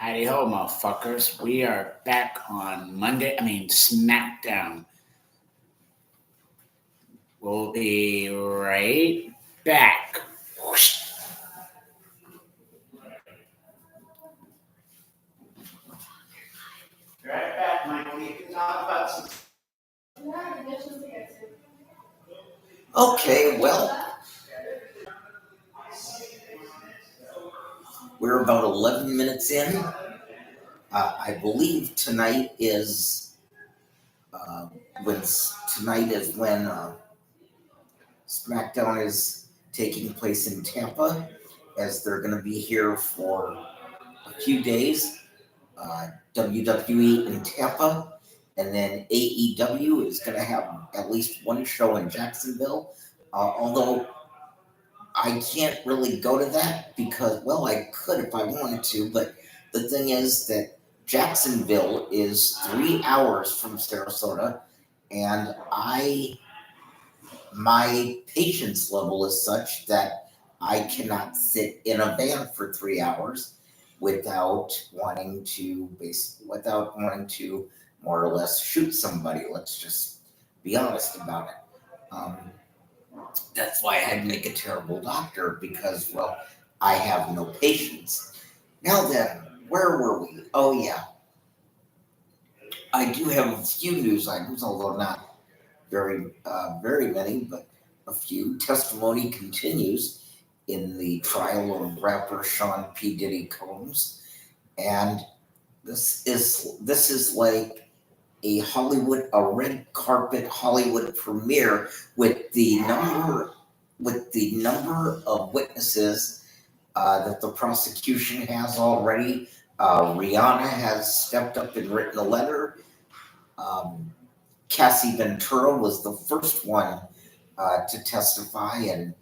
Howdy ho, motherfuckers. We are back on SmackDown. We'll be right back. Whoosh. Right back, Michael. You can talk about some. Okay, well, we're about 11 minutes in. I believe tonight is when SmackDown is taking place in Tampa, as they're going to be here for a few days. WWE in Tampa, and then AEW is going to have at least one show in Jacksonville. Although I can't really go to that because, well, I could if I wanted to, but the thing is that Jacksonville is 3 hours from Sarasota, and my patience level is such that I cannot sit in a van for 3 hours without wanting to more or less shoot somebody. Let's just be honest about it. That's why I had to make a terrible doctor because, well, I have no patience. Now then, where were we? Oh, yeah. I do have a few news items, although not very many, but a few. Testimony continues in the trial of rapper Sean P. Diddy Combs, and this is like a red carpet Hollywood premiere with the number of witnesses that the prosecution has already. Rihanna has stepped up and written a letter. Cassie Ventura was the first one to testify, and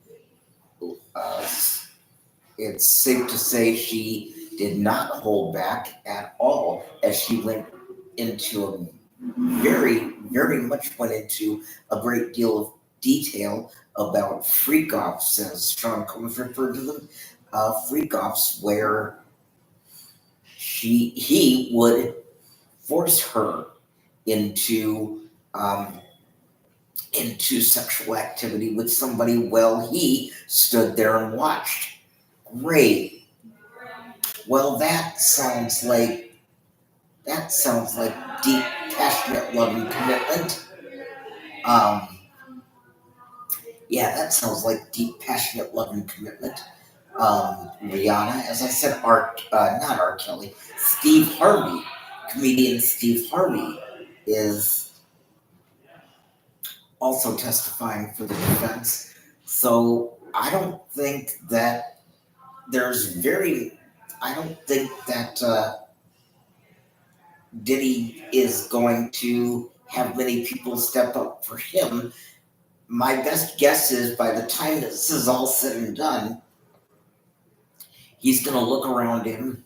it's safe to say she did not hold back at all as she went into very much went into a great deal of detail about freak-offs, as Sean Combs referred to them, freak-offs where he would force her into sexual activity with somebody while he stood there and watched. Great. Well, that sounds like deep, passionate love and commitment. Yeah, that sounds like deep, passionate love and commitment. Rihanna, as I said, not R. Kelly, Steve Harvey, comedian Steve Harvey is also testifying for the defense. So I don't think that Diddy is going to have many people step up for him. My best guess is by the time this is all said and done, he's going to look around him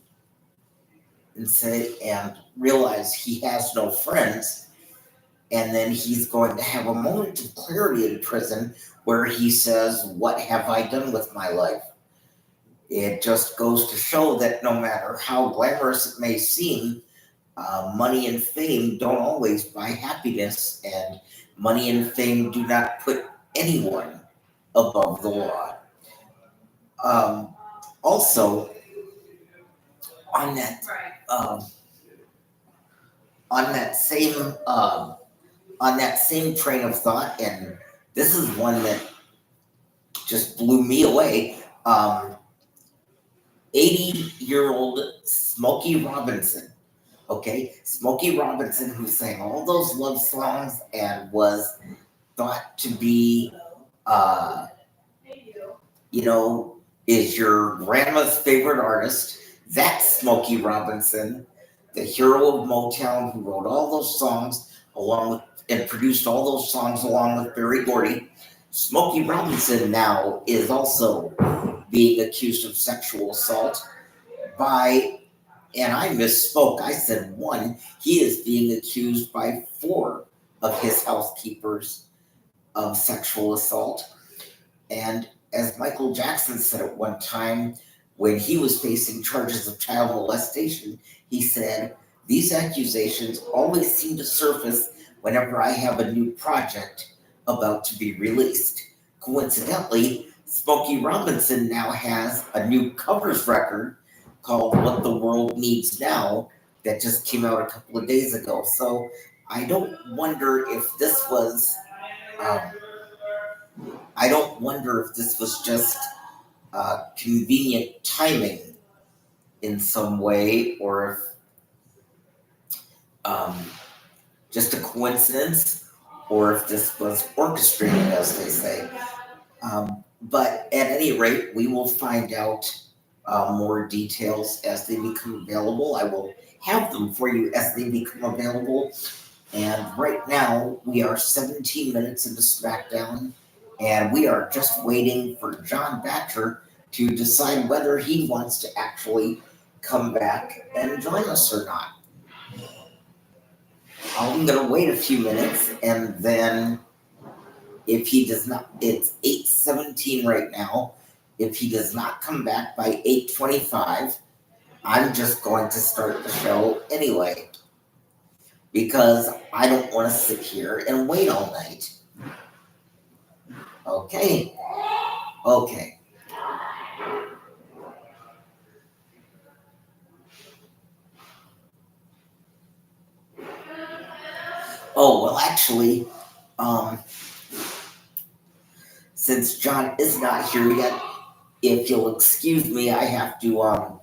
and realize he has no friends. And then he's going to have a moment of clarity in prison where he says, "What have I done with my life?" It just goes to show that no matter how glamorous it may seem, money and fame don't always buy happiness, and money and fame do not put anyone above the law. Also, on that same train of thought, and this is one that just blew me away. 80-year-old Smokey Robinson. Okay, Smokey Robinson, who sang all those love songs and was thought to be, is your grandma's favorite artist. That's Smokey Robinson, the hero of Motown, who wrote all those songs and produced all those songs along with Berry Gordy. Smokey Robinson now is also being accused of sexual assault and I misspoke. I said one. He is being accused by 4 of his housekeepers of sexual assault. And as Michael Jackson said at one time, when he was facing charges of child molestation, he said, "These accusations always seem to surface whenever I have a new project about to be released." Coincidentally, Smokey Robinson now has a new covers record called What the World Needs Now that just came out a couple of days ago. So I don't wonder if this was, um, I don't wonder if this was just convenient timing in some way, or if just a coincidence, or if this was orchestrated, as they say. But at any rate, we will find out more details as they become available. I will have them for you as they become available. And right now, we are 17 minutes into SmackDown, and we are just waiting for John Batcher to decide whether he wants to actually come back and join us or not. I'm going to wait a few minutes, and then if he does not, it's 8:17 right now. If he does not come back by 8:25, I'm just going to start the show anyway, because I don't want to sit here and wait all night. Okay. Okay. Oh, well, actually, since John is not here yet, if you'll excuse me, I have to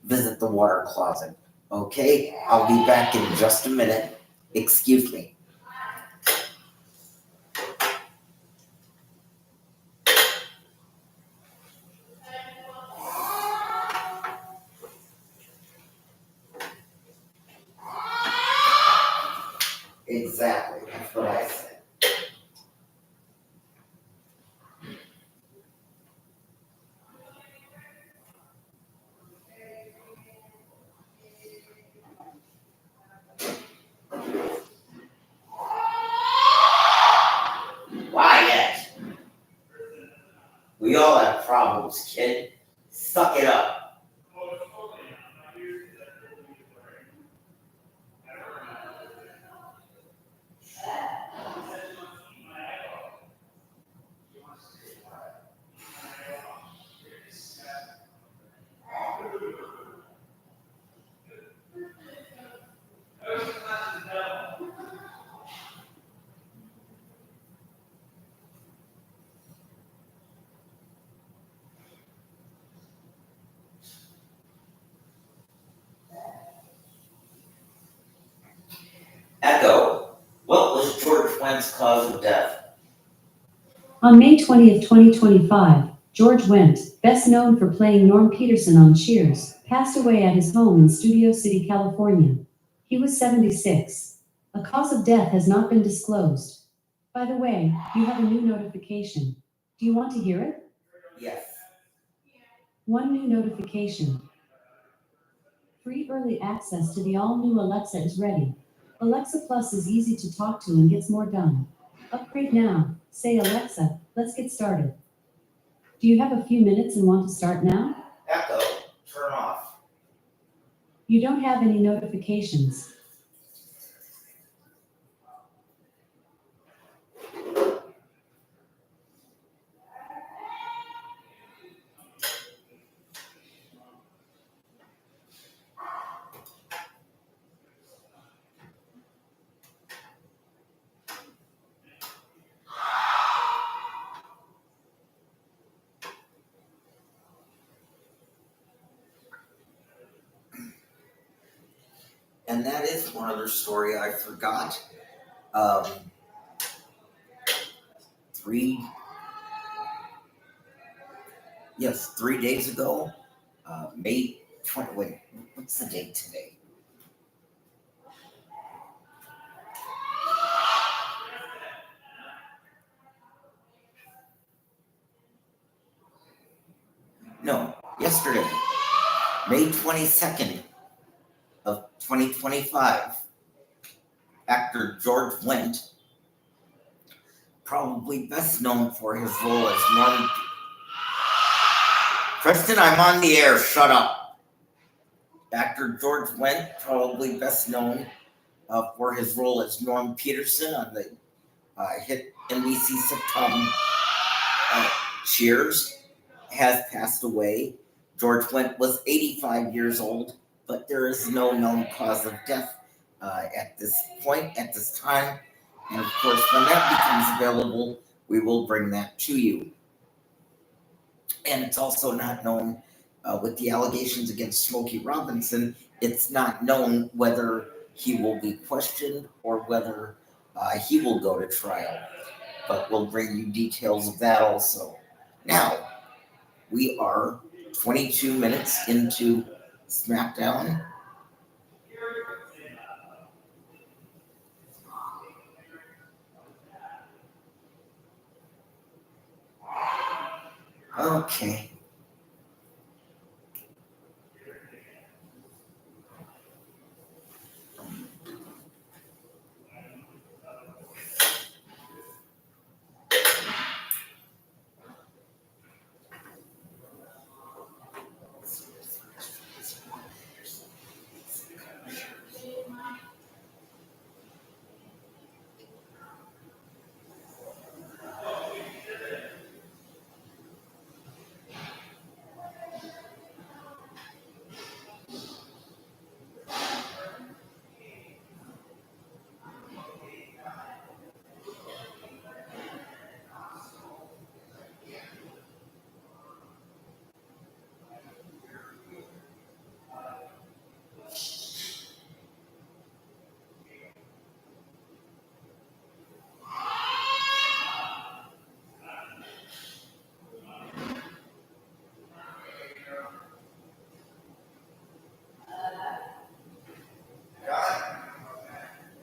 visit the water closet. Okay? I'll be back in just a minute. Excuse me. Exactly. That's what I said. Quiet. We all have problems, kid. Suck it up. Echo, what was George Wendt's cause of death? On May 20th, 2025, George Wendt, best known for playing Norm Peterson on Cheers, passed away at his home in Studio City, California. He was 76. A cause of death has not been disclosed. By the way, you have a new notification. Do you want to hear it? Yes. One new notification. Free early access to the all-new Alexa is ready. Alexa Plus is easy to talk to and gets more done. Upgrade now. Say, Alexa, let's get started. Do you have a few minutes and want to start now? Echo, turn off. You don't have any notifications. And that is one other story I forgot. 3 days ago, May 20, wait, what's the date today? No, yesterday, May 22nd of 2025, actor George Wendt, probably best known for his role as Norm Kristen, I'm on the air. Shut up. Actor George Wendt, probably best known for his role as Norm Peterson on the hit NBC sitcom Cheers, has passed away. George Wendt was 85 years old, but there is no known cause of death at this point, at this time. And of course, when that becomes available, we will bring that to you. And it's also not known with the allegations against Smokey Robinson, it's not known whether he will be questioned or whether he will go to trial. But we'll bring you details of that also. Now, we are 22 minutes into SmackDown. Okay.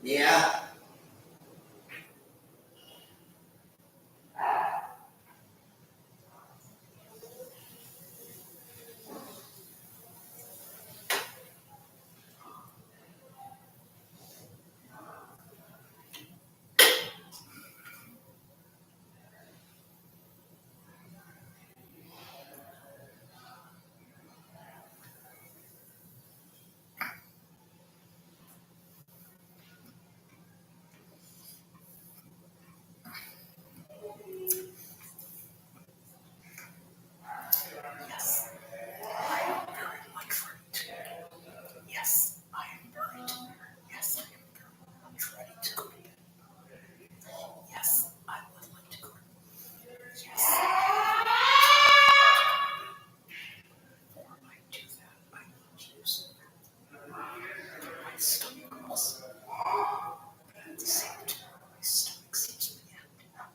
Yeah. Yes, I am very much right. Yes, I am right. Yes, I am very much ready to go to bed. Yes, I would like to go to bed. Yes. Before I do that, I need to use my stomach also. But at the same time, my stomach seems to be acting up.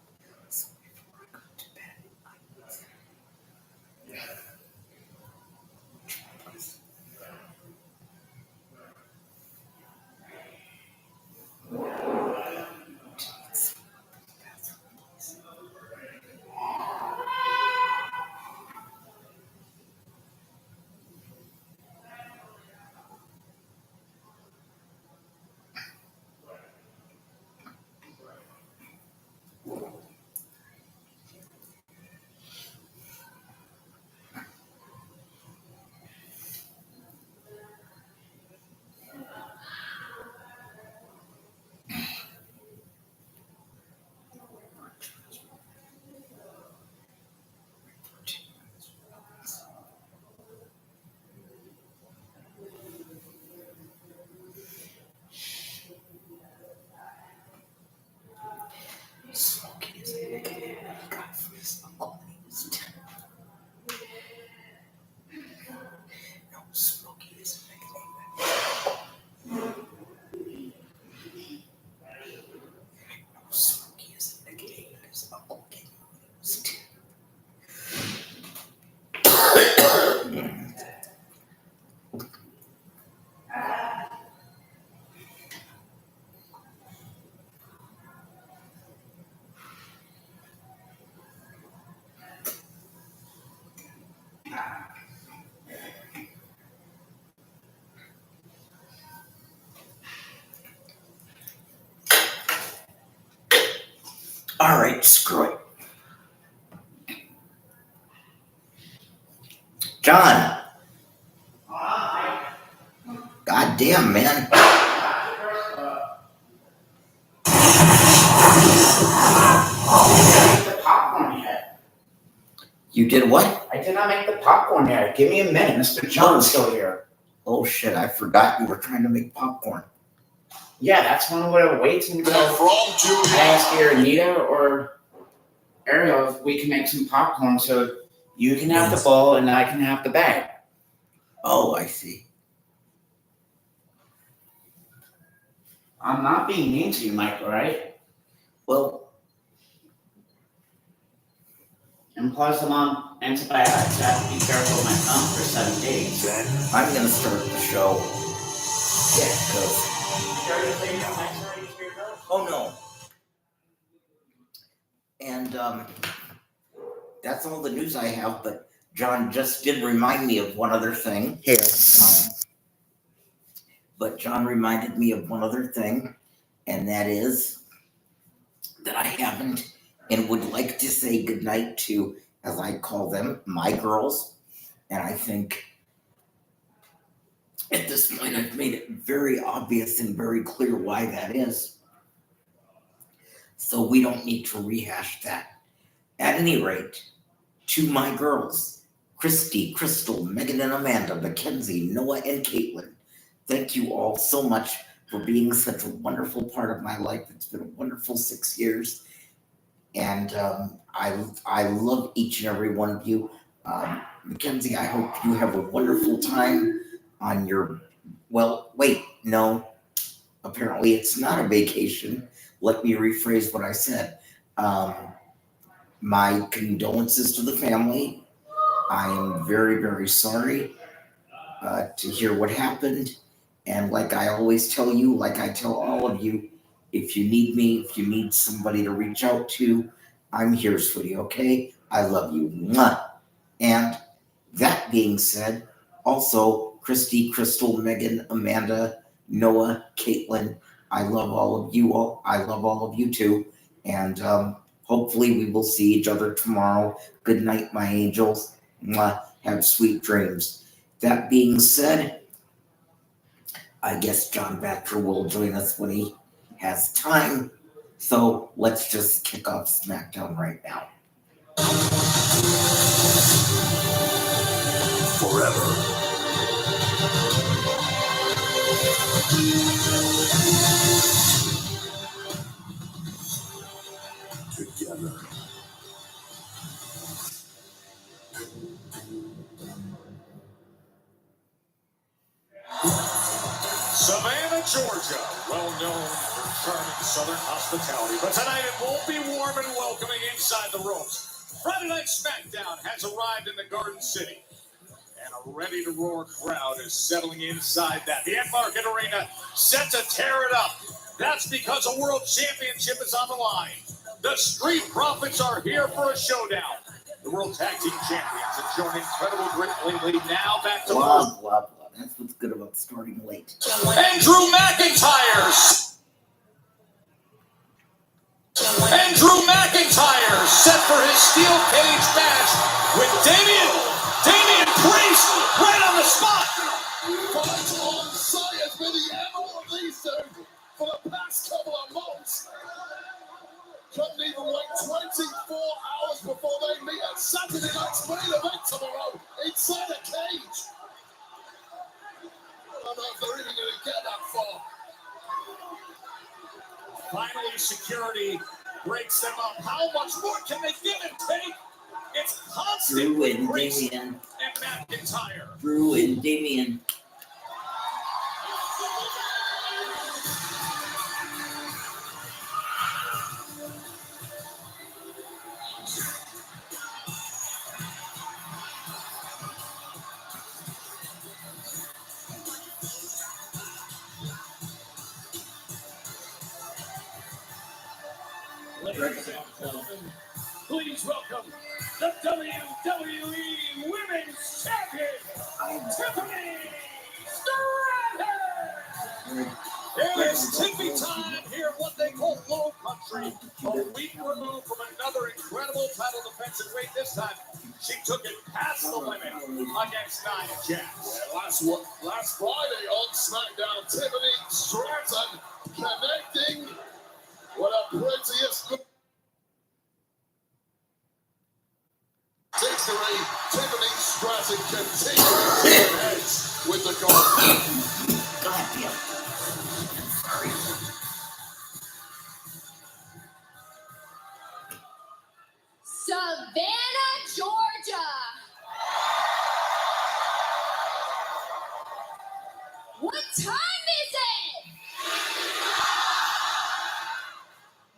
So before I go to bed, I need to Smoking is a negative. God, for his uncle, he's no, smoking is a negative. No, smoking is a negative. His uncle came when he was 10. All right, screw it. John. God damn, man. The popcorn yet. You did what? I did not make the popcorn yet. Give me a minute. Mr. John's still here. Oh shit, I forgot you were trying to make popcorn. Yeah, that's one way to wait until I ask either Anita or Ariel if we can make some popcorn so you can have the bowl and I can have the bag. Oh, I see. I'm not being mean to you, Michael, right? Well, And plus I'm on antibiotics. I have to be careful of my thumb for 7 days. I'm gonna start the show. Yeah. Because, oh no. And that's all the news I have, but John just did remind me of one other thing. Here. But John reminded me of one other thing, and that is that I haven't and would like to say goodnight to, as I call them, my girls. And I think at this point I've made it very obvious and very clear why that is. So we don't need to rehash that. At any rate, to my girls, Christy, Crystal, Megan and Amanda, Mackenzie, Noah and Caitlin, thank you all so much for being such a wonderful part of my life. It's been a wonderful 6 years. And I love each and every one of you. Mackenzie, I hope you have a wonderful time on your, well, wait, no, apparently it's not a vacation. Let me rephrase what I said. My condolences to the family. I am very, very sorry to hear what happened. And like I always tell you, like I tell all of you, if you need me, if you need somebody to reach out to, I'm here, sweetie, okay? I love you. Mwah. And that being said, also, Christy, Crystal, Megan, Amanda, Noah, Caitlin, I love all of you all. I love all of you too. And hopefully we will see each other tomorrow. Good night, my angels. Mwah. Have sweet dreams. That being said, I guess John Batcher will join us when he has time. So let's just kick off SmackDown right now. Forever. Together. Savannah, Georgia, well known for charming Southern hospitality, but tonight it won't be warm and welcoming inside the ropes. Friday Night SmackDown has arrived in the Garden City, and a ready-to-roar crowd is settling inside that. The Ed-Market Arena set to tear it up. That's because a World Championship is on the line. The Street Profits are here for a showdown. The World Tag Team Champions have shown incredible grit lately. Now back to Blah, blah, blah. That's what's good about starting late. And Drew McIntyre set for his steel cage match with Damian Priest right on the spot. Fight on sight has been the MO of these two for the past couple of months. Couldn't even wait 24 hours before they meet at Saturday night's main event tomorrow inside a cage. I don't know if they're even going to get that far. Finally, security breaks them up. How much more can they give and take? It's constant Drew with and Priest Damian. and McIntyre. Drew and Damian. Ladies and gentlemen, please welcome the WWE Women's Champion, Tiffany Stratton. It is tippy time here in what they call Low Country, a week removed from another incredible title defense, and wait, this time She took it past the limit against Nia Jax. Yeah, last Friday on SmackDown, Tiffany Stratton connecting with a prettiest victory. Tiffany Stratton continues to heads with the gold. Go ahead, Pia. Sorry. Savannah, Georgia. What time is it?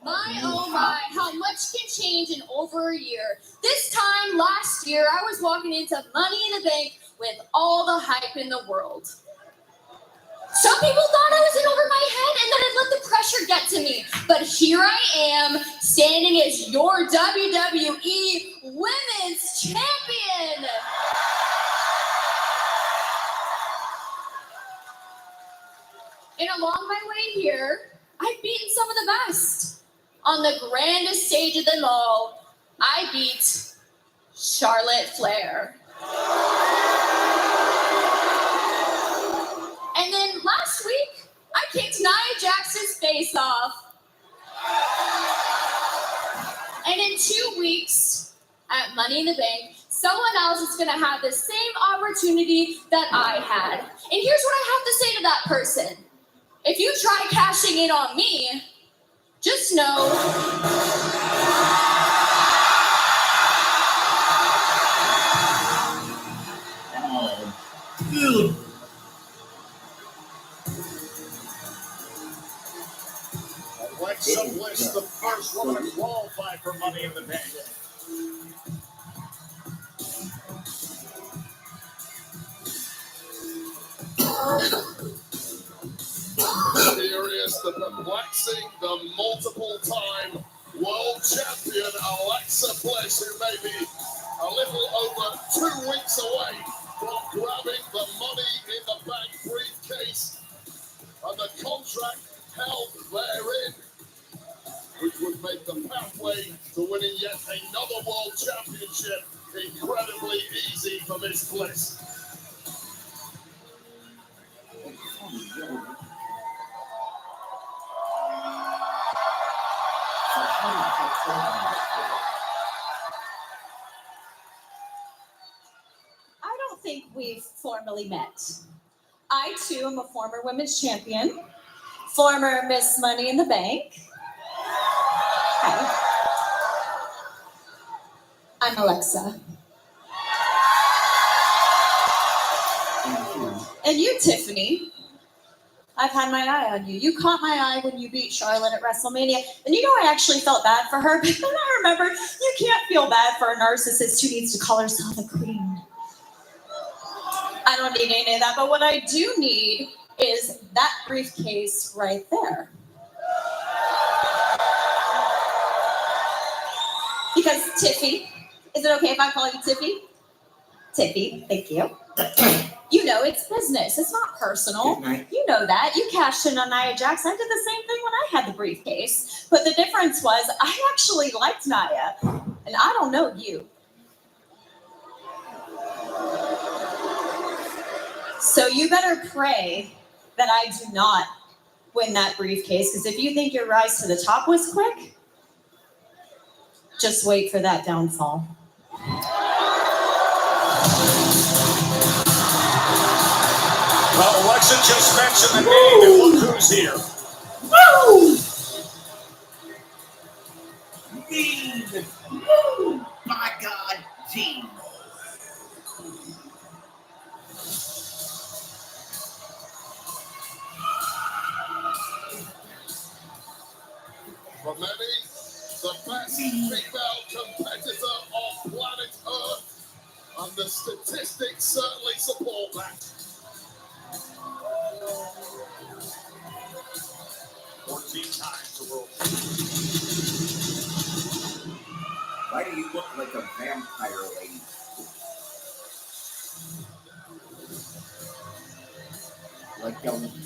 My oh my, how much can change in over a year. This time last year, I was walking into Money in the Bank with all the hype in the world. Some people thought I was in over my head and that I'd let the pressure get to me. But here I am, standing as your WWE Women's Champion. And along my way here, I've beaten some of the best. On the grandest stage of them all, I beat Charlotte Flair. And then last week, I kicked Nia Jax's face off. And in 2 weeks, at Money in the Bank, someone else is gonna have the same opportunity that I had. And here's what I have to say to that person. If you try cashing in on me, just know Dude. Alexa Bliss, the first woman to qualify for Money in the Bank. Here is the perplexing, the multiple-time world champion Alexa Bliss, who may be a little over 2 weeks away from grabbing the Money in the Bank briefcase and the contract held therein, which would make the pathway to winning yet another world championship incredibly easy for Miss Bliss. I don't think we've formally met. I, too, am a former women's champion, former Miss Money in the Bank. Hi. I'm Alexa. And you, Tiffany. I've had my eye on you. You caught my eye when you beat Charlotte at WrestleMania. And you know, I actually felt bad for her. But then I remember, you can't feel bad for a narcissist who needs to call herself a queen. I don't need any of that. But what I do need is that briefcase right there. Because Tiffy, is it okay if I call you Tiffy? Tiffy, thank you. You know, it's business. It's not personal. You know that. You cashed in on Nia Jax. I did the same thing when I had the briefcase. But the difference was I actually liked Nia, and I don't know you. So you better pray that I do not win that briefcase, because if you think your rise to the top was quick, just wait for that downfall. Well, Alexa just mentioned the name, and look who's here. Woo! Mean! Woo! My God, Gene. For many, the best female competitor on planet Earth, and the statistics certainly support that. 14 times the world. Why do you look like a vampire lady?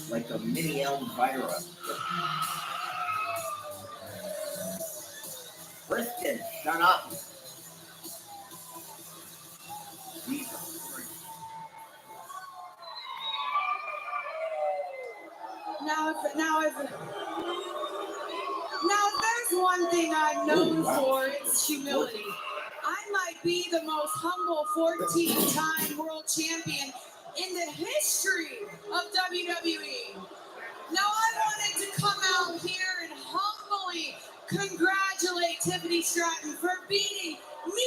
Like a mini Elvira. Kristen, shut up. Jesus Christ. Now, if there's one thing I'm known for, it's humility. I might be the most humble 14-time world champion in the history of WWE. Now, I wanted to come out here and humbly congratulate Tiffany Stratton for beating me.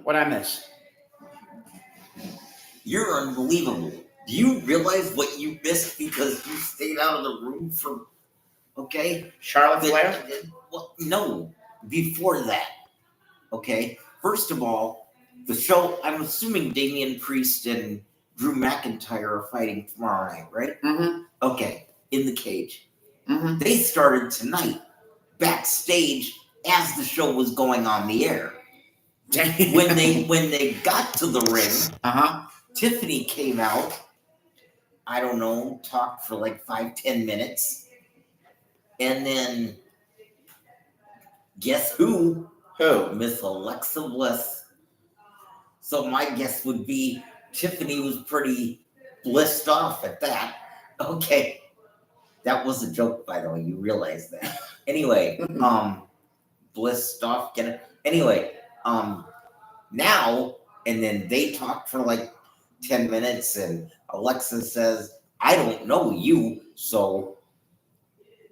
What I miss? You're unbelievable. Do you realize what you missed because you stayed out of the room for, okay? Charlotte Flair? Well, no, before that, okay? First of all, the show, I'm assuming Damian Priest and Drew McIntyre are fighting tomorrow night, right? Mm-hmm. Okay, in the cage. Mm-hmm. They started tonight, backstage, as the show was going on the air. When they got to the ring, Uh-huh. Tiffany came out, I don't know, talked for like 5-10 minutes. And then, guess who? Who? Miss Alexa Bliss. So my guess would be Tiffany was pretty blissed off at that. Okay. That was a joke, by the way. You realize that. Anyway, blissed off, get it? Anyway, now, and then they talked for like 10 minutes, and Alexa says, I don't know you, so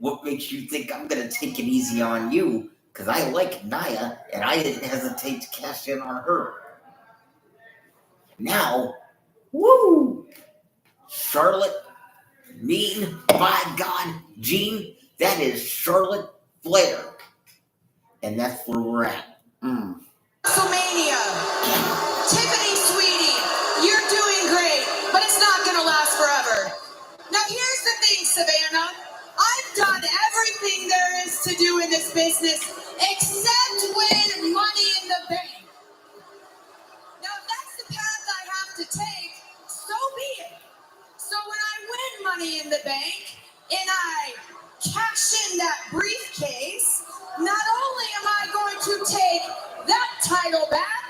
what makes you think I'm going to take it easy on you? Because I like Nia, and I didn't hesitate to cash in on her. Now, woo! Charlotte, by God, Gene, that is Charlotte Flair. And that's where we're at. WrestleMania. Tiffany, sweetie, you're doing great, but it's not going to last forever. Now, here's the thing, Savannah. I've done everything there is to do in this business except win Money in the Bank. Now, if that's the path I have to take, so be it. So when I win Money in the Bank and I cash in that briefcase, not only am I going to take that title back,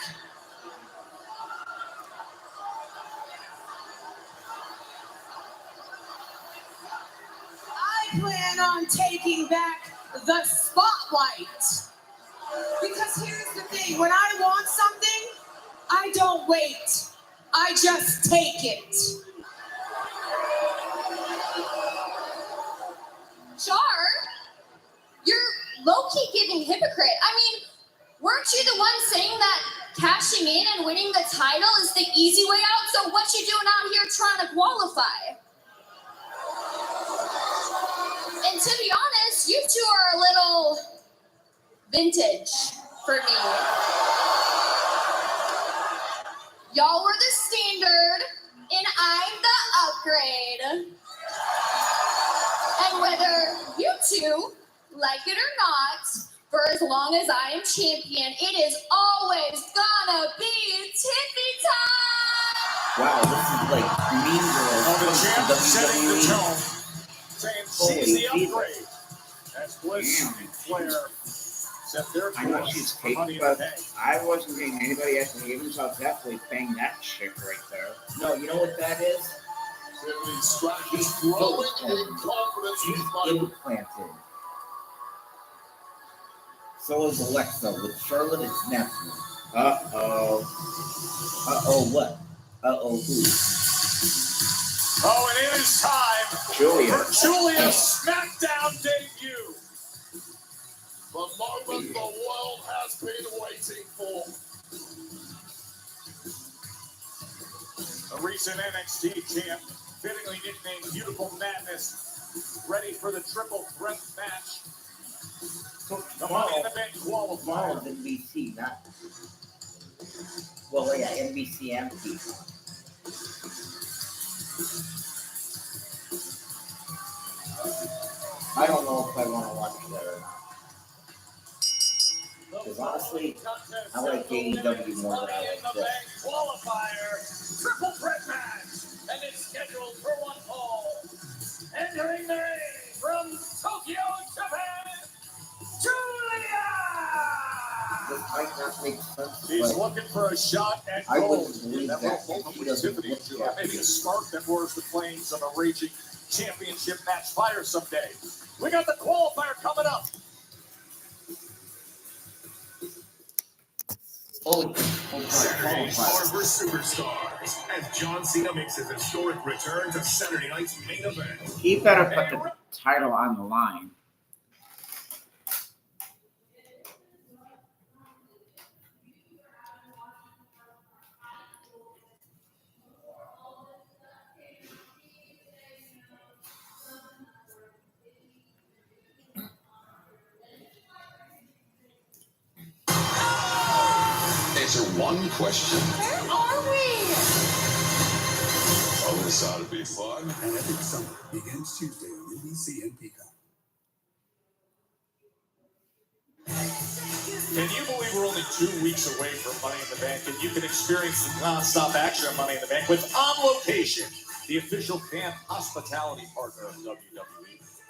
I plan on taking back the spotlight. Because here's the thing, when I want something, I don't wait. I just take it. Char, you're low-key giving hypocrite. I mean, weren't you the one saying that cashing in and winning the title is the easy way out? So what you doing out here trying to qualify? And to be honest, you two are a little vintage for me. Y'all were the standard, and I'm the upgrade. And whether you two like it or not, for as long as I am champion, it is always gonna be Tiffy time! Wow, this is like Mean The Girls champ versus setting the WWE. tone, saying Holy she's the Jesus. upgrade. As Bliss and Flair set their I know course she's for fake, Money in the but Bank. I wasn't getting anybody else to even, so I'll definitely bang that chick right there. No, you know what that is? Tiffany Stratton is growing in confidence She's with Money. implanted. So is Alexa. With Charlotte, it's natural. Uh-oh. Uh-oh, what? Uh-oh, who? Oh, and it is time Julia. for Julia's SmackDown debut. The moment the world has been waiting for. A recent NXT champ, fittingly nicknamed Beautiful Madness, ready for the triple threat match. The Money in the Bank Tomorrow's qualifier. NBC, not... Well, yeah, NBC and Peacock. I don't know if I want to watch that or not. Because honestly, I like AEW more than I like this. Qualifier, triple threat match, and it's scheduled for one fall. Entering the ring from Tokyo, Japan, Julia! This might not make sense, She's but looking for a shot at I gold. wouldn't believe That that. will He doesn't Tiffany, look yeah, maybe a spark that roars the flames of a raging championship match fire someday. We got the qualifier coming up. Saturday, Barber Superstars, as John Cena makes his historic return to Saturday night's main event. He better put the title on the line. Answer one question. Where are we? Oh, this ought to be fun. And Epic Summer begins Tuesday on NBC and Peacock. Can you believe we're only 2 weeks away from Money in the Bank, and you can experience the non-stop action of Money in the Bank with On Location, the official fan hospitality partner of WWE.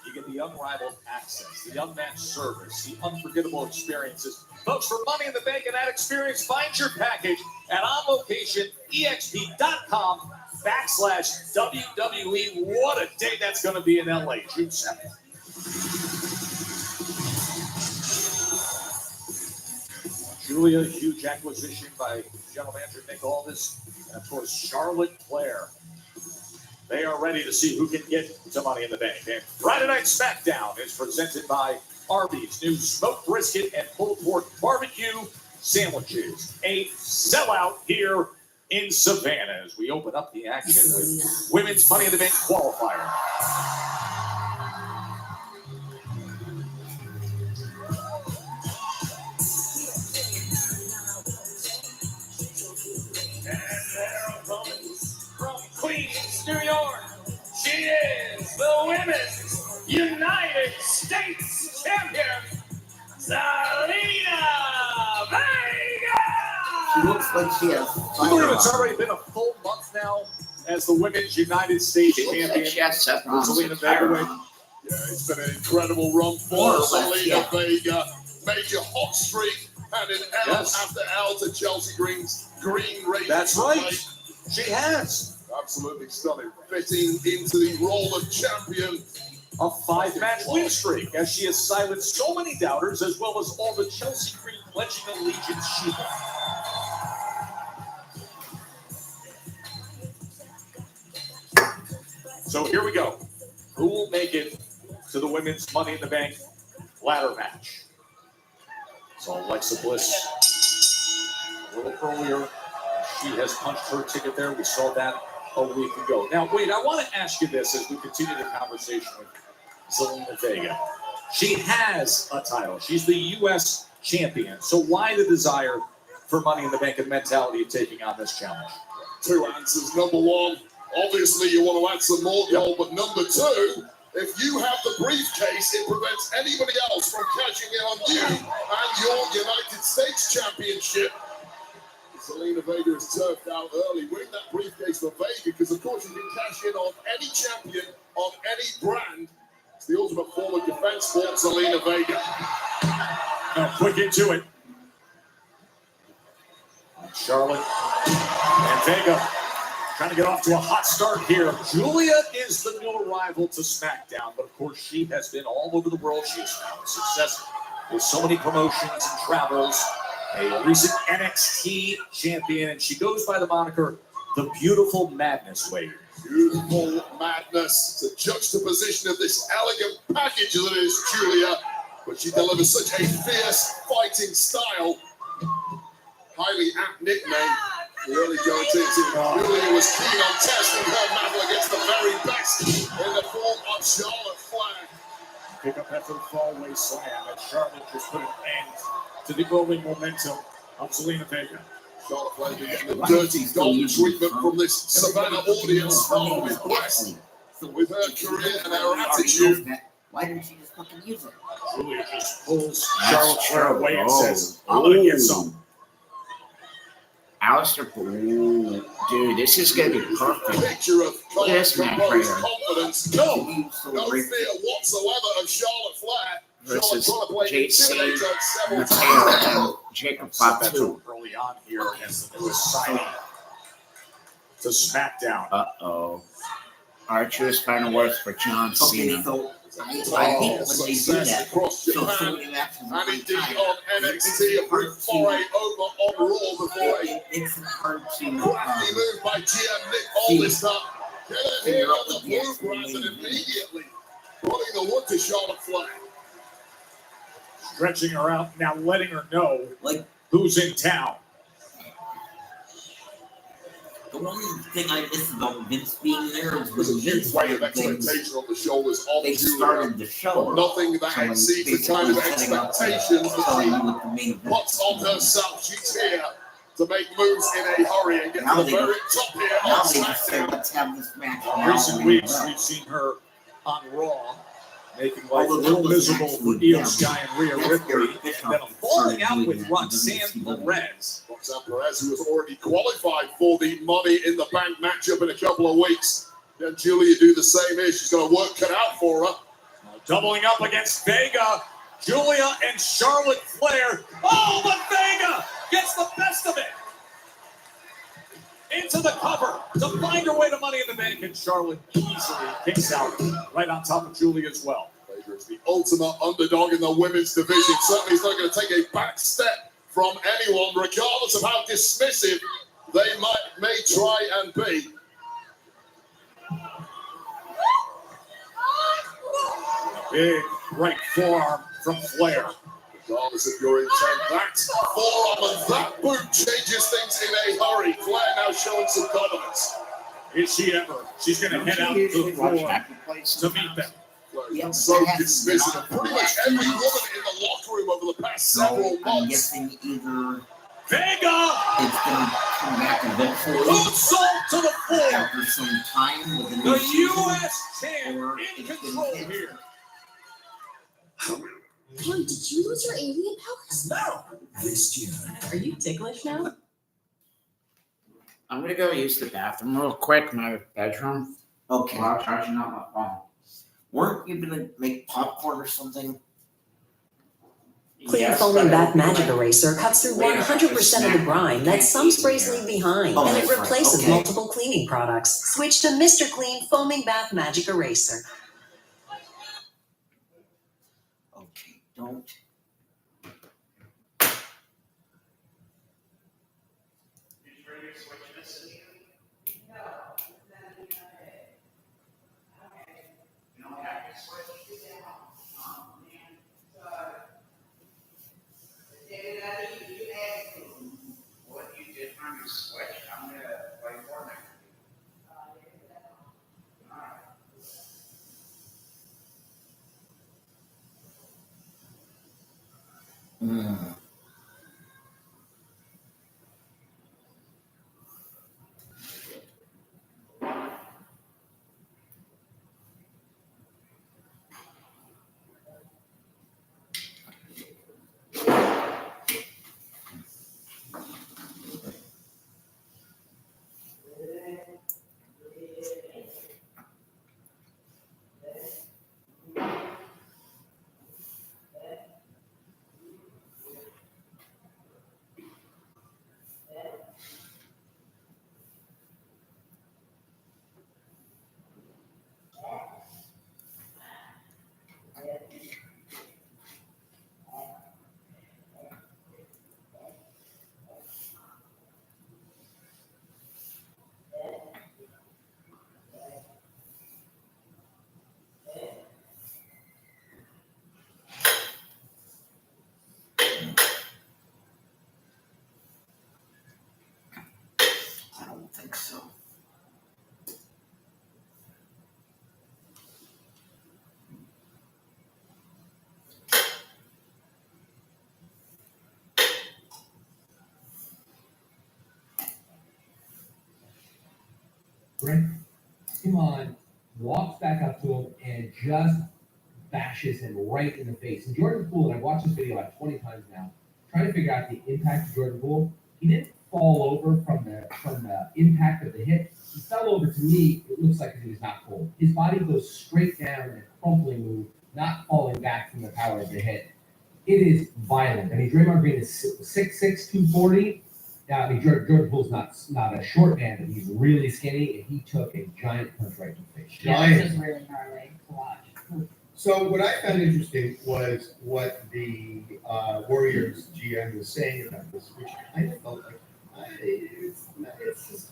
You get the unrivaled access, the unmatched service, the unforgettable experiences. Folks, for Money in the Bank and that experience, find your package at onlocationexp.com/WWE. What a day that's going to be in LA, June 7th. Julia, huge acquisition by General Manager Nick Aldis, and of course Charlotte Flair. They are ready to see who can get to Money in the Bank. And Friday Night SmackDown is presented by Arby's new smoked brisket and pulled pork barbecue sandwiches. A sellout here in Savannah as we open up the action with Women's Money in the Bank qualifier. From Queens, New York, she is the Women's United States Champion, Zelina Vega! She looks like she has I believe it's already been a full month now as the Women's United States She looks Champion. like she has Seth Rollins Zelina with Vega. Tyron. Yeah, it's been an incredible run for More or less, Zelina yeah. Vega. Major hot streak, and an L Yes. after L to Chelsea Green's Green Raven. That's right. She has Absolutely stunning. Fitting into the role of champion. a 5-match win streak as she has silenced so many doubters as well as all the Chelsea Green pledging allegiance she had. So here we go. Who will make it to the Women's Money in the Bank ladder match? So Alexa Bliss a little earlier. She has punched her ticket there. We saw that a week ago. Now, Wade, I want to ask you this as we continue the conversation with Zelina Vega. She has a title. She's the U.S. champion. So why the desire for Money in the Bank and mentality of taking on this challenge? Two answers. Number one, obviously you want to add some more gold, but number two, if you have the briefcase, it prevents anybody else from cashing in on you and your United States Championship. Zelina Vega is turfed out early. Win that briefcase for Vega because, of course, you can cash in on any champion, on any brand. It's the ultimate form of defense for Zelina Vega. Now, quick into it. Charlotte and Vega trying to get off to a hot start here. Julia is the new arrival to SmackDown, but of course she has been all over the world. She has found success with so many promotions and travels. A recent NXT champion, and she goes by the moniker The Beautiful Madness Wade. Beautiful madness. It's a juxtaposition of this elegant package that is Julia, but she delivers such a fierce fighting style. Highly apt nickname. The early going Julia was keen on testing her mettle against the very best in the form of Charlotte Flair. Pick up after the fallaway slam, and Charlotte just put an end to the growing momentum of Zelina Vega. Charlotte Flair getting the dirty dog treatment from this Savannah audience. Oh, impressed with her career and her attitude. Why didn't she just fucking use it? Julia just pulls Charlotte Flair away and Oh. says, I'm going to get some. Alistair, ooh, dude, this is gonna be perfect. Picture of Look at this man right composed here. confidence. No fear whatsoever of Charlotte Flair. Charlotte Versus trying to play JC intimidator several Mateo times. and Jacob Fatu. Early early on here as the newest signing to SmackDown. Uh-oh. R-Truth kind of works for John Okay, Cena. so I hate when they do that. Across So Japan, so many matches at and one indeed time. on NXT, a brief foray over on Raw before a It makes it hard to crafty move by GM Nick Aldis to get it here figure out on the what the actual bluegrass and main event is. immediately running the wood to Charlotte Flair. Stretching her out, now letting her know Like, who's in town. the one thing I miss about Vince being there is There's a when huge Vince weight of did things, expectation on the shoulders of they Julia. started the But show. nothing that So when exceeds the kind of basically setting up expectations that telling she you what the main event puts on is. herself. She's here to make moves in a hurry and get Now to the they- very top here Now on they just say, SmackDown. let's have this match In now. recent weeks, we've seen her on Raw, making life a Although little that was miserable for actually Io them. Sky and Rhea That's Ripley, Eric Bischoff and then a that falling started out doing with that in Roxanne WCW. Perez. Roxanne Perez, who has already qualified for the Money in the Bank matchup in a couple of weeks. Then Julia do the same here. She's got a work cut out for her. Doubling up against Vega, Julia and Charlotte Flair. Oh, but Vega gets the best of it. Into the cover to find her way to Money in the Bank, and Charlotte easily kicks out right on top of Julia as well. Vega is the ultimate underdog in the women's division. Certainly he's not going to take a back step from anyone, regardless of how dismissive they may try and be. Big right forearm from Flair. Regardless of your intent, that forearm and that boot changes things in a hurry. Flair now showing some dominance. Is she ever? She's going to head out to the floor to meet them. Flair's Yeah, been so that has been dismissive of pretty much every woman in the locker room over the past several So I'm months. guessing either Vega! it's going to come back eventually Moonsault to the floor. after some time with a The new season, U.S. champ or in it's gonna control hit. here. John, did you lose your alien powers? No. This June. Are you ticklish now? I'm gonna go use the bathroom real quick, my bedroom, Okay. while charging up my phone. Weren't you going to make popcorn or something? Clean Yes, foaming but bath it'll be magic like- eraser cuts through Wait, 100% of the grime that some sprays leave behind, Oh, and it that's right. replaces Okay. multiple cleaning products. Switch to Mr. Clean Foaming Bath Magic Eraser. Okay, don't. What you did on your Switch, I'm gonna play Fortnite. Mm. I don't think so. Brent, come on, walks back up to him and just bashes him right in the face. And Jordan Poole, and I've watched this video like 20 times now, trying to figure out the impact of Jordan Poole. He didn't fall over from the impact of the hit. He fell over, to me, it looks like he was not cold. His body goes straight down in a crumpling move, not falling back from the power of the hit. It is violent. I mean, Draymond Green is 6'6", 240. Yeah, I mean, Jordan Poole's not a short man, but he's really skinny, and he took a giant punch right to the face. Yeah, this was really gnarly to watch. So what I found interesting was what the Warriors GM was saying about this, which I felt like it's just,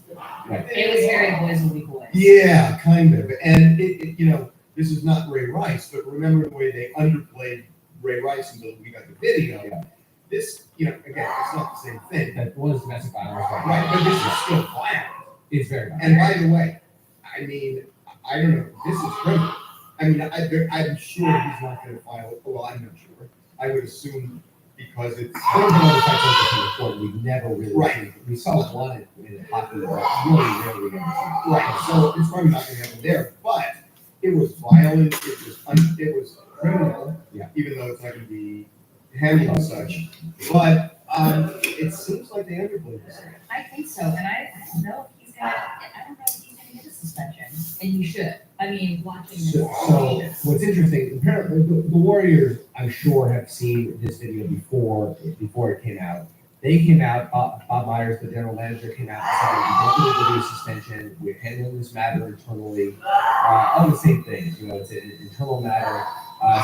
Right. It was very boys will be boys. yeah, kind of. And it this is not Ray Rice, but remember the way they underplayed Ray Rice until we got the video. Yeah. This, again, it's not the same thing. That was domestic violence. Right, but this is still violent. It's very violent. And by the way, I mean, I don't know, this is criminal. I mean, I'm sure he's not going to file. Well, I'm not sure. I would assume because it's There have been other types of things before. We've never really Right. seen. We saw one in hockey, but really rarely ever seen. right. So it's probably not going to happen there. But it was violent. It was criminal. Yeah. Even though it's not going to be handled as such. But it seems like they underplayed this. I think so, and I don't know if he's gonna. I don't know if he's gonna get a suspension, and he should. I mean, watching this. So what's interesting, apparently the Warriors, I'm sure, have seen this video before it came out. They came out, Bob Myers, the general manager, came out and said, we don't do a suspension, we're handling this matter internally. All the same things, it's an internal matter.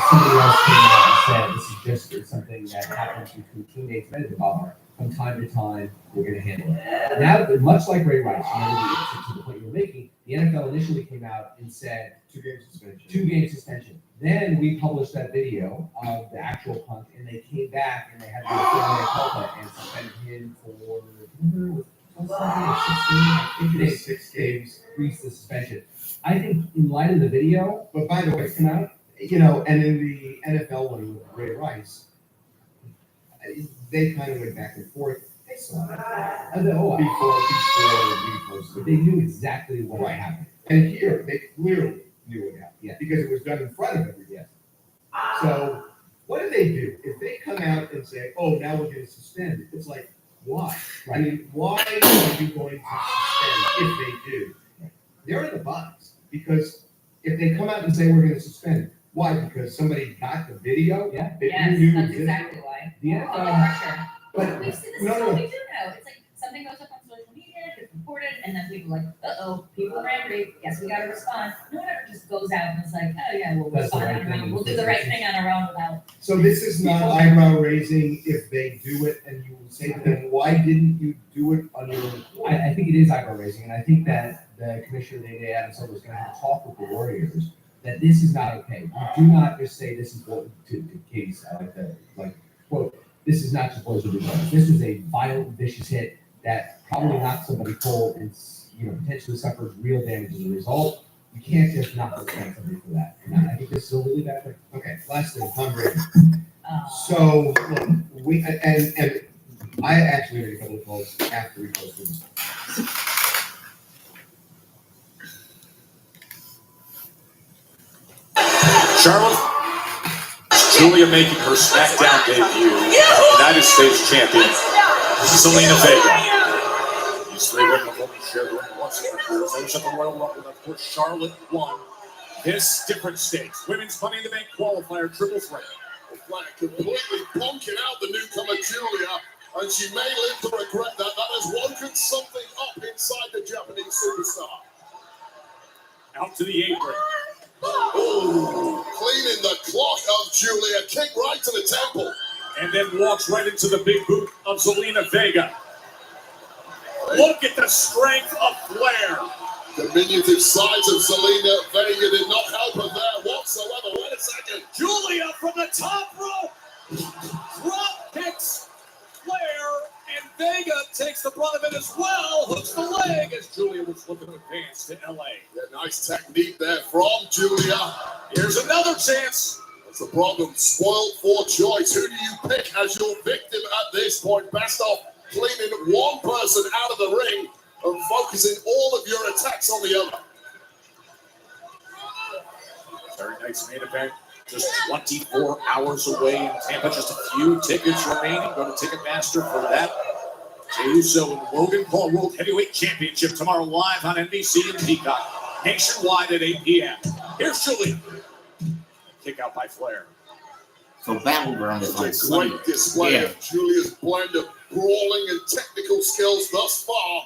Somebody else came out and said, this is just something that happens between teammates and the Bob. From time to time, we're going to handle it. Now, much like Ray Rice, to the point you were making, the NFL initially came out and said 2-game suspension. Then we published that video of the actual punch, and they came back and they had to do a 4-minute culpa and suspended him for 6 games, increased the suspension. I think in light of the video, But by the way, come out, and in the NFL one with Ray Rice, they kind of went back and forth. They saw it before we posted. they knew exactly what happened. And here, they clearly knew what happened. Yeah. Because it was done in front of everybody. Yes. So what do they do? If they come out and say, oh, now we're going to suspend, it's like, why? I mean, why are you going to suspend if they do? They're in the box. Because if they come out and say we're going to suspend, why? Because somebody got the video? Yeah. That Yes, you knew that's existed? exactly why. Yeah. Pressure. But We see this no, is no. what we do now. It's like something goes up on social media, gets reported, and then people are like, uh-oh, people are angry. Guess we gotta respond. No one ever just goes out and it's like, oh yeah, we'll That's the respond right on our thing. own. We'll do the right thing on our own without. So this is not eyebrow raising if they do it and you say to them, why didn't you do it on your own? I think it is eyebrow raising, and I think that the commissioner, Adam Silver, is going to have a talk with the Warriors that this is not okay. You do not just say this is what to Katie's quote. This is not just boys will be boys. This is a violent, vicious hit that probably knocked somebody cold and potentially suffered real damage as a result. You can't just not suspend somebody for that. And I think this is a really bad thing. Okay, last thing, Tom Brady. Oh. So look, we and I actually made a couple of calls after we posted this. Charlotte, Julia making her SmackDown debut, United States champion, Zelina Vega. These three women have only shared the ring once in their careers. They was at the Royal Rumble, of course, Charlotte won this different stakes. Women's Money in the Bank qualifier, triple threat. Flag completely bonking out the newcomer Julia, and she may live to regret that. That has woken something up inside the Japanese superstar. Out to the apron. Oh, cleaning the clock of Julia, kick right to the temple. And then walks right into the big boot of Zelina Vega. Look at the strength of Flair. Diminutive size of Zelina Vega did not help her there whatsoever. Wait a second. Julia from the top rope. Drop kicks Flair, and Vega takes the brunt of it as well. Hooks the leg as Julia was looking to advance to LA. Yeah, nice technique there from Julia. Here's another chance. That's the problem. Spoiled for choice. Who do you pick as your victim at this point? Best off cleaning one person out of the ring and focusing all of your attacks on the other. Very nice main event. Just 24 hours away in Tampa. Just a few tickets remaining. Go to Ticketmaster for that. Jey Uso and Logan Paul World Heavyweight Championship tomorrow live on NBC and Peacock. Nationwide at 8 p.m. Here's Julia. Kick out by Flair. So Battleground is on It's a Sunday. great display Yeah. of Julia's blend of brawling and technical skills thus far.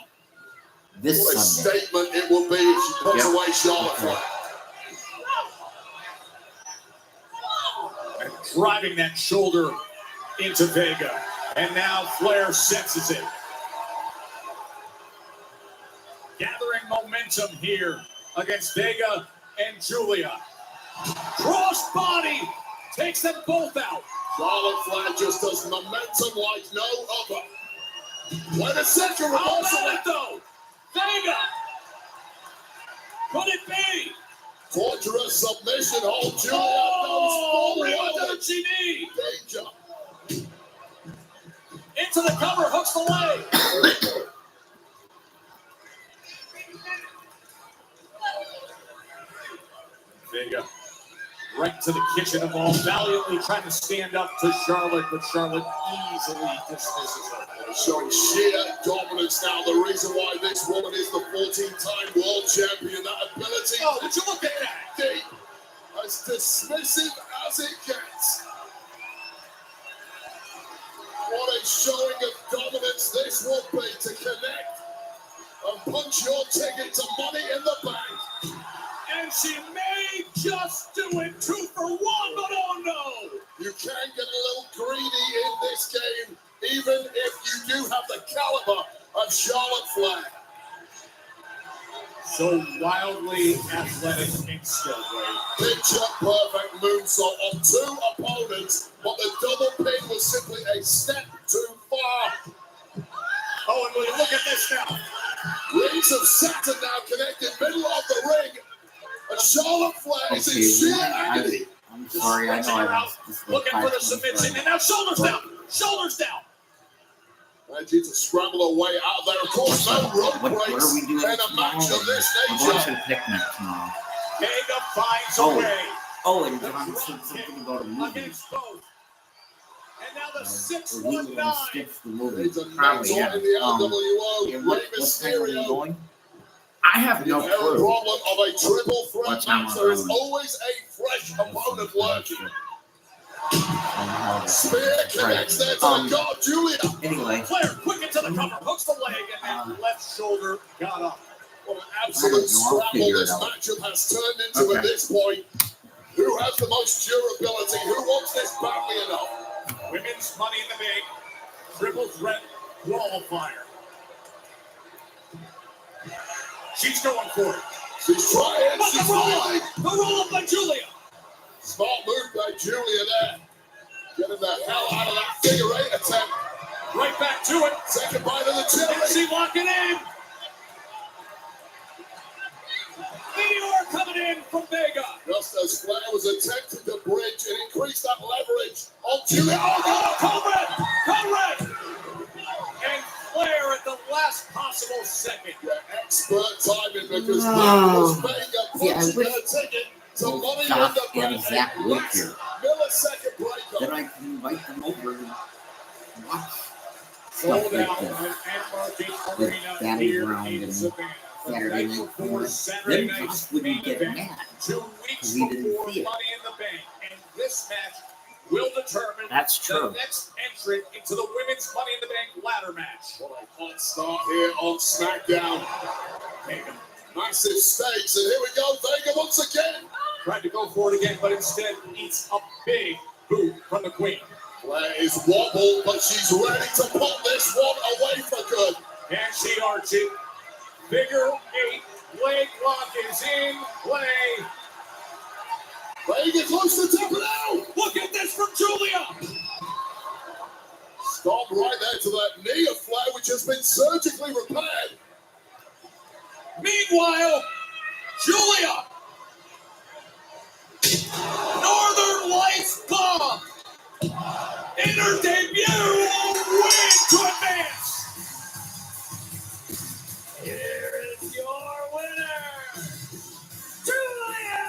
This What a Sunday. statement it will be if she puts Yep. away Charlotte Flair. And driving that shoulder into Vega. And now Flair senses it. Gathering momentum here against Vega and Julia. Cross body takes them both out. Charlotte Flair just does momentum like no other. Wait a second, How reversal. about it though? Vega! Could it be? Torturous submission hold. Julia Oh, comes what forward. did she need? Danger. Into the cover, hooks the leg. Vega right to the kitchen of all, valiantly trying to stand up to Charlotte, but Charlotte easily dismisses her. Showing sheer dominance now. The reason why this woman is the 14-time world champion. That ability. Oh, would you look at that? Deep. As dismissive as it gets. What a showing of dominance this will be to connect and punch your ticket to Money in the Bank. And she may just do it 2 for 1, but oh no! You can get a little greedy in this game, even if you do have the caliber of Charlotte Flair. So wildly athletic and still great. Picture perfect moonsault on 2 opponents, but the double pin was simply a step too far. Oh, and will you look at this now? Rings of Saturn now connected, middle of the ring. And Charlotte Flair is in sheer agony. I'm sorry, I know I missed this. Looking for the submission, and now shoulders down! Shoulders down! Ready to scramble her way out there. Of course, no rope What breaks are we doing in a match of this I'm going to nature. the picnic tomorrow. Vega finds Oh. a way Oh, and John said something about a movie. against both. And now the We will 619. skip the movie. It's a Probably, mentor yeah. in the LWO. Yeah, Rey what time are we Mysterio. going? I have The no inherent clue. problem of a triple threat What time match, are there is we? always a fresh opponent lurking. Somehow. Spear connects there to the guard, Julia. Anyway, Flair quick into the cover, hooks the leg, and then left shoulder got up. What an absolute I'll scramble figure it this out. matchup has turned into at Okay. this point. Who has the most durability? Who wants this badly enough? Women's Money in the Bank, triple threat qualifier. She's going for it. She's trying. But She's the roll really up! The roll up by Julia! smart move by Julia there. Getting the hell out of that figure 8 attempt. Right back to it. Second bite of the And cherry. she locking in. Meteor coming in from Vega. Just as Flair was attempting to bridge and increase that leverage on Julia. Oh, no! Conrad! And Flair at the last possible second. Yeah, expert timing because No. that was Vega See, I punching wish her ticket to Money in Doc the and Bank. Zach A lived last here. millisecond breakup. Then I can invite them over and watch Sold stuff like out this. at Anarchy With Arena Daddy here Brown in and Savannah. The Saturday night Night before Fever. Saturday Then night's Doc wouldn't main get event, mad 2 weeks because he didn't before see Money it. in the Bank. And this match will determine That's the true. next entrant into the Women's Money in the Bank ladder match. What a hot start here on SmackDown. Massive stakes, and here we go. Vega once again. Tried to go for it again, but instead eats a big boot from the Queen. Flair is wobbled, but she's ready to put this one away for good. And she arches. Figure 8 leg lock is in play. Vega close to tap it out. Look at this from Julia. Stop right there to that knee of Flair, which has been surgically repaired. Meanwhile, Julia. Northern Lights bomb. In her debut, win to advance. Here is your winner, Julia.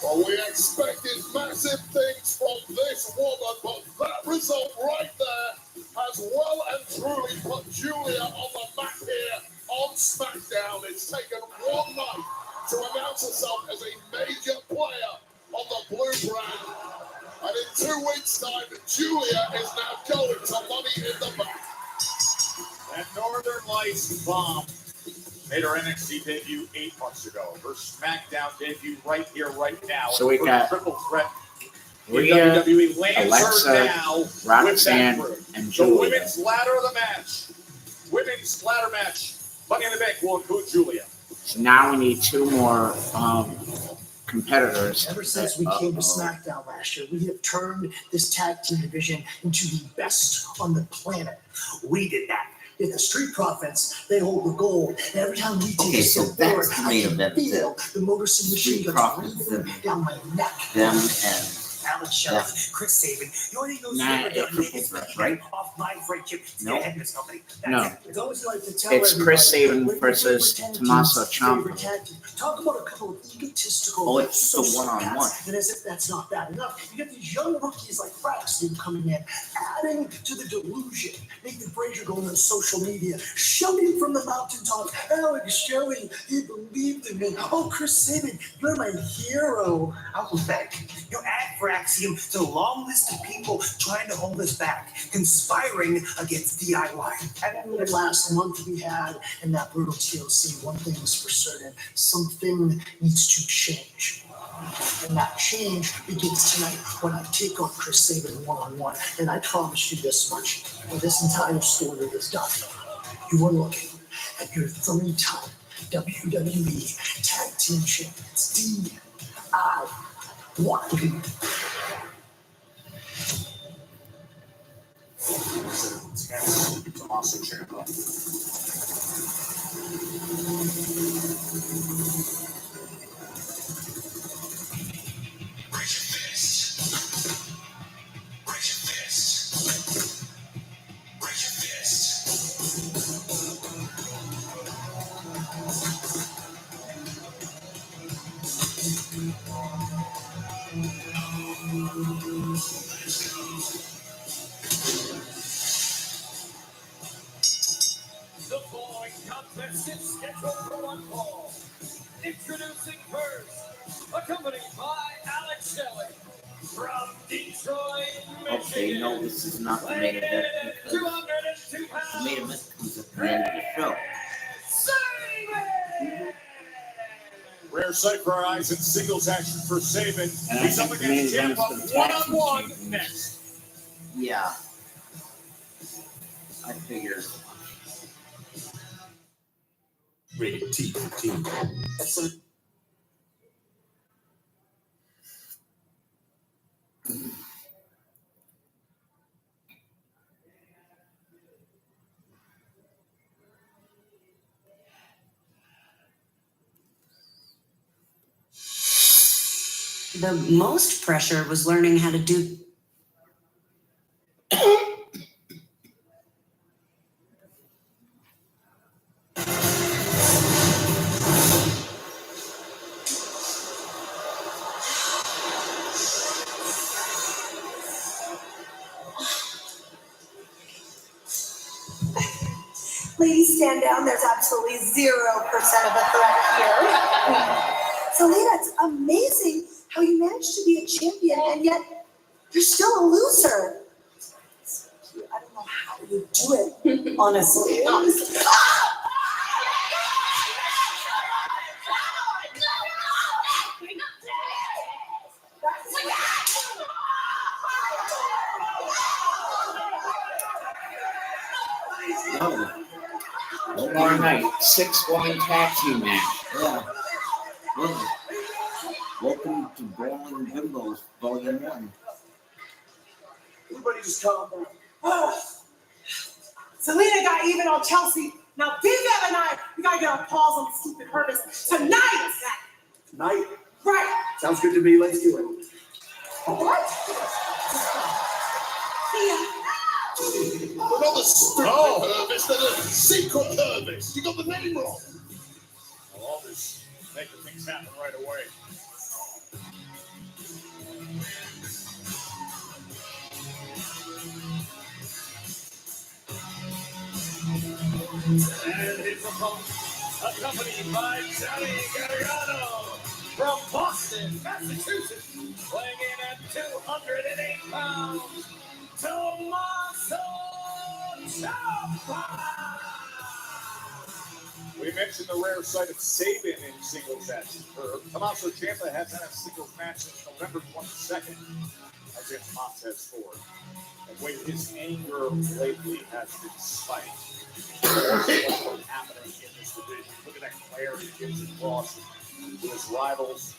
Well, we expected massive things from this woman, but that result right there has well and truly put Julia on the map here on SmackDown. It's taken one night to announce herself as a major player on the blue brand. And in 2 2 weeks' time, Julia is now going to Money in the Bank. That Northern Lights bomb made her NXT debut 8 months ago. Her SmackDown debut right here, right now. So we Her got triple threat in Rhea, WWE lands Alexa, her now with Roxanne, that group. and The Julia. women's ladder of the match. Women's ladder match. Money in the Bank will include Julia. So now we need 2 more competitors. Ever since we came to SmackDown last year, we have turned this tag team division into the best on the planet. We did that. In the Street Profits, they hold the gold. And every time we take a So step forward, that's the I main can event. feel the Motor City Machine Street guns Profits, breathing down my neck. Them and Alex Shelley, Chris Sabin, you already know Nah, Super it's WWE triple is threat, right off my friendship to No. get ahead of this company. That's No. it. It's always like to tell It's Chris everybody, Sabin when versus favorite tag Tommaso teams, favorite Ciampa. tag team. Talk about a couple of egotistical Oh, it's the sociopaths. one-on-one. And as if that's not bad enough, you get these young rookies like Braxton coming in, adding to the delusion. Nathan Frazier going on social media, shouting from the mountaintop, Alex Shelley, he believed in me. Oh, Chris Sabin, you're my hero. I was back. You add for Axiom to the long list of people trying to hold us back, conspiring against DIY. After the last month we had in that brutal TLC, one thing is for certain, something needs to change. And that change begins tonight when I take on Chris Sabin one-on-one. And I promise you this much, when this entire story is done, you are looking at your 3-time WWE Tag Team Champions, DIY. Tommaso Ciampa. The following contest is scheduled for one fall. Introducing first, accompanied by Alex Shelley from Detroit, Michigan. Okay, no, this is not the main event because 202 the pounds. main event comes at the end of the show. Rare sight for our eyes in singles action for Sabin. And I He's up think the main against event is Ciampa for the tag team one-on-one champions. next. Yeah. I figured. Rated T for Teen. The most pressure was learning how to do. Ladies, stand down. There's absolutely 0% of a threat here. Selena, it's amazing how you managed to be a champion and yet you're still a loser. I don't know how you do it, honestly. No. Tomorrow night, 6-woman tag team match. Yeah. Welcome to Brawling Bimbos, Volume 1. Everybody just calm down. Selena got even on Chelsea. Now Big Ev and I, we gotta get our paws on stupid Hermes tonight. Tonight? Right. Sounds good to me. Let's do it. What? Another stupid Hervis than a secret Hervis. You got the name wrong. Well, all this making things happen right away. And his opponent, accompanied by Johnny Gargano from Boston, Massachusetts, weighing in at 208 pounds, Tommaso Ciampa. We mentioned the rare sight of Sabin in singles at Superb. Tommaso Ciampa has had a singles match since November 22nd against Montez Ford. And when his anger lately has been spiked, what's happening in this division? Look at that clarity he gives across to his rivals,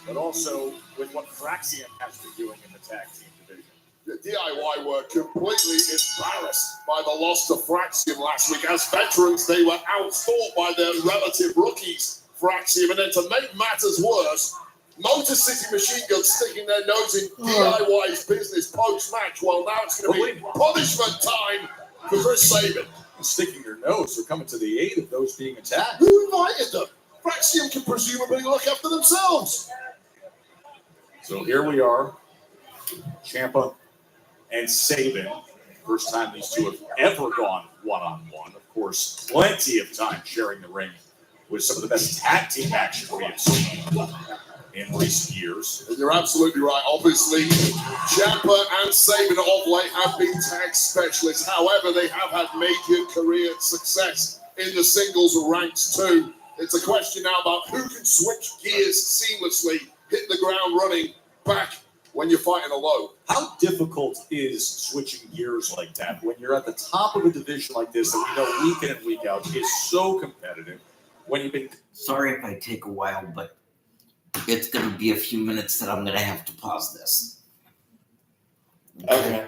but also with what Fraxium has been doing in the tag team division. The DIY were completely embarrassed by the loss to Fraxium last week. As veterans, they were outthought by their relative rookies, Fraxium. And then to make matters worse, Motor City Machine Guns sticking their nose in DIY's business post-match. Well, now it's going to be punishment time for Chris Sabin. Sticking your nose, they're coming to the aid of those being attacked. Who invited them? Fraxium can presumably look after themselves. So here we are, Ciampa and Sabin. First time these two have ever gone one-on-one. Of course, plenty of time sharing the ring with some of the best tag team action we have seen in recent years. And you're absolutely right. Obviously, Ciampa and Sabin of late have been tag specialists. However, they have had major career success in the singles ranks too. It's a question now about who can switch gears seamlessly, hit the ground running back when you're fighting a low. How difficult is switching gears like that when you're at the top of a division like this that we know week in and week out is so competitive? When you've been Sorry if I take a while, but it's going to be a few minutes that I'm going to have to pause this. Okay.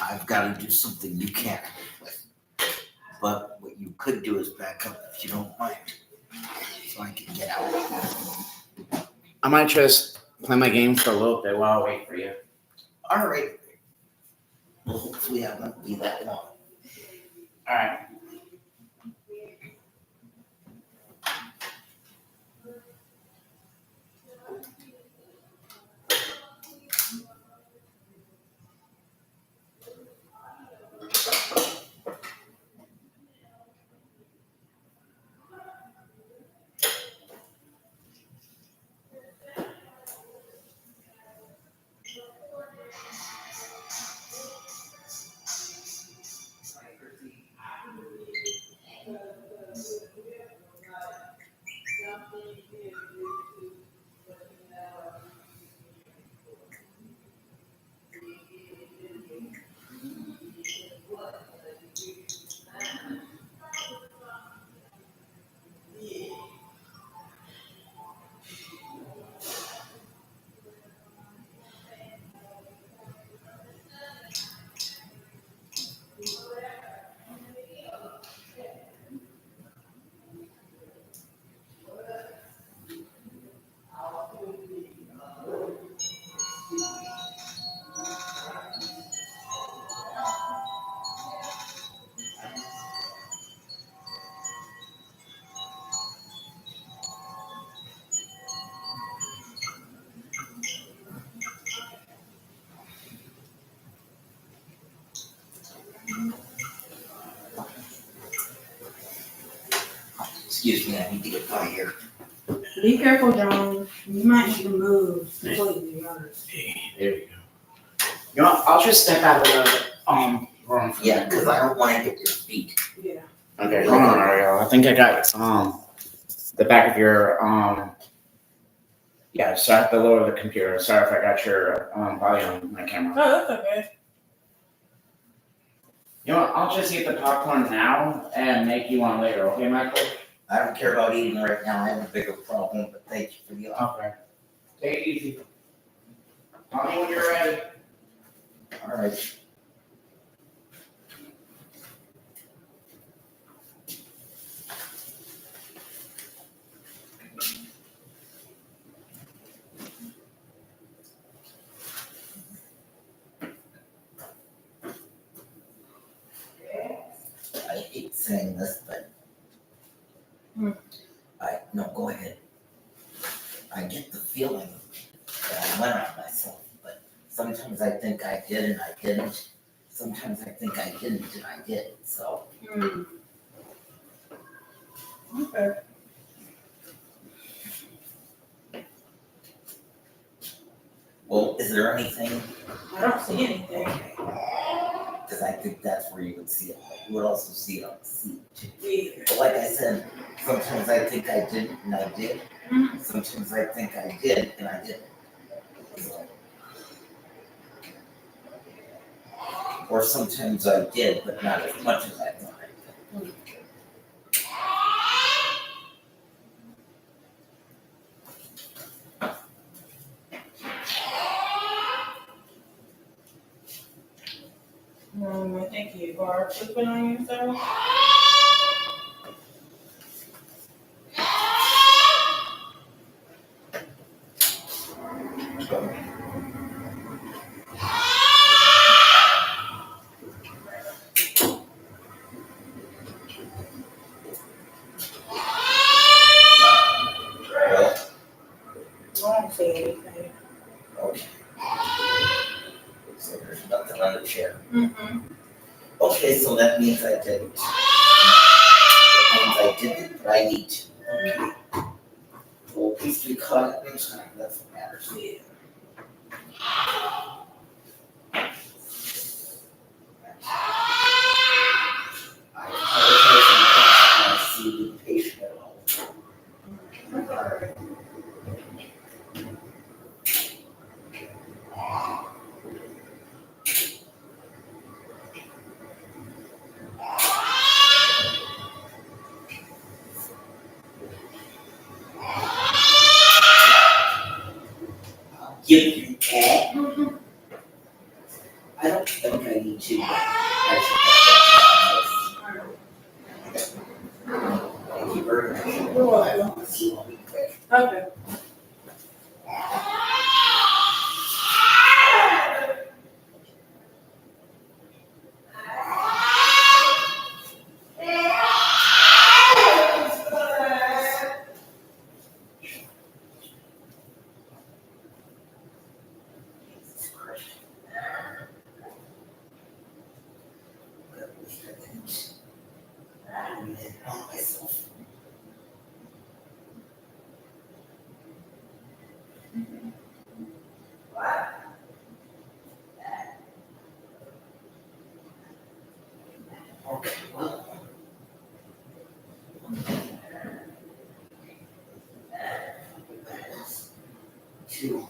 I've got to do something you can't help with. But what you could do is back up if you don't mind, so I can get out. I might just play my game for a little bit while I wait for you. All right. Well, hopefully I won't be that long. All right. Excuse me, I need to get by here. Be careful, John. You might need to move completely. There we go. You know what? I'll just step out of the room. Yeah, because I don't want to hit your feet. Yeah. Okay, hold on, Ariel. I think I got the back of your yeah, so I have to lower the computer. Sorry if I got your volume on my camera. Oh, that's okay. You know what? I'll just eat the popcorn now and make you one later, okay, Michael? I don't care about eating right now. I have a bigger problem, but thank you for the offer. Okay. Take it easy. Tell me when you're ready. All right. I hate saying this, but no, go ahead. I get the feeling that I went on myself, but sometimes I think I did and I didn't. Sometimes I think I didn't and I did. So Okay. Well, is there anything? I don't see anything. Because I think that's where you would see it. You would also see it on the seat. Either. But like I said, sometimes I think I didn't and I did. Sometimes I think I did and I didn't. Or sometimes I did, but not as much as I thought I did. I think you are flipping on yourself. I don't see anything. Okay. So there's nothing on the chair. Mm-hmm. Okay, so that means I didn't. That means I didn't, but I need to. Okay. Well, at least we caught it next time. That's what matters. I apologize if I seem impatient at all. Give you that. I don't think I need to. Thank you very much. You're welcome. Okay. Okay, well. Two.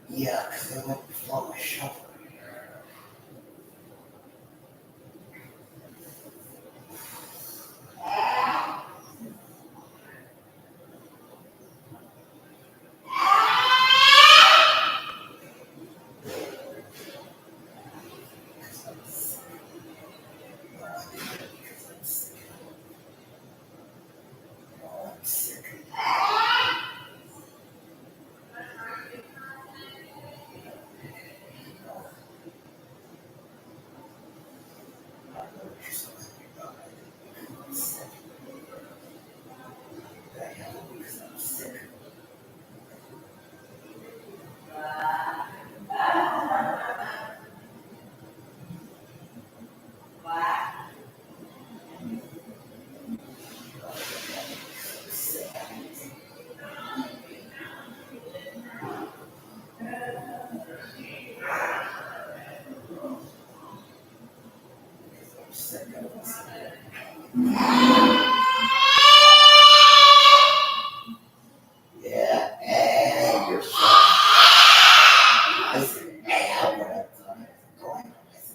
Yeah, because I went before my shovel. Yeah, and you're fine. I said, yeah, what I thought I was going on myself.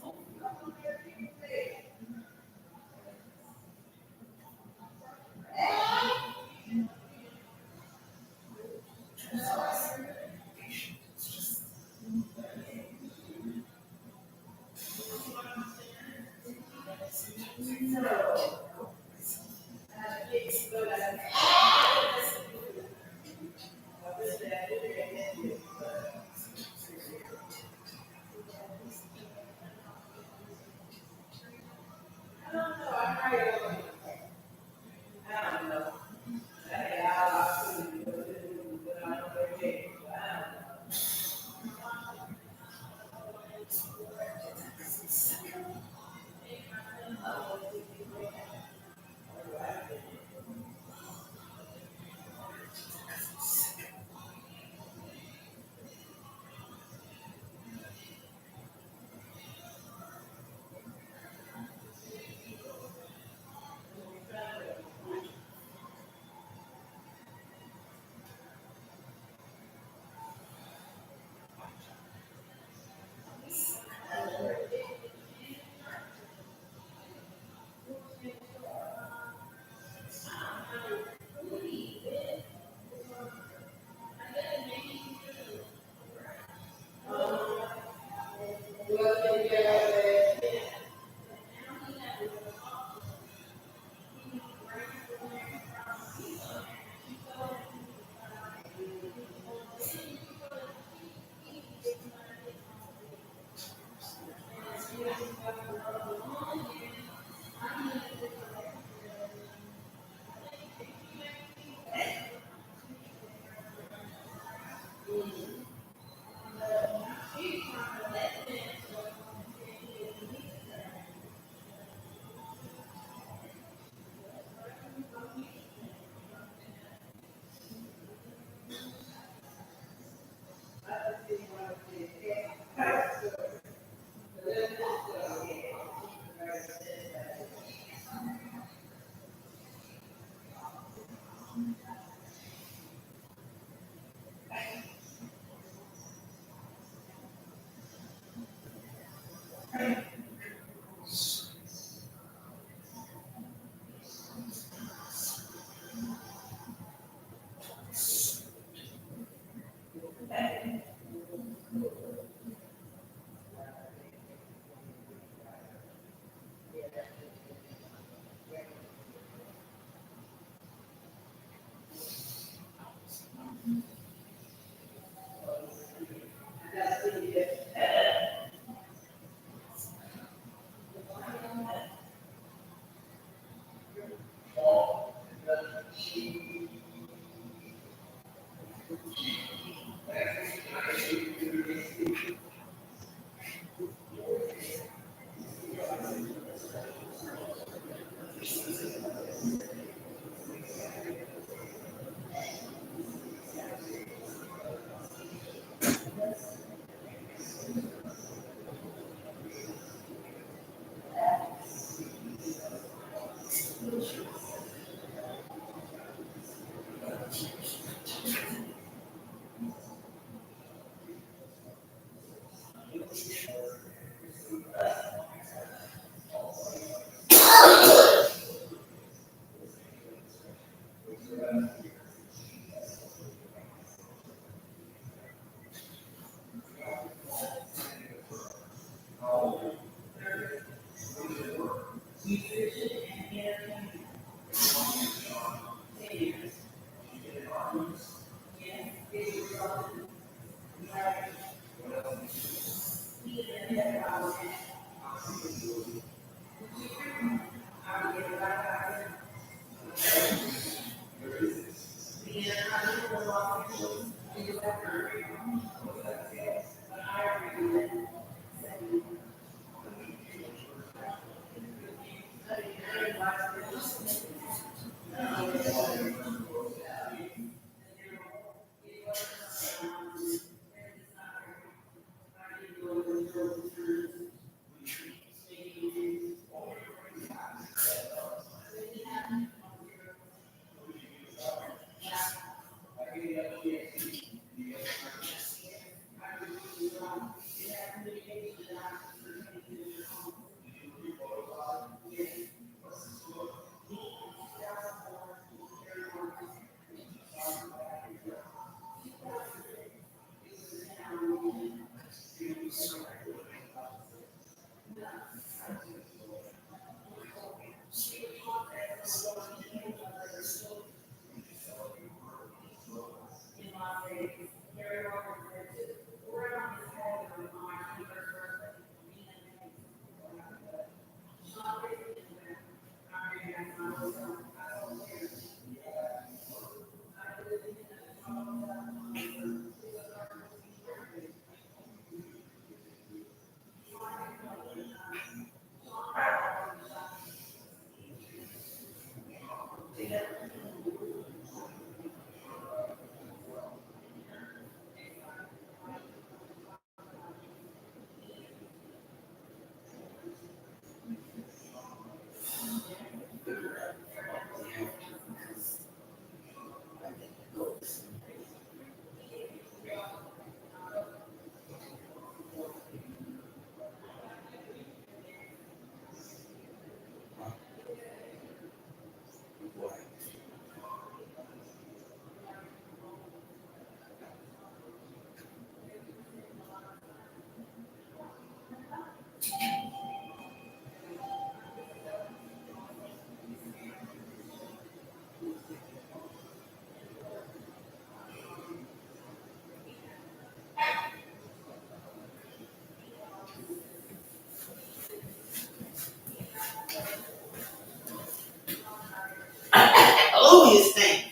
Oh, you stink.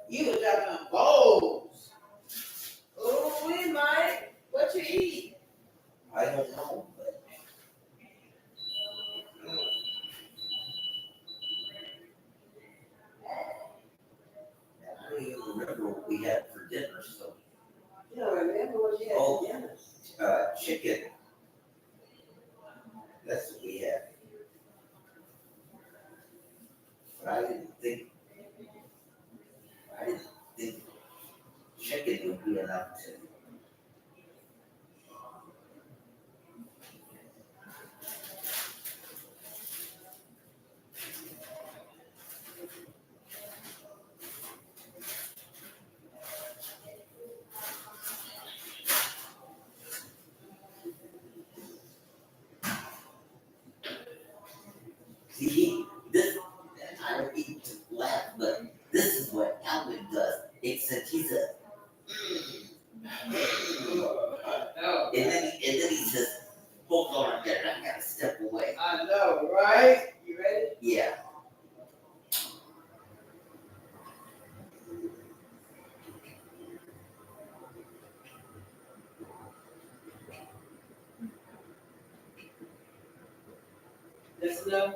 You was up in bowls. Oh, we might. What you eat? I don't know, but I don't even remember what we had for dinner, so. You don't remember what you had Oh. for dinner? Chicken. That's what we had. But I didn't think chicken would be enough to. See, this, I don't mean to laugh, but this is what Alvin does, except he's a stuff?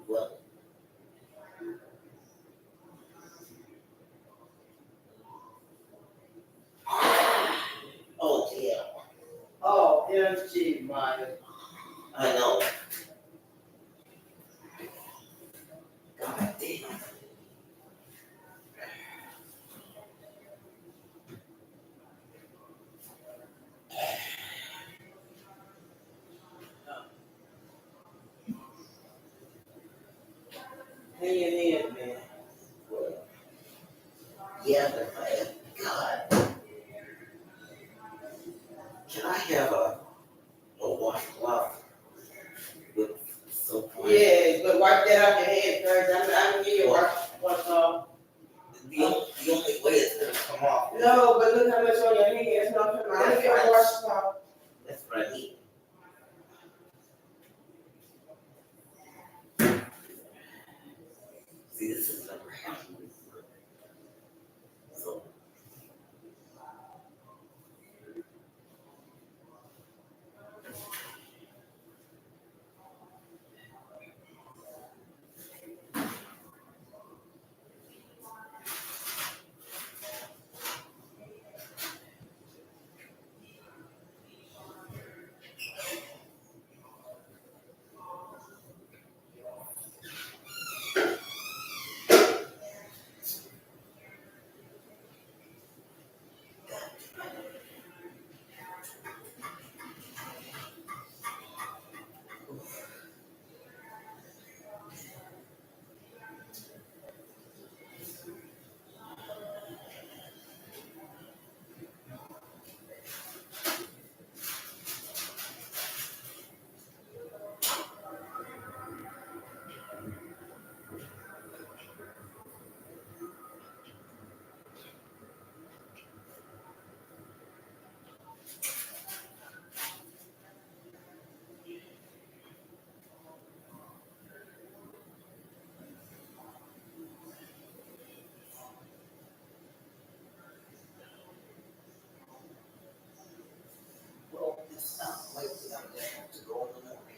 What? Oh, yeah, Oh, MG, Mike. I know. God damn. Hang your head, man. Yeah, but God. Can I have a washcloth with soap on it? Yeah, but wipe that off your head first. I'm gonna give you a wash off. The only way it's gonna come off. No, but look how much on your hand. It's not coming out. I'm gonna get a wash off. That's what I need. See, this has never happened before. So. Well, it's not likely I'm gonna have to go in the morning.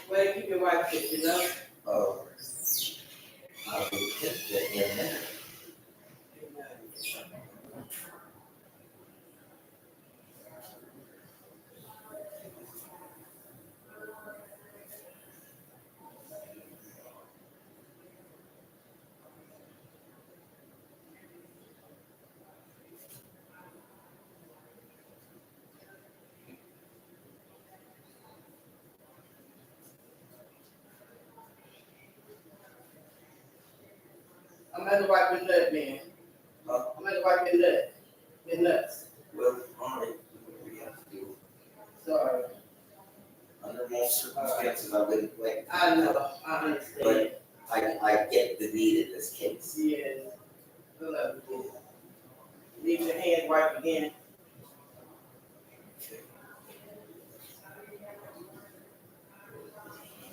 Where keep your wife pictures up? Oh. I will put that in there. I'm gonna wipe your nut, man. I'm gonna wipe your nut. Your nuts. Well, all right, what we have to do. Sorry. Under most circumstances, I wouldn't wait. I know, I understand. But I get the need in this case. Yes. I love you. Leave your hand wiped again.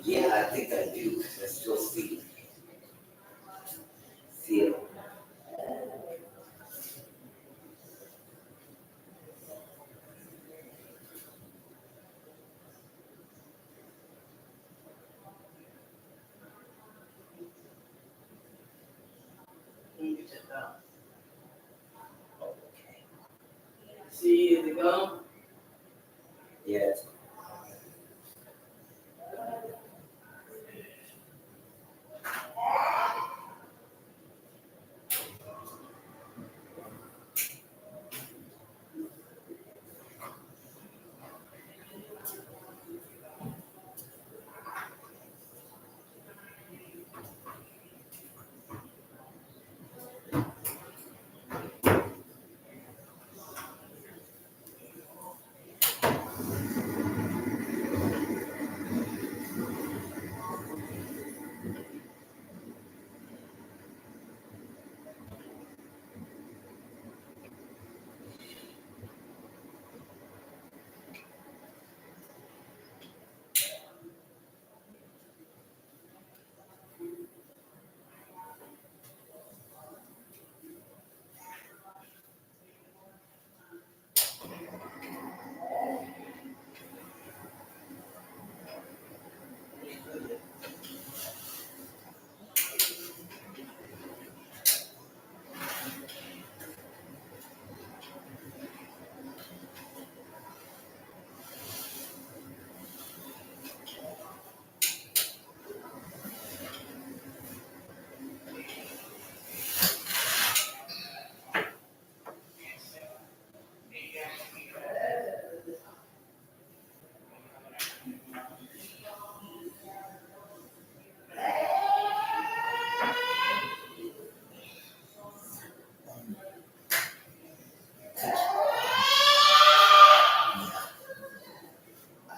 Yeah, I think I do. I still see it. Let me get that down. See, is it gone? Yes.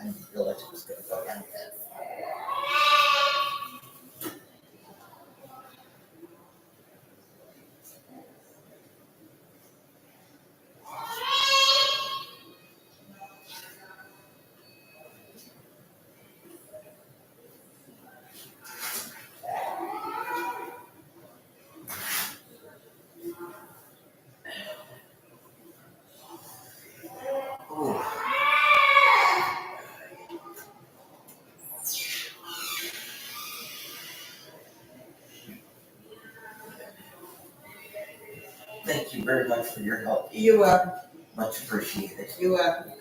didn't realize it was going to go down that. Thank you very much for your help. You're welcome. Much appreciated. You're welcome.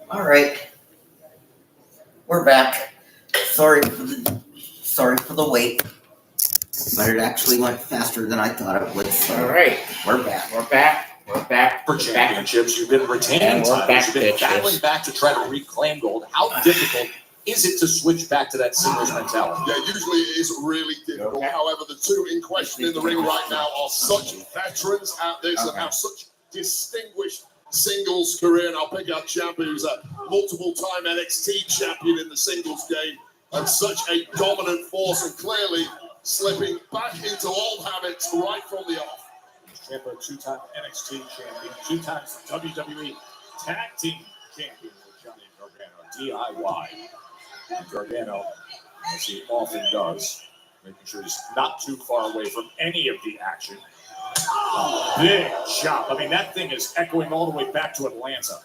All right, we're back. Sorry for the wait, but it actually went faster than I thought it would. So All right, we're back. we're back. We're back. For championships, you've been retaining And we're titles, back, you've been bitches. battling back to try to reclaim gold. How difficult is it to switch back to that singles mentality? Yeah, usually it is really difficult. Okay. However, the two in question in the ring right now are such veterans at this and Okay. have such distinguished singles career. And I'll pick out Ciampa, who's a multiple-time NXT champion in the singles game, and such a dominant force, and clearly slipping back into old habits right from the off. Ciampa, two-time NXT champion, two times WWE Tag Team champion with Johnny Gargano, DIY. And Gargano, as he often does, making sure he's not too far away from any of the action. Big chop. I mean, that thing is echoing all the way back to Atlanta.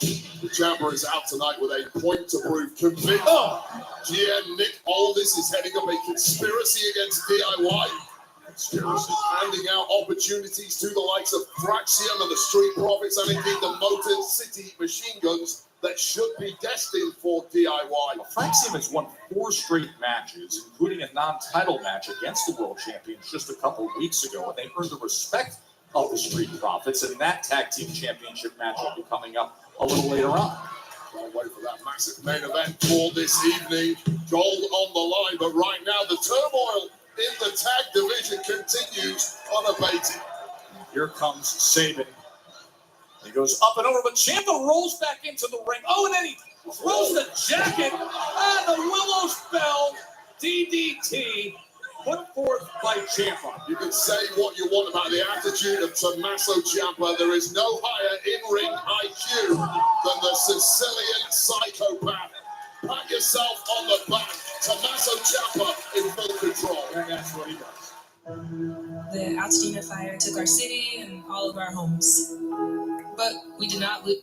The Ciampa is out tonight with a point to prove conviction. GM Nick Aldis is heading up a conspiracy against DIY. Conspiracy handing out opportunities to the likes of Fraxium and the Street Profits, and indeed the Motor City Machine Guns that should be destined for DIY. Fraxium has won 4 straight matches, including a non-title match against the world champions just a couple weeks ago, and they earned the respect of the Street Profits, and that tag team championship match will be coming up a little later on. Can't wait for that massive main event for this evening. Gold on the line, but right now the turmoil in the tag division continues unabated. Here comes Sabin. He goes up and over, but Ciampa rolls back into the ring. Oh, and then he throws the jacket and the Willow Spell DDT put forth by Ciampa. You can say what you want about the attitude of Tommaso Ciampa. There is no higher in-ring IQ than the Sicilian psychopath. Pat yourself on the back. Tommaso Ciampa in full control. And that's what he does. The Altadena fire took our city and all of our homes. But we did not lose.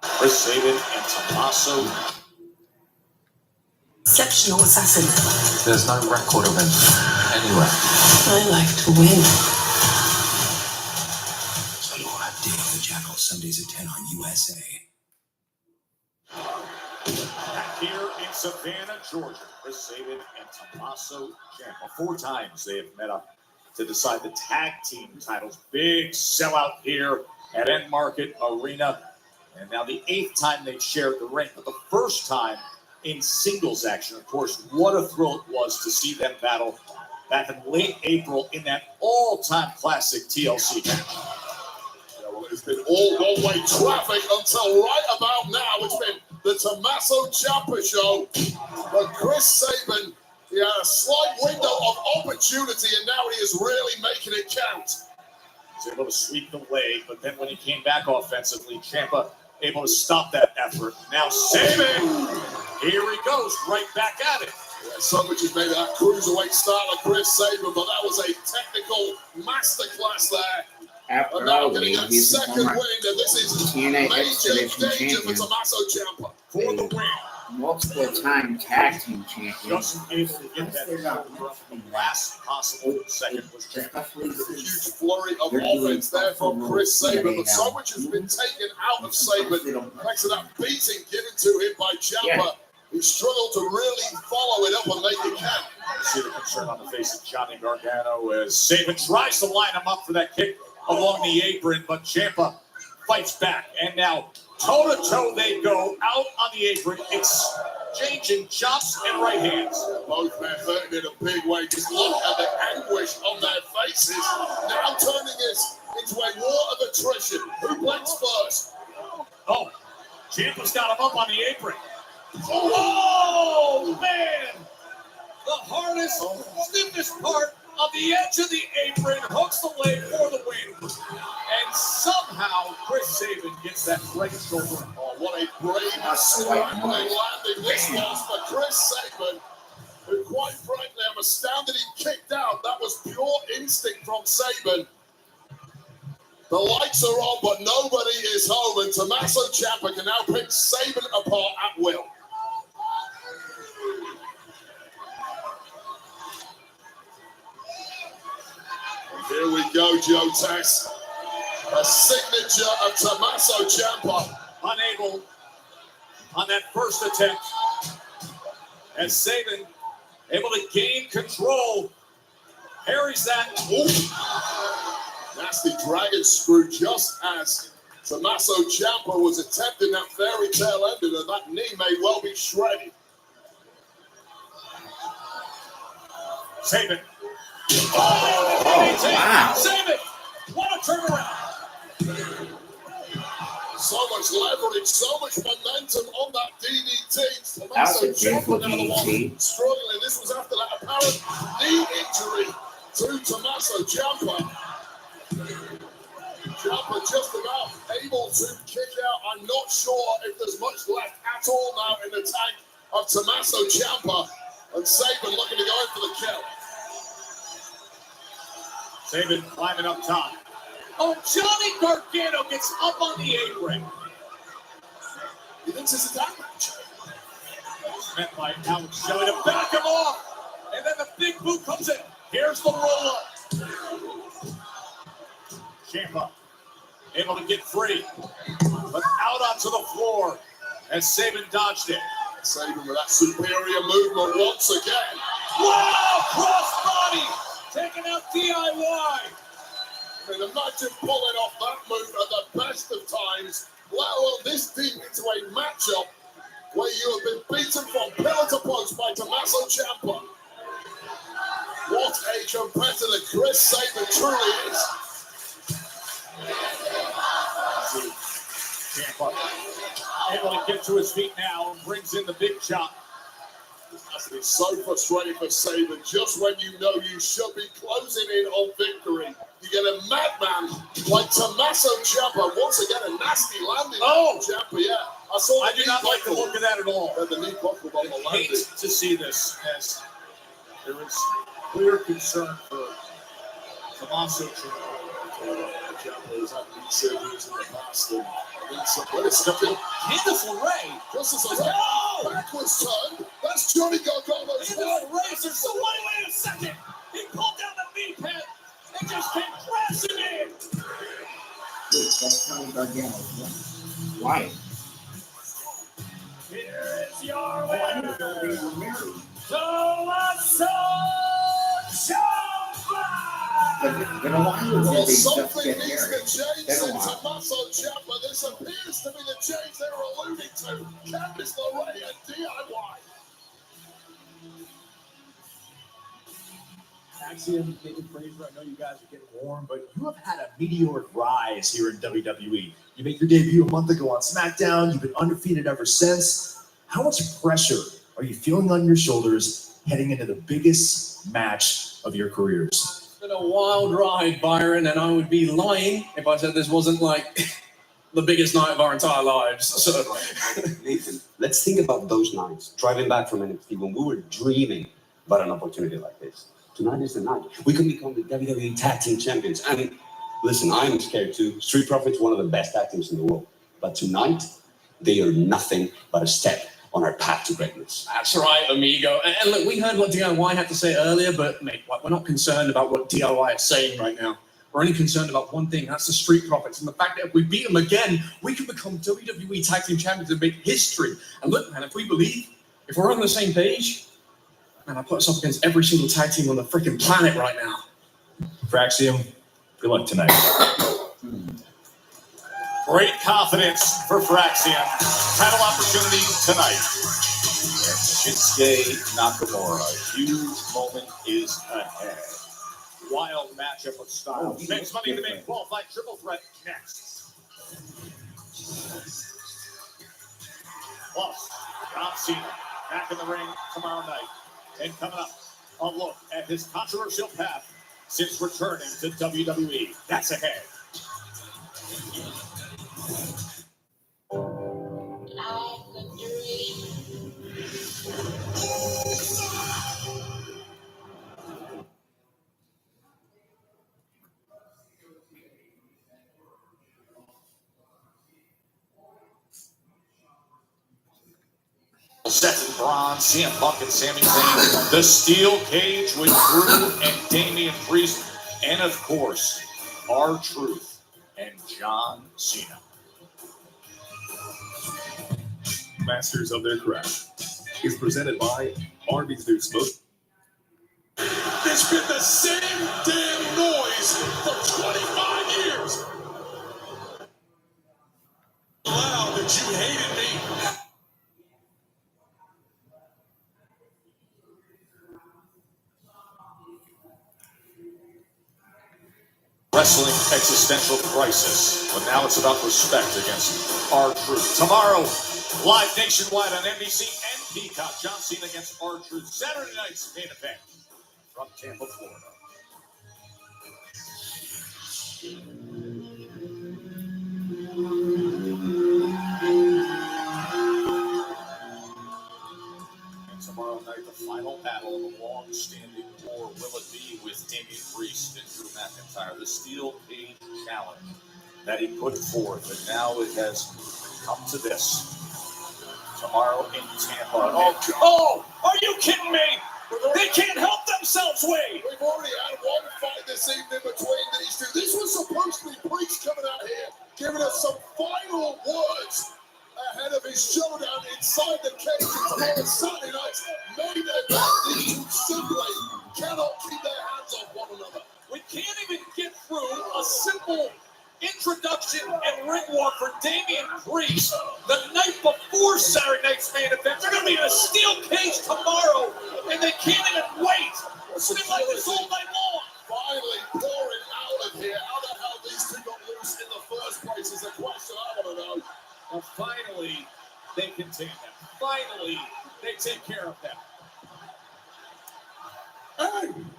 Chris Sabin and Tommaso. Exceptional assassin. There's no record of him anywhere. I like to win. So you want to dig the Jackal Sundays at 10 on USA. Back here in Savannah, Georgia, Chris Sabin and Tommaso Ciampa. 4 times they have met up to decide the tag team titles. Big sellout here at End Market Arena. And now the 8th time they've shared the ring, but the first time in singles action. Of course, what a thrill it was to see them battle back in late April in that all-time classic TLC match. Yeah, well, it's been all one-way traffic until right about now. It's been the Tommaso Ciampa show. But Chris Sabin, he had a slight window of opportunity, and now he is really making it count. He's able to sweep the leg, but then when he came back offensively, Ciampa able to stop that effort. Now Sabin, here he goes, right back at it. Yeah, so much is made of that cruiserweight style of Chris Sabin, but that was a technical masterclass there. After And now all, getting that he's the second former win, and this is TNA major Expedition danger for champion, Tommaso Ciampa. For the win. multiple-time tag team champion. Just able to get that shoulder up the last possible second was Ciampa. Huge flurry of offense there from Chris Sabin, but so much has been taken out of Sabin thanks to that beating given to him by Ciampa. He struggled to really follow it up and make it count. You see the concern on the face of Johnny Gargano as Sabin tries to line him up for that kick along the apron, but Ciampa fights back. And now toe-to-toe they go out on the apron, exchanging chops and right hands. Both men hurting in a big way. Just look at the anguish on their faces. Now turning this into a war of attrition. Who blinks first? Oh, Ciampa's got him up on the apron. Oh, man! The hardest, stiffest part of the edge of the apron hooks the leg for the win. And somehow Chris Sabin gets that right shoulder. Oh, what a brave scrambling landing this was for Chris Sabin, who quite frankly I'm astounded he kicked out. That was pure instinct from Sabin. The lights are on, but nobody is home, and Tommaso Ciampa can now pick Sabin apart at will. Here we go, Joe Tex. A signature of Tommaso Ciampa. Unable on that first attempt. As Sabin able to gain control. Parries that. Ooh. Nasty dragon screw just as Tommaso Ciampa was attempting that fairy tale ending, and that knee may well be shredded. Sabin. Oh, wow. Sabin! What a turnaround! So much leverage, so much momentum on that DDT. That was a beautiful Ciampa now the DDT. one struggling. This was after that apparent knee injury to Tommaso Ciampa. Ciampa just about able to kick out. I'm not sure if there's much left at all now in the tank of Tommaso Ciampa. And Sabin looking to go in for the kill. Sabin climbing up top. Oh, Johnny Gargano gets up on the apron. He thinks it's a tag match. Meant by Alex Shelley to back him off. And then the big boot comes in. Here's the roll-up. Ciampa able to get free. But out onto the floor as Saban dodged it. Saban with that superior movement once again. Wow! Crossbody! Taking out DIY. I mean, imagine pulling off that move at the best of times, let alone this deep into a matchup where you have been beaten from pillar to post by Tommaso Ciampa. What a competitor Chris Saban truly is. Ciampa able to get to his feet now and brings in the big chop. It's so frustrating for Saban just when you know you should be closing in on victory. You get a madman like Tommaso Ciampa. Once again, a nasty landing. Oh! Ciampa, yeah. I do not like the look of that at all. The knee buckled on the I hate landing. to see this as there is clear concern for Tommaso Ciampa. Ciampa has had knee surgeries in the past. And Candice LeRae. Just as a backwards turn, that's Johnny Gargano's Candice wife. LeRae says, so wait a second. He pulled down the knee pad and just came crashing in. That's Johnny Gargano's wife. Why? Here is your I didn't know they were married. Tommaso Ciampa. But in a while ago, Well, they just something get needs to married. change Been a in while. Tommaso Ciampa. This appears to be the change they were alluding to. Candice LeRae and DIY. Axiom, David Fraser, I know you guys are getting warm, but you have had a meteoric rise here in WWE. You made your debut a month ago on SmackDown. You've been undefeated ever since. How much pressure are you feeling on your shoulders heading into the biggest match of your careers? It's been a wild ride, Byron, and I would be lying if I said this wasn't like the biggest night of our entire lives. So, Nathan, let's think about those nights, driving back from NXT when we were dreaming about an opportunity like this. Tonight is the night. We can become the WWE Tag Team Champions. And listen, I'm scared too. Street Profits, one of the best tag teams in the world. But tonight, they are nothing but a step on our path to greatness. that's right, amigo. And look, we heard what DIY had to say earlier, but mate, we're not concerned about what DIY is saying right now. We're only concerned about one thing, that's the Street Profits. And the fact that if we beat them again, we can become WWE Tag Team Champions and make history. And look, man, if we believe, if we're on the same page, man, I put us up against every single tag team on the freaking planet right now. Fraxium, good luck tonight. Great confidence for Fraxium. Title opportunity tonight. Shinsuke Nakamura. Huge moment is ahead. Wild matchup of styles. Next Money in the Bank qualified triple threat next. Plus, John Cena back in the ring tomorrow night. And coming up, a look at his controversial path since returning to WWE. That's ahead. Seth and Braun, CM Punk and Sami Zayn, the Steel Cage with Drew and Damian Priest, and of course, R-Truth and John Cena. Masters of their craft is presented by Arby's New Smoke. It's been the same damn noise for 25 years. Loud that you hated me. Wrestling existential crisis, but now it's about respect against R-Truth. Tomorrow, live nationwide on NBC and Peacock, John Cena against R-Truth. Saturday night's main event from Tampa, Florida. And tomorrow night, the final battle of a long-standing war. Will it be with Damian Priest and Drew McIntyre? The Steel Cage Challenge that he put forth, and now it has come to this. Tomorrow in Tampa. Oh, are you kidding me? They can't help themselves, Wade. We've already had one fight this evening between these two. This was supposed to be Priest coming out here, giving us some final words ahead of his showdown inside the cage on Saturday night's main event. These two simply cannot keep their hands off one another. We can't even get through a simple introduction and ring walk for Damian Priest the night before Saturday night's main event. They're going to be in a steel cage tomorrow, and they can't even wait. It's been like this all night long. Finally pouring out of here. How the hell these two got loose in the first place is the question I want to know. Well, finally, they contain them. Finally, they take care of them.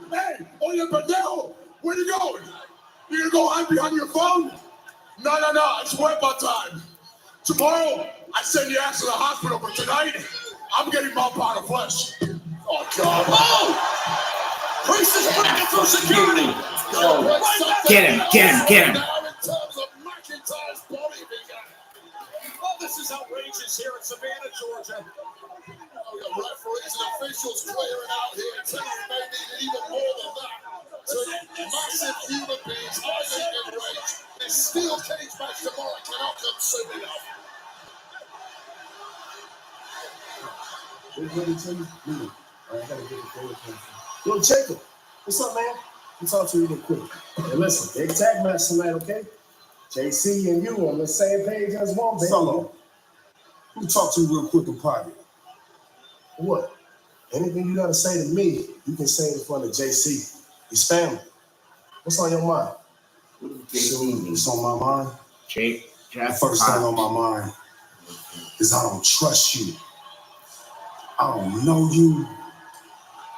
Hey, Oya Badell, where you going? You gonna go hide behind your phone? No, it's web-up time. Tomorrow, I send your ass to the hospital, but tonight, I'm getting my pound of flesh. Oh, God. Oh! Priest is breaking through security. Get him. Now in terms of McIntyre's body figure. Oh, this is outrageous here in Savannah, Georgia. We got referees and officials clearing out here. Tell you may need even more than that. Two massive human beings hiding in rage. This steel cage match tomorrow cannot come soon enough. What did tell you? I gotta get the phone. Yo, Jacob, what's up, man? I'm talking to you real quick. Hey, listen, big tag match tonight, okay? JC and you on the same page as one, baby. Solo. Let me talk to you real quick in private. What? Anything you gotta say to me, you can say in front of JC. He's family. What's on your mind? What's on my mind? The first thing on my mind is I don't trust you. I don't know you.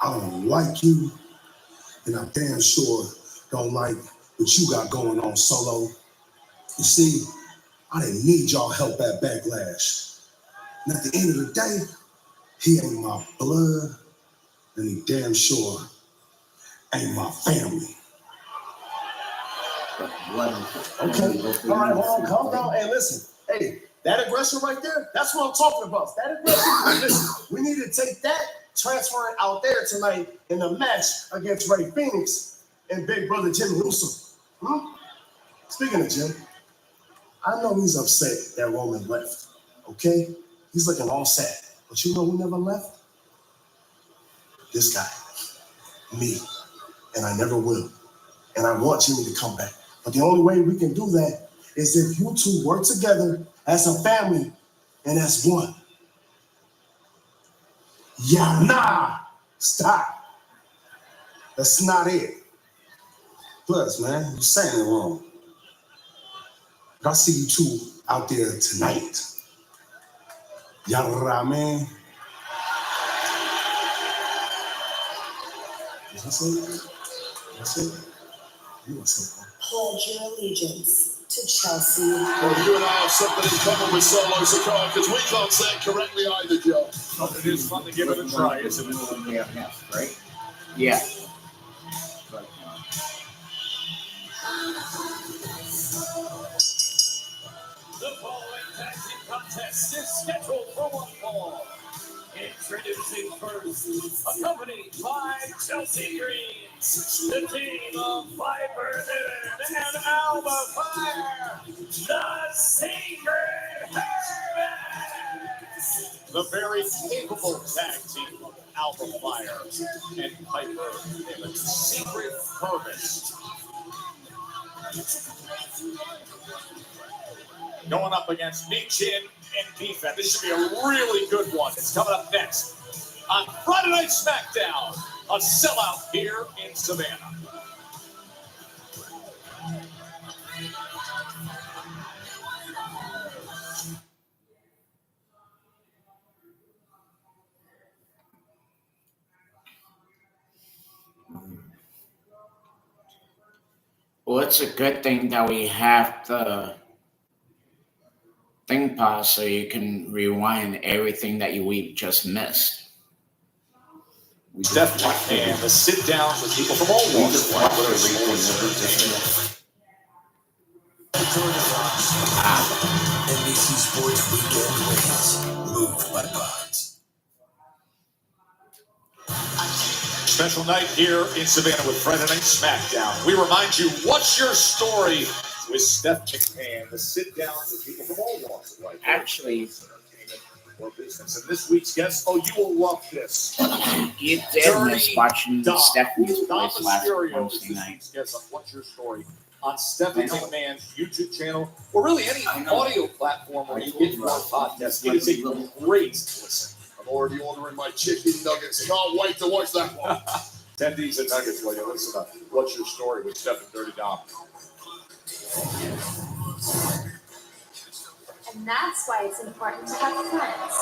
I don't like you. And I'm damn sure don't like what you got going on, Solo. You see, I didn't need y'all help at Backlash. And at the end of the day, he ain't my blood, and he damn sure ain't my family. Okay, all right, hold on, calm down. Hey, listen, hey, that aggression right there, that's what I'm talking about. That aggression, listen, we need to take that, transfer it out there tonight in the match against Ray Phoenix and Big Brother Jim Russo. Speaking of Jim, I know he's upset that Roman left, okay? He's looking all sad. But you know who never left? This guy, me, and I never will. And I want Jimmy to come back. But the only way we can do that is if you two work together as a family and as one. Yeah, nah, stop. That's not it. Plus, man, you're saying it wrong. But I see you two out there tonight. Yarame. That's it. You want something? Pledge your allegiance to Chelsea. Well, you and I have something in common with Solo Sikoa because we can't say it correctly either, Joe. But it is fun to give it a try, isn't it? Yeah, right? Yeah. The following tag team contest is scheduled for one fall. Introducing first, accompanied by Chelsea Greens, the team of Viper Newton and Alba Fire, the Secret Hermits. The very capable tag team of Alpha Fire and Piper Niven, Secret Hermits. Going up against Michin and Defense. This should be a really good one. It's coming up next on Friday Night SmackDown, a sellout here in Savannah. Well, it's a good thing that we have the thing pause so you can rewind everything that we've just missed. We definitely can. The sit downs with people from all walks of life. NBC Sports Weekend Ratings. Moved by Pods. Special night here in Savannah with Friday Night SmackDown. We remind you, what's your story with Steph McMahon, the sit-downs with people from all walks of life. Actually, or business. And this week's guest, oh, you will love this. you did miss watching Stephanie's Dom place last Mysterio is Wednesday this night. week's guest on What's Your Story on Stephanie McMahon's YouTube channel, or really any audio platform where you get your podcast. It is a great listen. I'm already ordering my chicken nuggets. Can't wait to watch that one. 10 D's and nuggets while you listen to What's Your Story with Steph and Dirty Dom. And that's why it's important to have friends.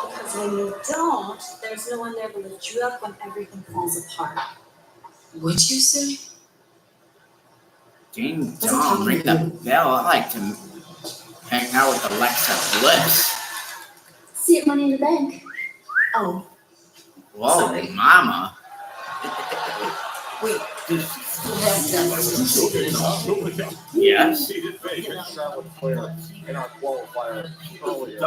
Because when you don't, there's no one there to lift you up when everything falls apart. What'd you say? Ding dong, ring the bell. I like to hang out with Alexa Bliss. See it money in the bank. Oh. Whoa, Sorry. mama. Wait, does she still have that? Yes. She did Vegas, Charlotte Flair in our qualifier earlier.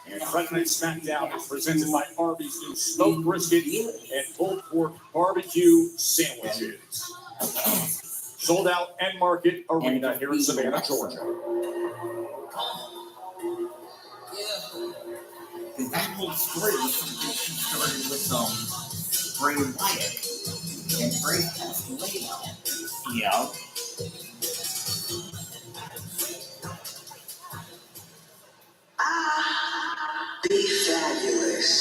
And Friday Night SmackDown is presented by Arby's new smoked brisket and pulled pork barbecue sandwiches. Sold out End Market Arena here in Savannah, Georgia. Because that whole story was something she started with Bray Wyatt. And Bray passed away now. Yeah. Be fabulous.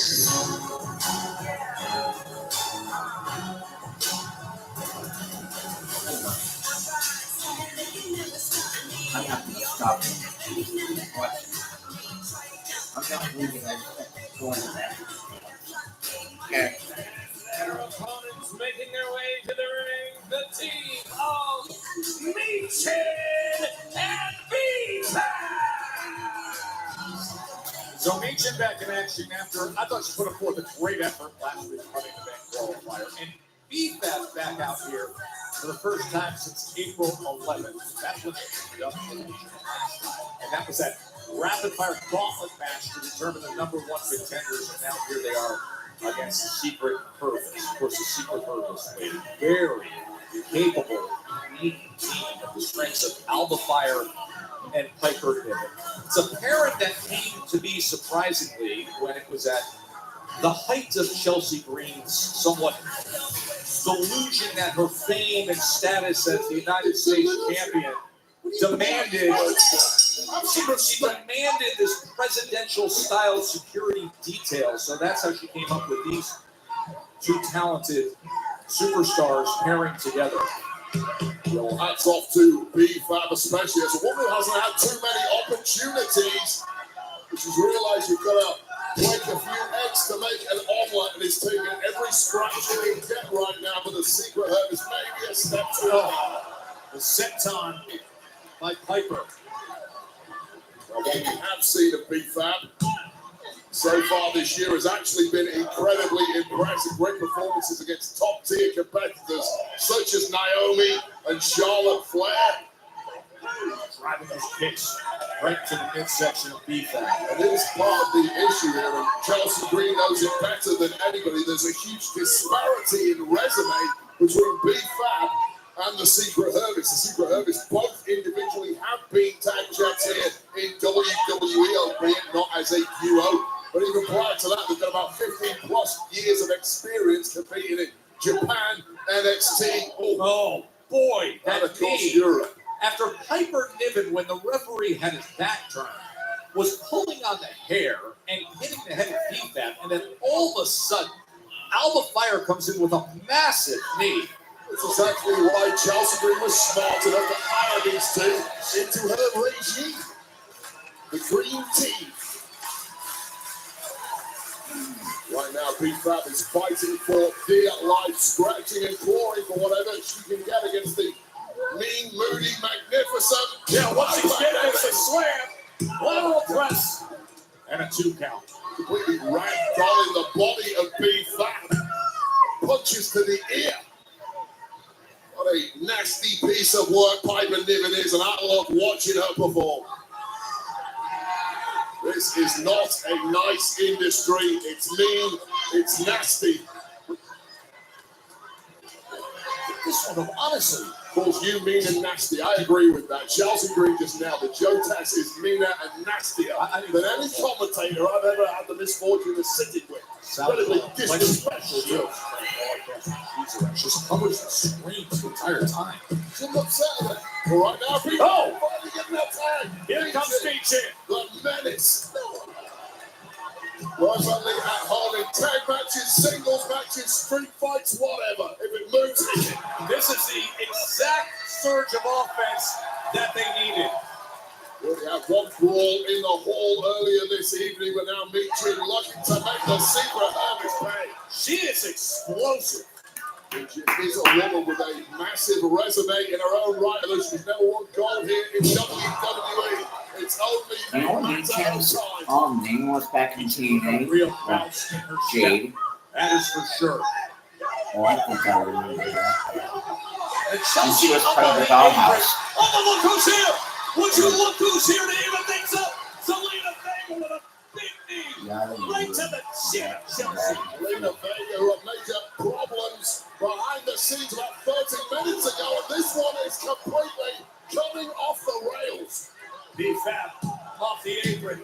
I have to stop watching. I'm not believing I just going to that. Okay. And our opponents making their way to the ring, the team of Meechin and B-Fab. So Meechin back in action after, I thought she put forth a great effort last week running the bank qualifier. And B-Fab back out here for the first time since April 11th. That's when they got up. And that was that rapid-fire gauntlet match to determine the number one contenders. And now here they are against the Secret Purpose. Of course, the Secret Purpose, a very capable, unique team of the strengths of Alba Fire and Piper Niven. It's apparent that came to be surprisingly when it was at the height of Chelsea Green's somewhat delusion that her fame and status as the United States champion demanded this presidential style security detail. So that's how she came up with these two talented superstars pairing together. Well, hats off to B-Fab, especially as a woman who hasn't had too many opportunities. But she's realized you've got to break a few eggs to make an omelette, and it's taking every scratch you can get right now. But the Secret Herb is maybe a step too far. The senton by Piper. Well, what we have seen of B-Fab so far this year has actually been incredibly impressive. Great performances against top-tier competitors such as Naomi and Charlotte Flair. Driving those kicks right to the midsection of B-Fab. And it is part of the issue here, and Chelsea Green knows it better than anybody. There's a huge disparity in resume between B-Fab and the Secret Herbies. The Secret Herbies both individually have been tag champs here in WWE, albeit not as a duo. But even prior to that, they've got about 15 plus years of experience competing in Japan, NXT. Oh boy, and that of course knee. Europe. After Piper Niven, when the referee had his back turned, was pulling on the hair and hitting the head of B-Fab, and then all of a sudden, Alba Fire comes in with a massive knee. This is actually why Chelsea Green was smart enough to hire these two into her regime. The Green Team. Right now, B-Fab is fighting for dear life, scratching and clawing for whatever she can get against the mean, moody, magnificent. Yeah, what's he getting? It's a slam, lateral press, and a 2 count. Completely ragdolling the body of B-Fab. Punches to the ear. What a nasty piece of work Piper Niven is, and I love watching her perform. This is not a nice industry. It's mean. It's nasty. this one up, honestly. Of course, you mean and nasty. I agree with that. Chelsea Green just now. The Joe Tax is meaner and nastier than any commentator I've ever had the misfortune of sitting with. Incredibly disrespectful, too. She's published the screams the entire time. Shouldn't upset her. Well, right now, people finally getting that time. Here comes Steve. The menace. Personally, at home in tag matches, singles matches, street fights, whatever. If it moves, hit it. This is the exact surge of offense that they needed. We had one brawl in the hall earlier this evening, but now Mitchell looking to make the secret Hermes pay. She is explosive. Mitchell is a woman with a massive resume in her own right, although she's never won gold here in WWE. It's only a matter of time. Name was back in TNA. Real bounce in her Jade. That is for sure. Oh, I think I remember that. And And she was up part on of the the apron. dollhouse. Oh, look who's here! Would you look who's here to even things up? Selena Vega with a big knee. Right to the chin of Chelsea. Selena Vega had major problems behind the scenes about 30 minutes ago, and this one is completely coming off the rails. B-Fab off the apron.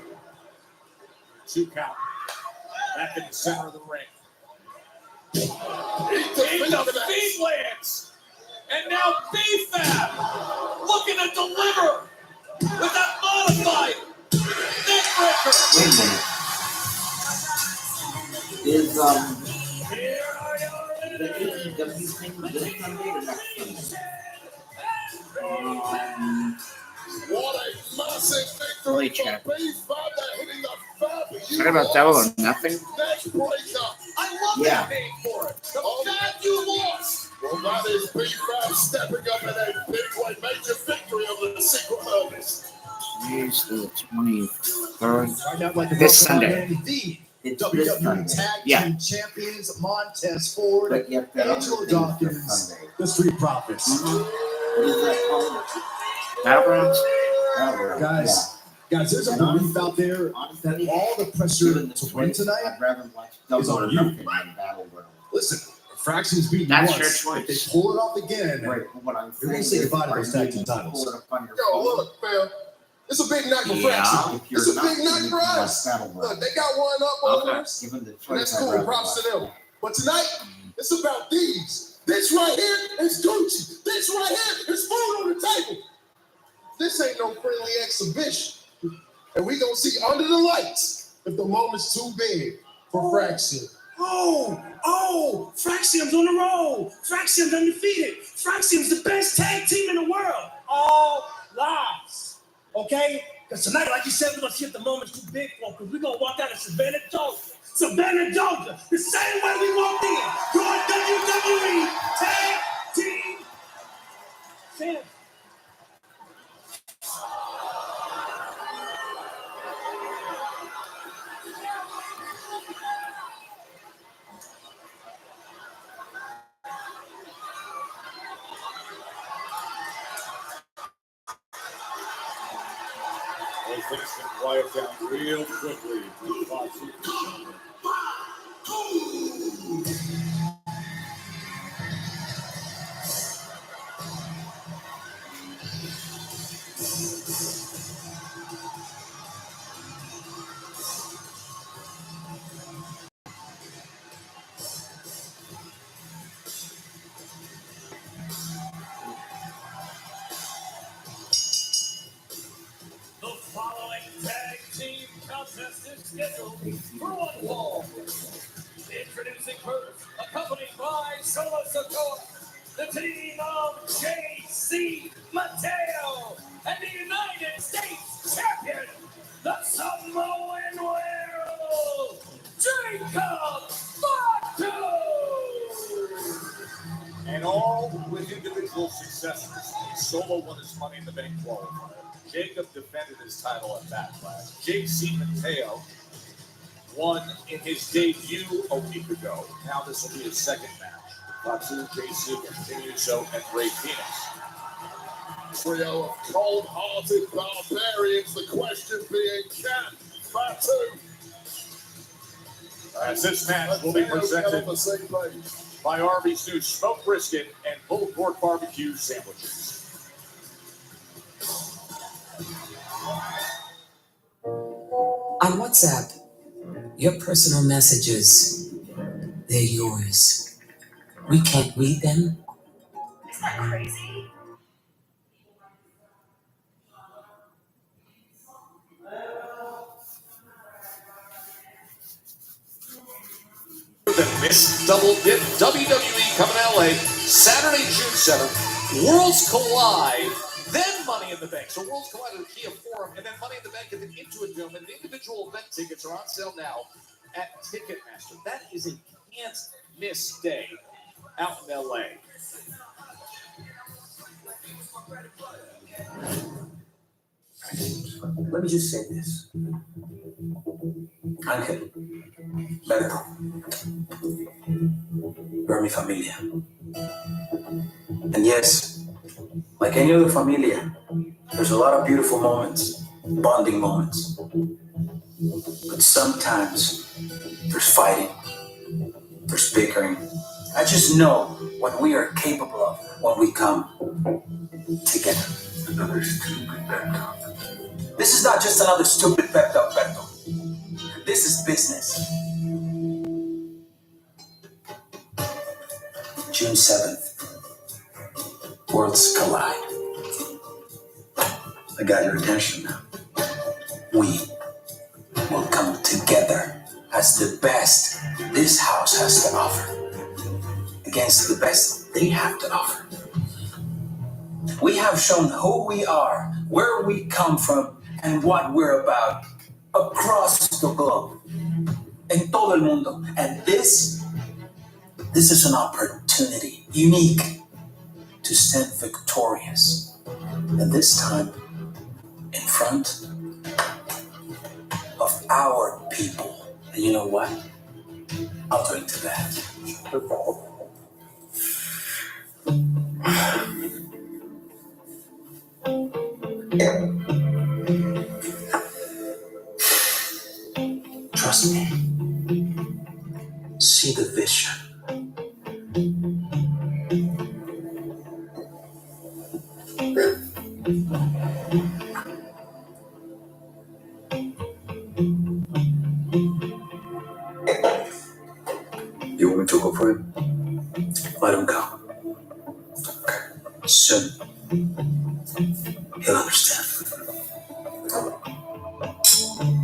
2 count. Back in the center of the ring. The feet lands. And now B-Fab looking to deliver with that modified neck breaker. Wait a minute. Is the AEW thing this Sunday or next Sunday? What a massive Holy victory crap. for B-Fab. They're hitting the Fab. What about Double or Nothing? Neck breaker. I love Yeah. that name for it. The Fab you lost. Well, that is B-Fab stepping up in a big way. Major victory over the Secret Hermes. Today's the 23rd. Right now, like This Sunday. the It's WWE this Sunday. Tag Yeah. Team Champions Montez Ford, But yet the Angelo other thing is this Dawkins, Sunday. the Street Profits. What is that called? Battlegrounds? Battlegrounds. Guys, there's a belief out there that all the pressure to win tonight I'd rather watch is Double on or you. Nothing than Battlegrounds. Listen, Fraction's beaten That's once. your If they choice. pull it off again, Right, but what I'm you're going to saying say is, goodbye to are those you tag team going to titles. pull it up on your Yo, phone? look, man. It's a big night for Yeah, Fraction. if you're It's a not, big night you for can us. watch Battlegrounds. Look, they got one up on Okay. us. Given the And choice, that's I'd cool. rather Props to watch them. But tonight, it's about these. This right here is Gucci. This right here is food on the table. This ain't no friendly exhibition. And we gonna see under the lights if the moment's too big for Fraction. Oh, Fraxium's on the roll. Fraxium's undefeated. Fraxium's the best tag team in the world. All lies. Okay? Because tonight, like you said, we're going to see if the moment's too big for, because we're going to walk out of Savannah, Georgia. Savannah, Georgia. The same way we walked in. Your WWE Tag Team Champions. Those things can quiet down real quickly. with Fox Super. The following tag team contest is scheduled for one fall. Introducing first, accompanied by Solo Sokoa, the team of JC Mateo and the United States champion, the Samoan Werewolf, Jacob Fatu. And all with individual successes. Solo won his Money in the Bank qualifier. Jacob defended his title at Backlash. JC Mateo won in his debut a week ago. Now this will be his second match. Fatu, JC continues so, and Ray Phoenix. Trio of cold-hearted barbarians. The question being, can Fatu As this match will be presented on the same page? by Arby's new smoked brisket and pulled pork barbecue sandwiches. On WhatsApp, your personal messages, they're yours. We can't read them. Isn't that crazy? The Miss Double Dip WWE coming to LA Saturday, June 7th. Worlds Collide, then Money in the Bank. So Worlds Collide at the Kia Forum, and then Money in the Bank at the Intuit Dome. And the individual event tickets are on sale now at Ticketmaster. That is a can't miss day out in LA. Let me just say this. Ángel, Berto, you're mi familia. And yes, like any other familia, there's a lot of beautiful moments, bonding moments. But sometimes there's fighting, there's bickering. I just know what we are capable of when we come together. Another stupid pep talk. This is not just another stupid pep talk, Berto. This is business. June 7th, Worlds Collide. I got your attention now. We will come together as the best this house has to offer against the best they have to offer. We have shown who we are, where we come from, and what we're about across the globe, en todo el mundo. And this is an opportunity, unique, to stand victorious. And this time, in front of our people. And you know what? I'll drink to that. Trust me. See the vision. You want me to go for him? Let him go. Okay. Soon, he'll understand.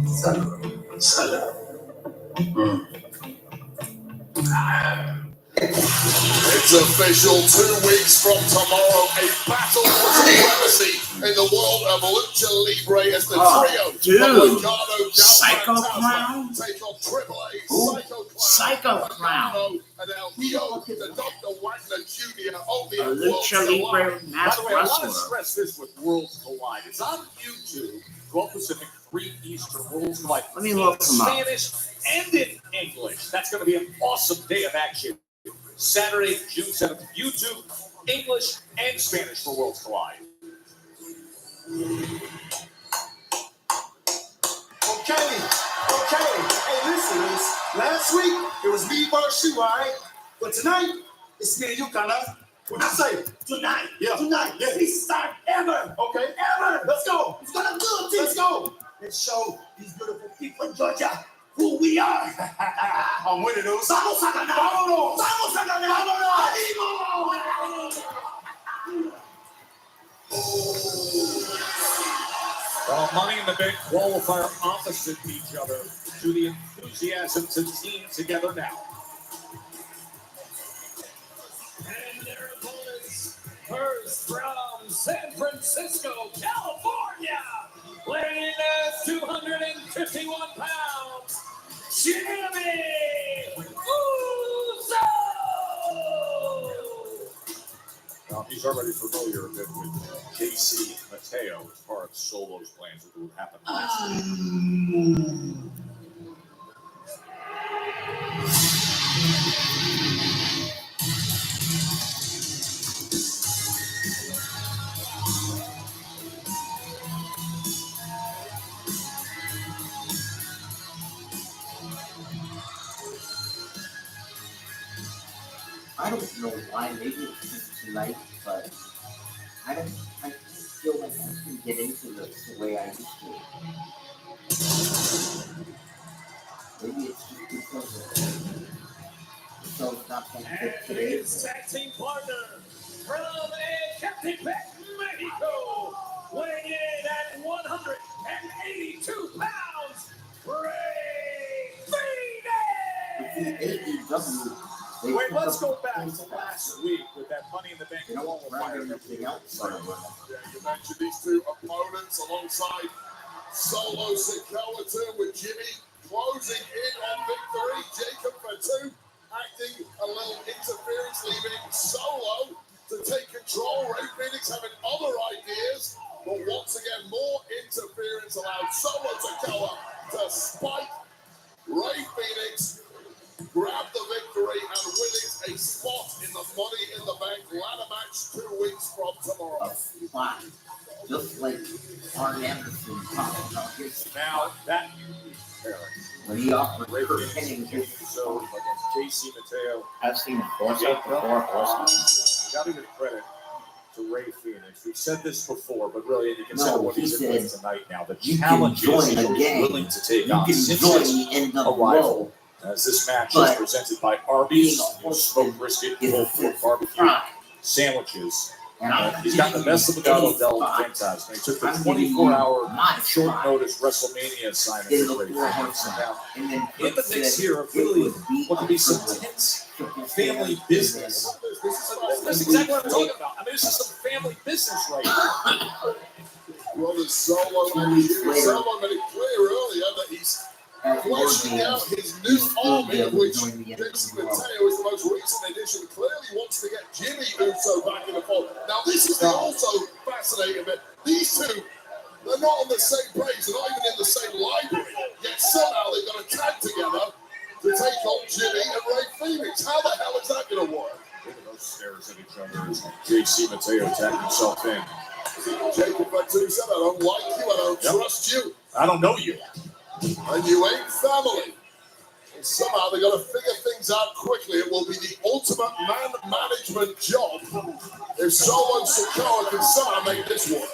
Salud. Salud. It's official, 2 weeks from tomorrow, a battle for supremacy in the world of Lucha Libre as the trio of Legado Psycho del Clown? Fantasma take on Triple A, Ooh, Psycho Psycho Clown. and El Hijo de Dr. Wagner Jr. only A at Lucha Worlds Libre Collide. By masked the way, I want to wrestler. stress this with Worlds Collide. It's on YouTube, 12 Pacific, 3 Eastern, Worlds Collide. Let me look in them up. Spanish and in English. That's going to be an awesome day of action. Saturday, June 7th, YouTube, English, and Spanish for Worlds Collide. Okay. Hey, listen, last week it was me versus you, all right? But tonight, it's me and you, Kana. What I say? Tonight. Yeah. Tonight. Yeah. Peace time ever. Okay. Ever. Let's go. It's gonna do it. Let's go. Let's show these beautiful people in Georgia who we are. I'm winning those. Vamos a ganar. Vámonos. Vamos a ganar. Vámonos. Well, Money in the Bank qualifier opposite each other to the enthusiasm to team together now. And their opponents, first from San Francisco, California, weighing in at 251 pounds, Jimmy Uso! Now, he's already familiar a bit with JC Mateo as far as Solo's plans with what happened last week. I don't know why. Maybe it's just tonight, but I just feel like I can get into this the way I used to. Maybe it's just because the show's not that And fit today. his tag team partner from Ecatepec, Mexico, weighing in at 182 pounds, Rey Fenix! Wait, let's go back to last week with that Money in the Bank qualifier. Everything else. Yeah, you mentioned these two opponents alongside Solo Sikoa too, with Jimmy closing in on victory. Jacob Fatu acting a little interference, leaving Solo to take control. Rey Fenix having other ideas, but once again, more interference allowed Solo Sikoa to spike Rey Fenix, grab the victory, and winning a spot in the Money in the Bank ladder match 2 weeks from tomorrow. Fine. Just like Arn Anderson talked about his Now, that when he offered Rey Kurt Fenix Hennig came his so against JC Mateo. I've seen the force up before. Got to give credit to Rey Fenix. We've said this before, but really, you consider No, what he he's said, doing tonight now. The you can challenges join he's the game. willing to take You on can since join his the NWO. arrival. As this match is But presented by Arby's, being a smoked brisket, is pulled a pork barbecue, crime. sandwiches. And I'm He's got the best of the Gado del spot. Fantasma. He took the I'm giving you 24-hour my short spot notice WrestleMania assignment in for the Rey four Fenix. horsemen. Now, And then in the Kurt mix said here of it really would be what could be some privilege. tense Shook his family hand, business. That's exactly what I'm talking about. I mean, this is some family business right here. Well, the Solo and Jimmy Solo made it clear earlier that he's fleshing out his new army, of which Jason Mateo is the most recent addition. Clearly wants to get Jimmy Uso back in the fold. Now, this is the also fascinating bit. These two, they're not on the same page. They're not even in the same library. Yet somehow they've got to tag together to take on Jimmy and Rey Fenix. How the hell is that going to work? Look at those stares at each other as JC Mateo tagged himself in. Jacob Fatu said, I don't like you, I don't trust you, I don't know you. and you ain't family. And somehow they got to figure things out quickly. It will be the ultimate man management job if Solo Sikoa can somehow make this work.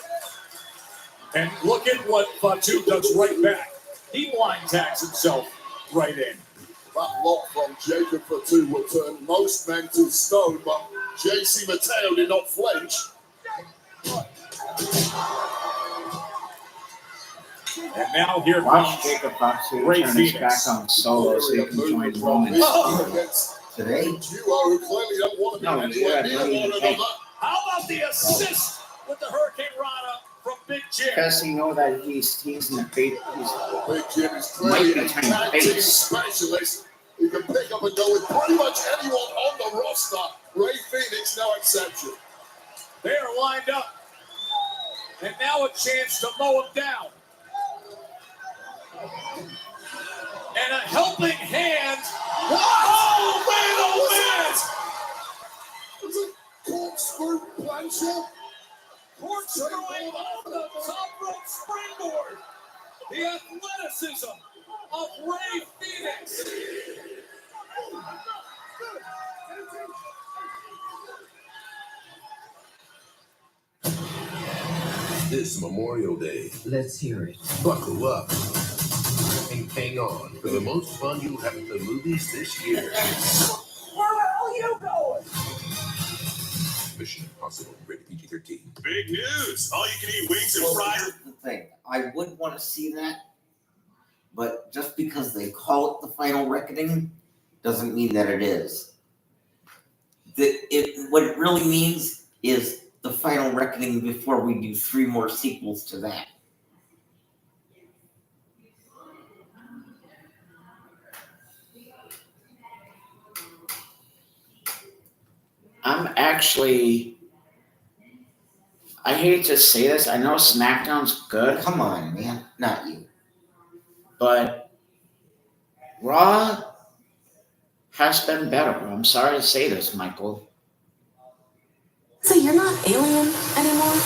And look at what Fatu does right back. He line tags himself right in. That lock from Jacob Fatu will turn most men to stone, but JC Mateo did not flinch. And now here Watch comes Jacob Fatu Rey turn his Fenix. back on Solo so he can join Roman. Today? Duo who clearly don't want to be No, anywhere yeah, near one another. How about the assist with the Hurricane Rana from Big Jim? Because you know that he's in the bait. Big Jim is Might clearly be a turning tag team face. specialist. He can pick up and go with pretty much anyone on the roster. Rey Fenix, no exception. They are lined up. And now a chance to mow him down. And a helping hand. Oh, man, oh, man! Was it corkscrew plancha? Corkscrewing on the top rope springboard. The athleticism of Rey Fenix. This Memorial Day, Let's hear it. buckle up and hang on for the most fun you'll have at the movies this year. Where the hell you going? Mission Impossible, rated PG-13. Big news. All you can eat wings and fries. Here's the thing. I would want to see that, but just because they call it the Final Reckoning doesn't mean that it is. What it really means is the Final Reckoning before we do 3 more sequels to that. I hate to say this. I know SmackDown's good, Come on, man. Not you. but Raw has been better. I'm sorry to say this, Michael. So you're not alien anymore?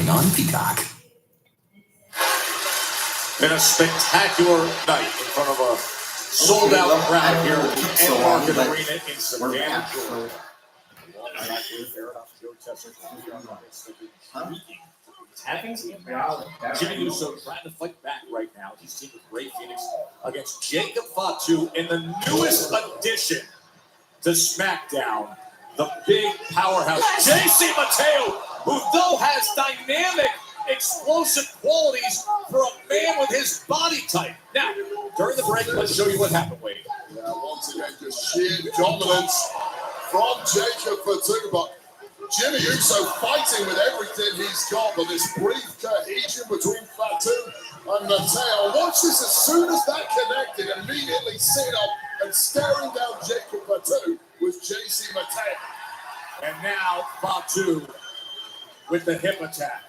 On Peacock. In a spectacular night in front of a Sold out crowd here at the So Ed long, Market but Arena in we're Savannah, back. Georgia. Jimmy Uso trying to fight back right now. He's teamed with Ray Phoenix against Jacob Fatu in the newest addition to SmackDown, the big powerhouse. JC Mateo, who though has dynamic, explosive qualities for a man with his body type. Now, during the break, let's show you what happened, Wade. Yeah, once again, just sheer dominance from Jacob Fatu, but Jimmy Uso fighting with everything he's got, but this brief cohesion between Fatu and Mateo. Watch this, as soon as that connected, immediately sitting up and staring down Jacob Fatu was JC Mateo. And now Fatu with the hip attack.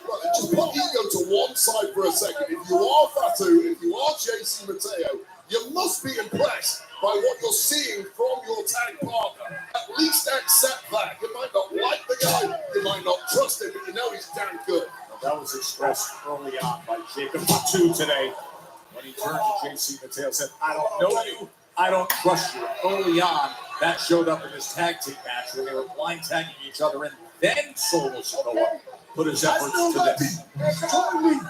Well, just put ego to one side for a second. If you are Fatu, if you are JC Mateo, you must be impressed by what you're seeing from your tag partner. At least accept that. You might not like the guy, you might not trust him, but you know he's damn good. Well, that was expressed early on by Jacob Fatu today when he turned to JC Mateo and said, I don't know you, I don't trust you. Early on, that showed up in this tag team match where they were blind tagging each other, and then Solo Sikoa put his efforts to this. Let's take over.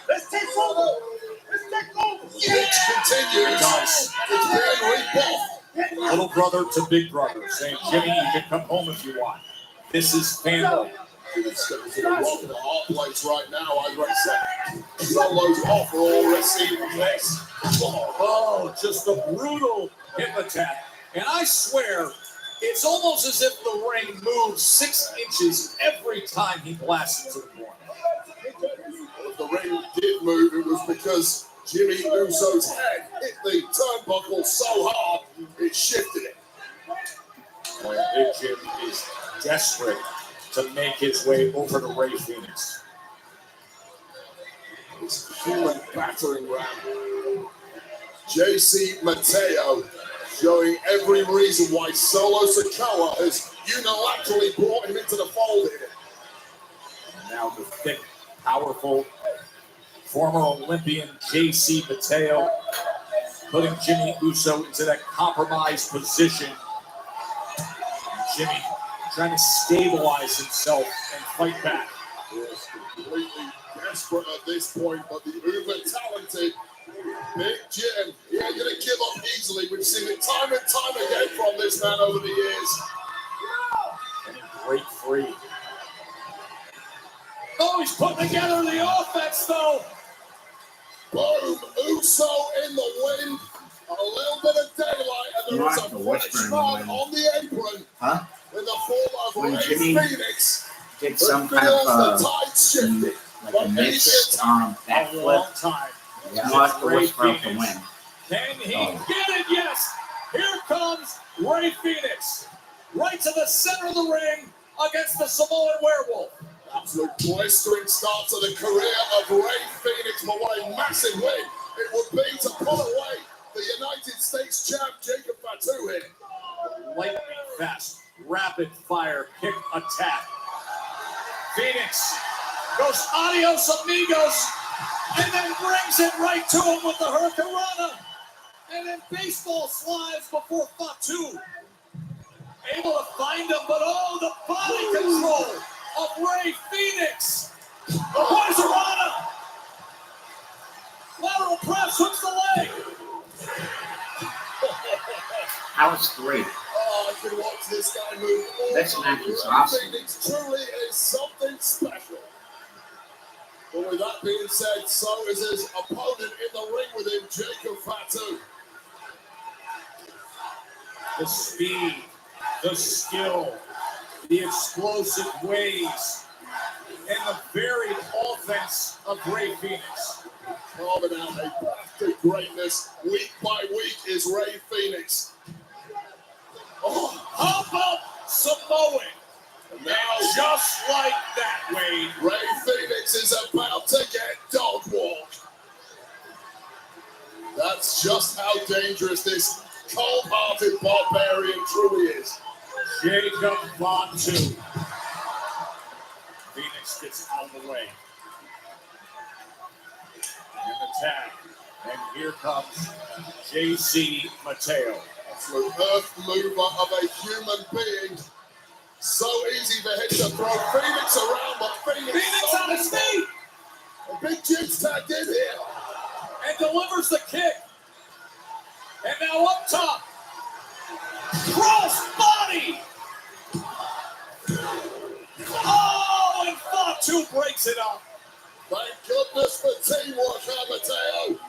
Let's take over. It continues. It's being rebuffed. Little brother to big brother saying, Jimmy, you can come home if you want. This is family. It's going to rock the hard place right now, I'd say. Solo's off for all receiving this. Oh, just a brutal hip attack. And I swear, it's almost as if the ring moves 6 inches every time he blasts into the corner. If the ring did move, it was because Jimmy Uso's head hit the turnbuckle so hard, it shifted it. Boy, Big Jim is desperate to make his way over to Ray Phoenix. It's human battering ram. JC Mateo showing every reason why Solo Sikoa has unilaterally brought him into the fold here. And now the thick, powerful former Olympian JC Mateo putting Jimmy Uso into that compromised position. Jimmy trying to stabilize himself and fight back. Yes, completely desperate at this point, but the uber talented Big Jim, he ain't gonna give up easily. We've seen it time and time again from this man over the years. And he break free. Oh, he's putting together the offense though. Boom, Uso in the win. A little bit of daylight, and there is a French man on the apron. Huh? In the form of When Ray Jimmy Phoenix. did some It kind feels of the tide shifted. like But a mixed A long backflip. time. Not the Ray worst part to Phoenix. win. Can he get it? Yes. Here comes Ray Phoenix. Right to the center of the ring against the Samoan Werewolf. Absolute blistering start to the career of Ray Phoenix, but what a massive win it would be to put away the United States champ Jacob Fatu here. Lightning fast, rapid fire kick attack. Phoenix goes adios amigos and then brings it right to him with the Hurricanrana. And then baseball slides before Fatu. Able to find him, but oh, the body control of Ray Phoenix. The Hurricanrana. Lateral press hooks the leg. That was great. Oh, I can watch this guy move all This night. match is Ray awesome. Phoenix truly is something special. But with that being said, so is his opponent in the ring with him, Jacob Fatu. The speed, the skill, the explosive ways, and the varied offense of Ray Phoenix. Carving out a path to greatness week by week is Ray Phoenix. Oh, how about Samoan? And now, Just like that, Wade. Ray Phoenix is about to get dog walked. That's just how dangerous this cold-hearted barbarian truly is. Jacob Fatu. Phoenix gets out of the way. And the tag. And here comes JC Mateo. Absolute earth mover of a human being. So easy for him to throw Phoenix around, but Phoenix on his feet! And Big Jim's tagged in here. And delivers the kick. And now up top. Cross body! Oh, and Fatu breaks it up. Thank goodness for teamwork, Mateo.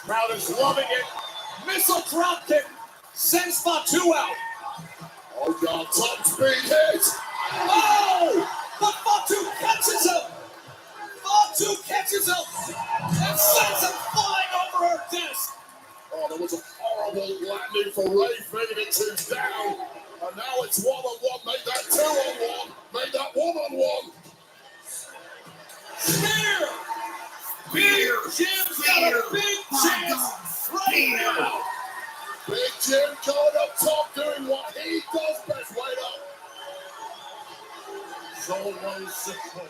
Crowd is loving it. Missile drop kick sends Fatu out. Oh God, top speed hit. Oh, but Fatu catches him. Fatu catches him and sends him flying over her disc. Oh, there was a horrible landing for Ray Phoenix, who's down. And now it's one-on-one. Make that two-on-one. Make that one-on-one. Spear. Jim's got a big chance right now. Big Jim going up top, doing what he does best. Wait up. Solo Sikoa.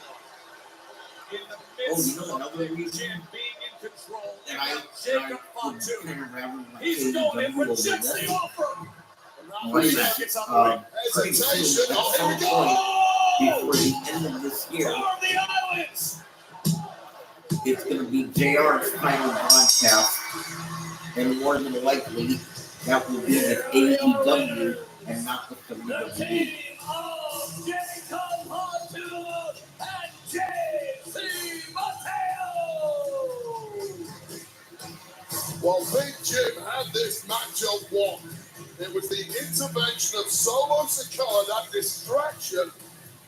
In the midst of Big Jim being in control, and now Jacob Fatu. He's going in, rejects the offer. And now Jim gets on the ring. Hesitation. Oh, here we go. Before the end of this year, Tour of the Islands. it's going to be JR's final broadcast, and more than likely, that will be with AEW and not with The WWE. team of Jacob Fatu and JC Mateo. While Big Jim had this matchup won, it was the intervention of Solo Sikoa, that distraction,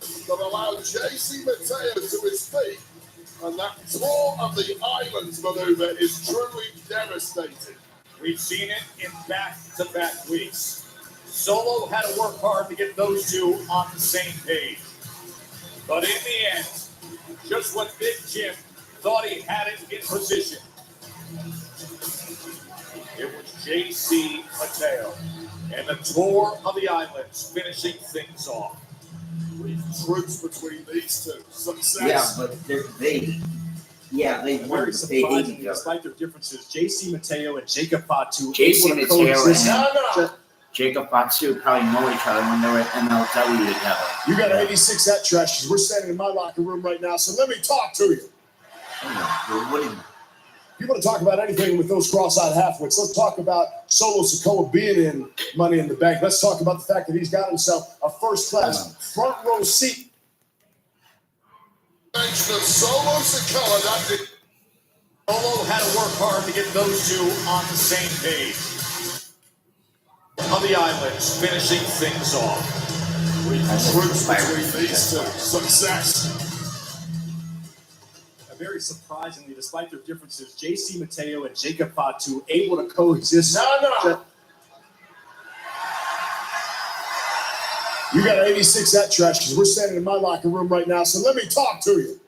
that allowed JC Mateo to his feet. And that tour of the islands maneuver is truly devastating. We've seen it in back-to-back weeks. Solo had to work hard to get those two on the same page. But in the end, just when Big Jim thought he had it in position, it was JC Mateo and the tour of the islands finishing things off. Truce between these two. Success. Yeah, but they Very weren't. They hated surprisingly, each other. despite their differences, JC Mateo and Jacob Fatu JC able to Mateo coexist. and Jacob Fatu probably know each other when they were at MLW together. You got 86 at trash, 'cause we're standing in my locker room right now, so let me talk to you. You want to talk about anything with those cross-eyed halfwits? Let's talk about Solo Sikoa being in Money in the Bank. Let's talk about the fact that he's got himself a first-class front row seat. Mention of Solo Sikoa, that did. Solo had to work hard to get those two on the same page. Of the islands, finishing things off. Truce between these two. Success. Very surprisingly, despite their differences, JC Mateo and Jacob Fatu able to coexist. You got 86 at trash, 'cause we're standing in my locker room right now, so let me talk to you.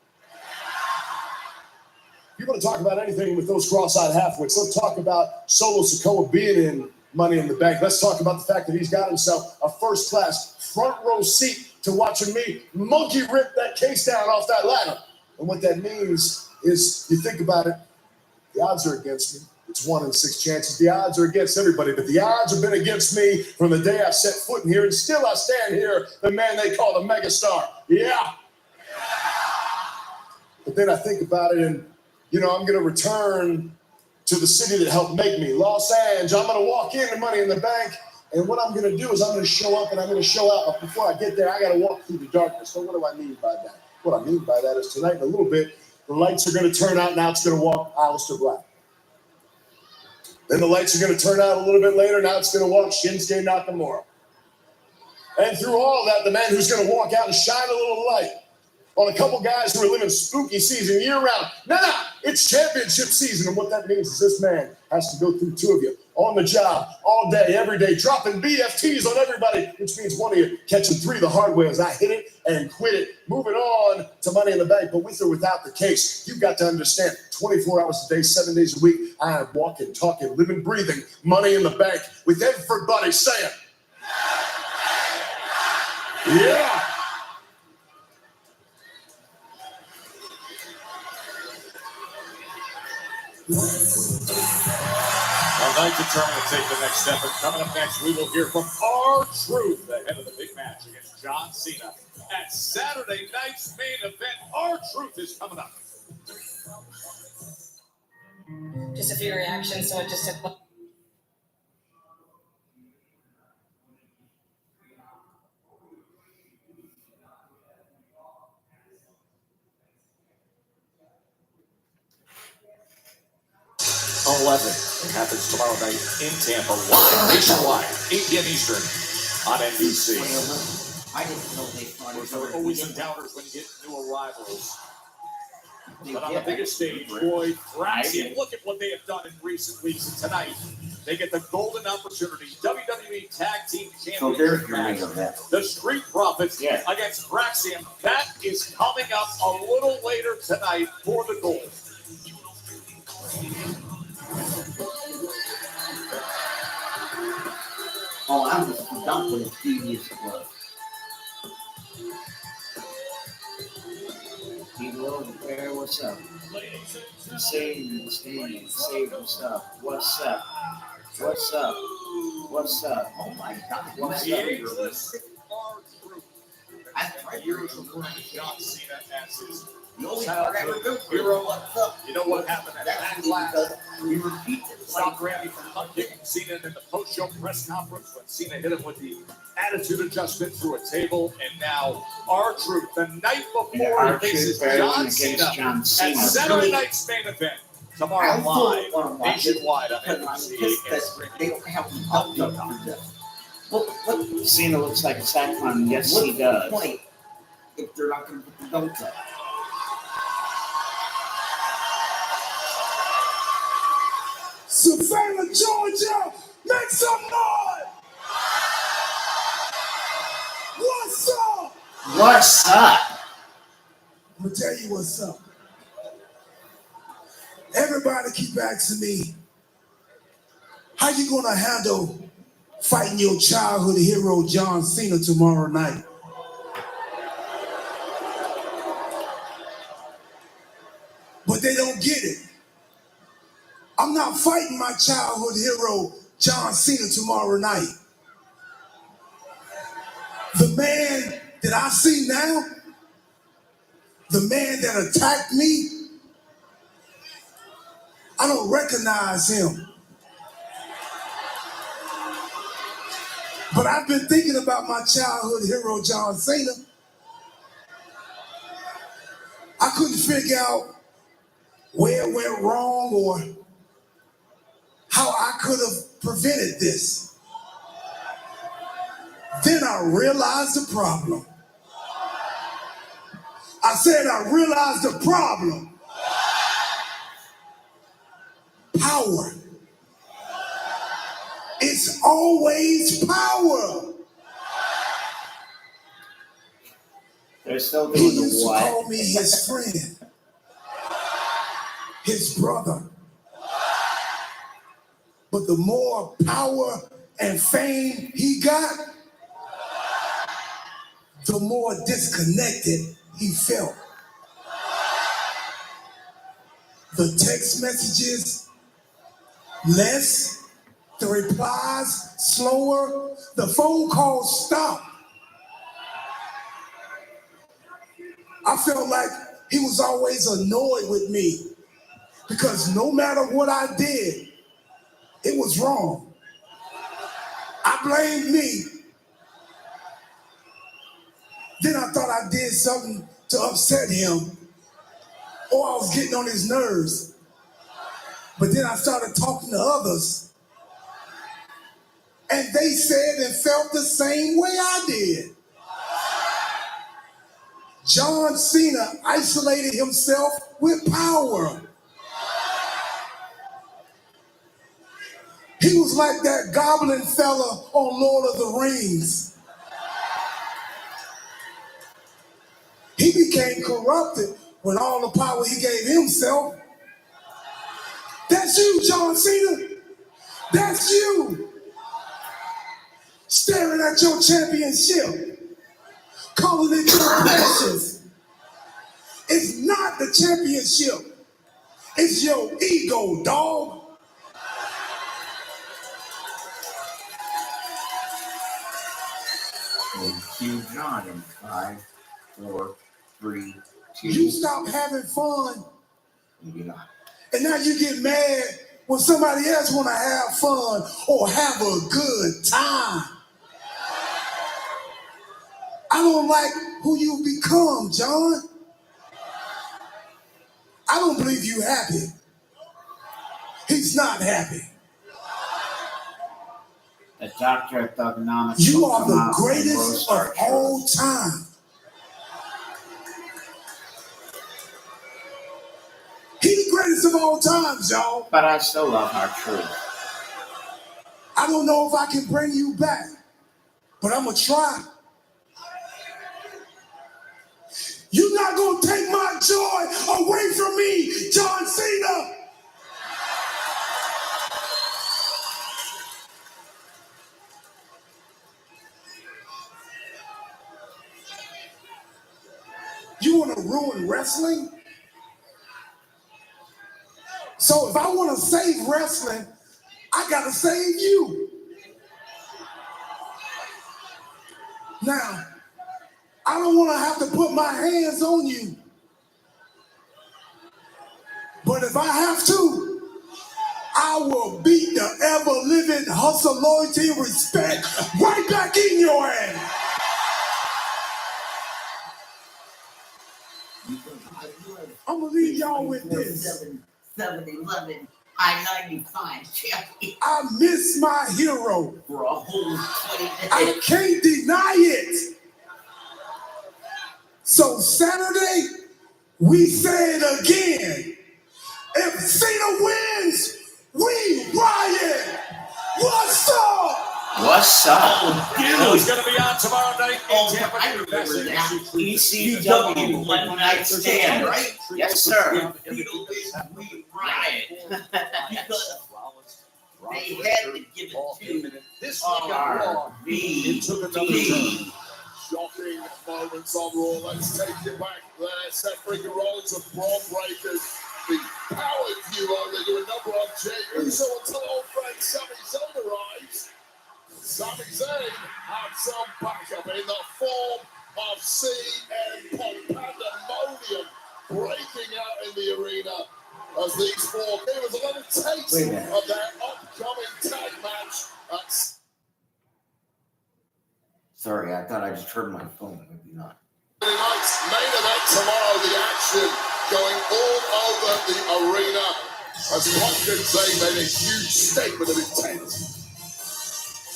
You want to talk about anything with those cross-eyed halfwits? Let's talk about Solo Sikoa being in Money in the Bank. Let's talk about the fact that he's got himself a first-class front row seat to watching me monkey rip that case down off that ladder. And what that means is, you think about it, the odds are against me. It's 1 in 6 chances. The odds are against everybody, but the odds have been against me from the day I set foot in here, and still I stand here, the man they call the megastar. Yeah. But then I think about it, and, I'm going to return to the city that helped make me, Los Angeles. I'm going to walk into Money in the Bank, and what I'm going to do is I'm going to show up and I'm going to show out. But before I get there, I got to walk through the darkness. So what do I mean by that? What I mean by that is tonight in a little bit, the lights are going to turn out. Now it's going to walk Aleister Black. Then the lights are going to turn out a little bit later. Now it's going to walk Shinsuke Nakamura. And through all that, the man who's going to walk out and shine a little light on a couple guys who are living spooky season year-round. No, it's championship season. And what that means is this man has to go through 2 of you on the job, all day, every day, dropping BFTs on everybody, which means one of you catching 3 the hard way as I hit it and quit it, moving on to Money in the Bank. But with or without the case, you've got to understand, 24 hours a day, 7 days a week, I am walking, talking, living, breathing Money in the Bank with everybody saying, yeah. Well, night determined to take the next step. And coming up next, we will hear from R-Truth ahead of the big match against John Cena at Saturday night's main event. R-Truth is coming up. Just a few reactions to what just took place. It happens tomorrow night in Tampa, live nationwide, 8 p.m. Eastern on NBC. I didn't know they started. There are always some doubters when you get new arrivals. But on the biggest stage, boy, Braxton, look at what they have done in recent weeks. And tonight, they get the golden opportunity. WWE Tag Team So there's Championship your match. ring of that. The Street Profits against Braxium. That is coming up a little later tonight for the gold. Oh, I was forgot what his previous was. People over there, what's up? Say what's up. What's up? What's up? What's up? Oh my God! What's The up? ageless R-Truth. And years before John Cena as his The only part I remember hero. what's up. You know what happened at That's Backlash? because we repeat it. Stop Randy from kicking Cena in the post-show press conference when Cena hit him with the attitude adjustment through a table, and now R-Truth the night before he faces John Cena at Saturday night's main event tomorrow live nationwide on NBC. They don't have them up for this. What Cena looks like a sack clown. Yes, what's he the does. point if they're not going to put the belts up? Savannah, Georgia, make some noise! What's up? What's up? I'm gonna tell you what's up. Everybody keep asking me, how you gonna handle fighting your childhood hero John Cena tomorrow night? But they don't get it. I'm not fighting my childhood hero John Cena tomorrow night. The man that I see now, the man that attacked me, I don't recognize him. But I've been thinking about my childhood hero, John Cena. I couldn't figure out where it went wrong or how I could have prevented this. Then I realized the problem. I said I realized the problem. Power. It's always power. They're still He doing the used to what? call me his friend, his brother. But the more power and fame he got, the more disconnected he felt. The text messages, less. The replies, slower. The phone calls stopped. I felt like he was always annoyed with me because no matter what I did, it was wrong. I blamed me. Then I thought I did something to upset him, or I was getting on his nerves. But then I started talking to others, and they said and felt the same way I did. John Cena isolated himself with power. He was like that goblin fella on Lord of the Rings. He became corrupted when all the power he gave himself. That's you, John Cena. That's you. Staring at your championship, calling it your precious. It's not the championship. It's your ego, dog. And cue John in 5, 4, 3, 2. You stop having fun, Maybe not. and now you get mad when somebody else want to have fun or have a good time. I don't like who you become, John. I don't believe you happy. He's not happy. The doctor of thugonomics. You are the greatest of all time. He's the greatest of all times, y'all. But I still love our truth. I don't know if I can bring you back, but I'm going to try. You're not going to take my joy away from me, John Cena. You want to ruin wrestling? So if I want to save wrestling, I got to save you. Now, I don't want to have to put my hands on you. But if I have to, I will beat the ever-living hustle, loyalty, and respect right back in your ass. I'm going to leave y'all with this. 7-Eleven I-95 champion. I miss my hero. For a whole 20 days. I can't deny it. So Saturday, we say it again. If Cena wins, we riot. What's up? What's up? It's going to be on tomorrow night in Tampa. I remember that. ECW One Night Stand, right? Yes, sir. We riot. Because they had to give it to this RVD. Shocking moments on Raw. Let's take it back there. Seth freaking Rollins and Braun Breakers. The power duo. They do a number on Jey Uso until old friend Sami Zayn arrives. Sami Zayn had some backup in the form of CM Punk pandemonium breaking out in the arena as these four give us a little taste of their upcoming tag match at. Sorry, I thought I just heard my phone. Maybe not. Tonight's main event tomorrow, the action going all over the arena as Punk and Zayn made a huge statement of intent.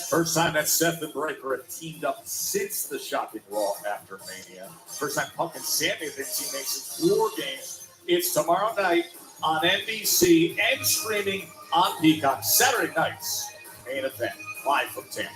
First time that Seth and Breaker have teamed up since the shocking Raw after Mania. First time Punk and Sammy have been teammates in 4 games. It's tomorrow night on NBC and streaming on Peacock. Saturday night's main event, live from Tampa.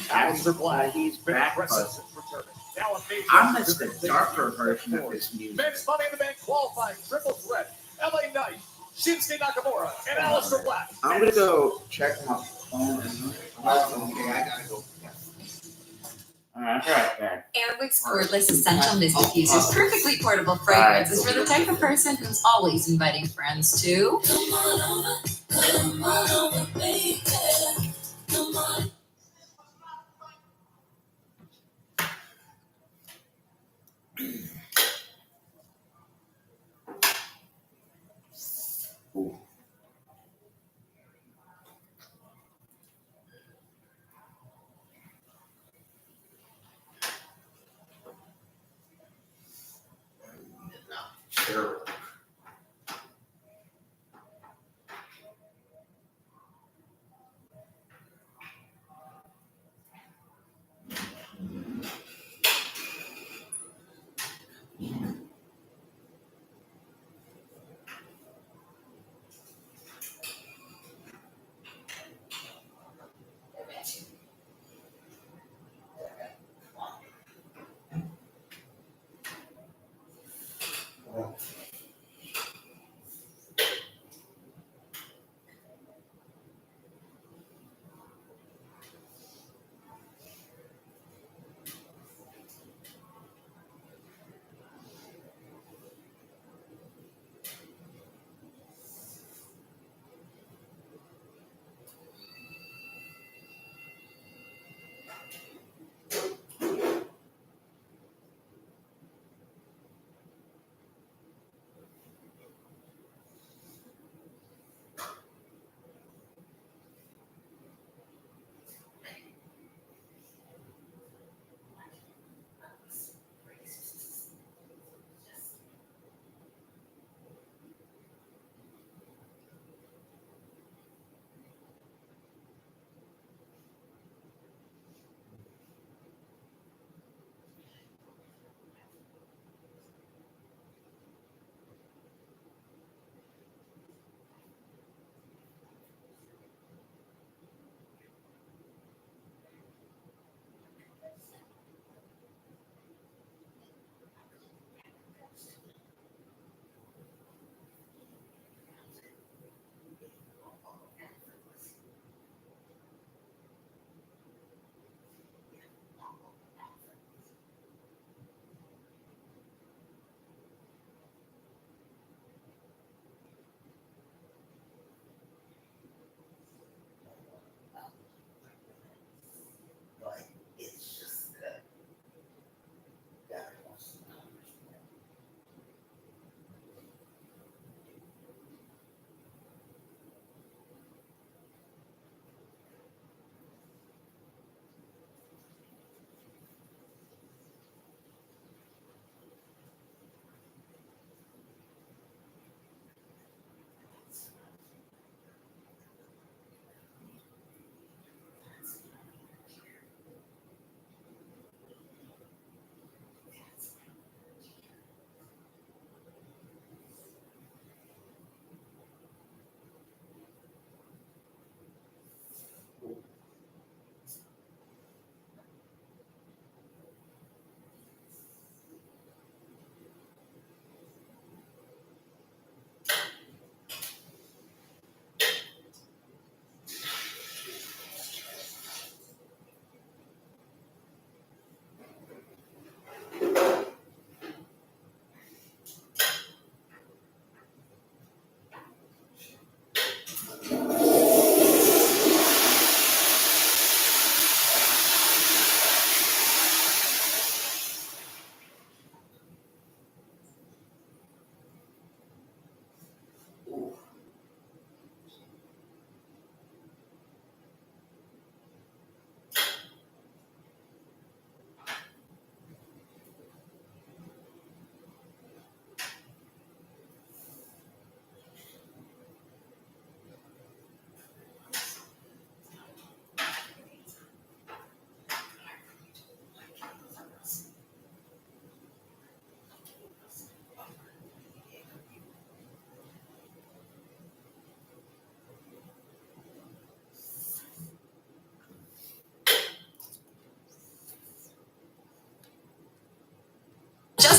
Aleister Black, he's back. I missed the darker version of his music. Men's Money in the Bank qualifying triple threat. LA Knight, Shinsuke Nakamura, and Aleister Black. I'm gonna go check my phone. Okay, I gotta go. Alright, right back. Airwick's cordless essential mist diffuser's perfectly portable fragrance is for the type of person who's always inviting friends to. Come on over, baby. Come on.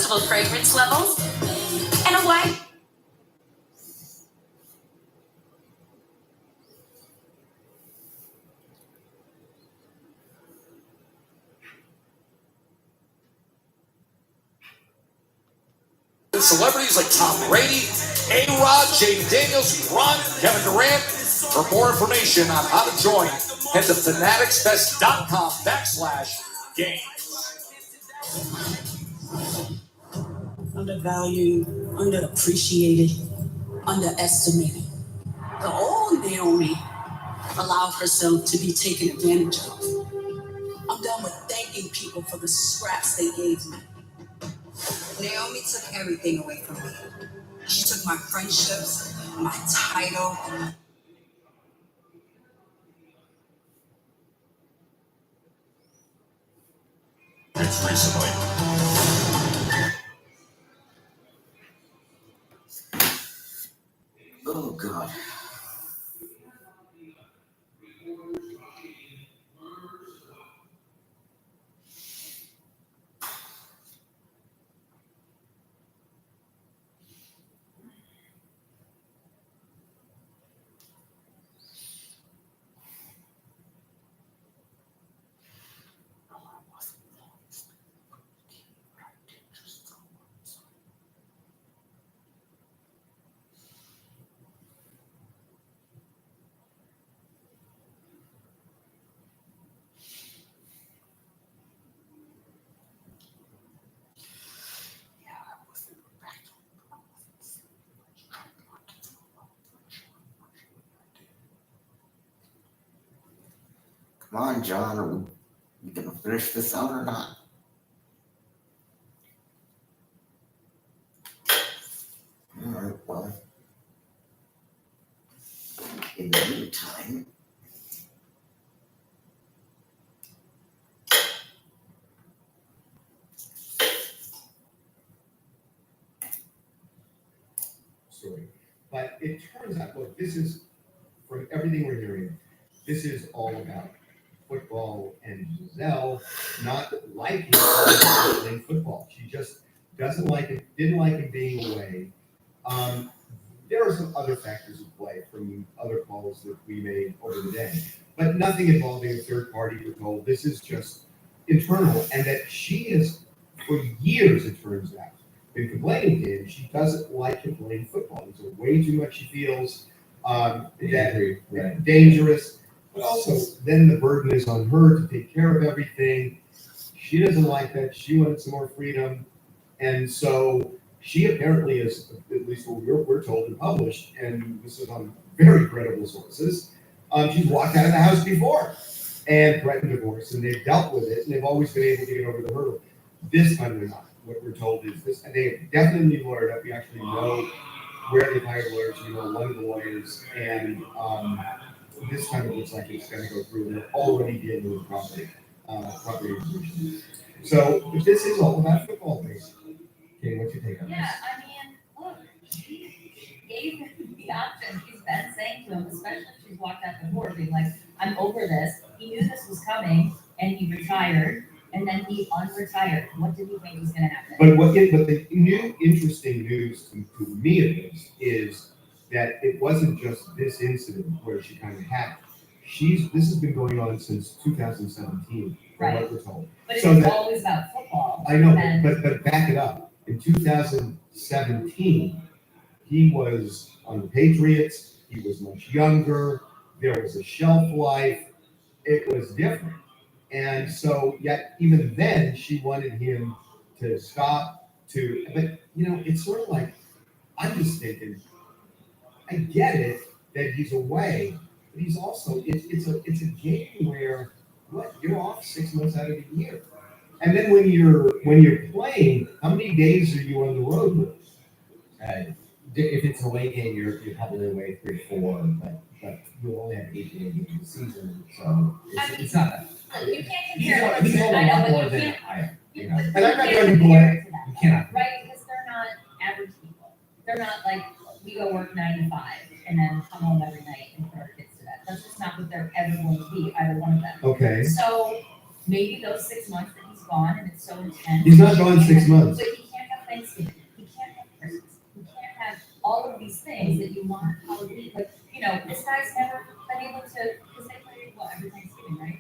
possible fragrance levels, and a wipe. Celebrities like Tom Brady, A-Rod, Jaden Daniels, Ron, Kevin Durant. For more information on how to join, head to fanaticsfest.com/games. Undervalued, underappreciated, underestimated. The old Naomi allowed herself to be taken advantage of. I'm done with thanking people for the scraps they gave me. Naomi took everything away from me. She took my friendships, my title. It's recently. Oh, God. Come on, John, are we gonna finish this out or not? All right, well, in the meantime, story. But it turns out, look, this is, from everything we're hearing, this is all about football and Giselle not liking playing football. She just doesn't like it, didn't like it being away. There are some other factors at play from other calls that we made over the day, but nothing involving a third party to call. This is just internal, and that she is, for years, it turns out, been complaining to him. She doesn't like him playing football. It's way too much, she feels, dangerous. But also, then the burden is on her to take care of everything. She doesn't like that. She wanted some more freedom. And so she apparently is, at least what we're told and published, and this is on very credible sources, she's walked out of the house before and threatened divorce, and they've dealt with it, and they've always been able to get over the hurdle. This time they're not. What we're told is this, and they have definitely lawyered up. We actually know where they've hired lawyers. We know one of the lawyers, and this time it looks like it's going to go through. They're already dealing with property acquisition. So this is all about football, basically. Okay, what's your take on this? Yeah, I mean, look, she gave him the option. She's been saying to him, especially if she's walked out the door, being like, I'm over this. He knew this was coming, and he retired, and then he unretired. What did he think was going to happen? But the new interesting news to me of this is that it wasn't just this incident where she kind of had it. This has been going on since 2017, from what we're told. But So it's that- always about football. I know, And but back it up. In 2017, he was on the Patriots. He was much younger. There was a shelf life. It was different. And so, yet even then, she wanted him to stop. But it's sort of like, I'm just thinking, I get it that he's away, but he's also it's a game where you're off 6 months out of the year, and then when you're playing, how many days are you on the road with? If it's an away game, you're probably away 3 or 4, but you only have 8 games in the season, so it's not that. You can't He's compare a it. lot I know, more but than you can't. I am. You know. can't And I'm not compare going to it blame. to that, You cannot. Right, because they're not average people. They're not like, we go work 9 to 5 and then come home every night and put our kids to bed. That's just not what they're ever going to be, either one of them. Okay. So maybe those 6 months that he's gone and it's so intense. He's not gone 6 months. But he can't have guys never been able to, because they play, what, every Thanksgiving, right?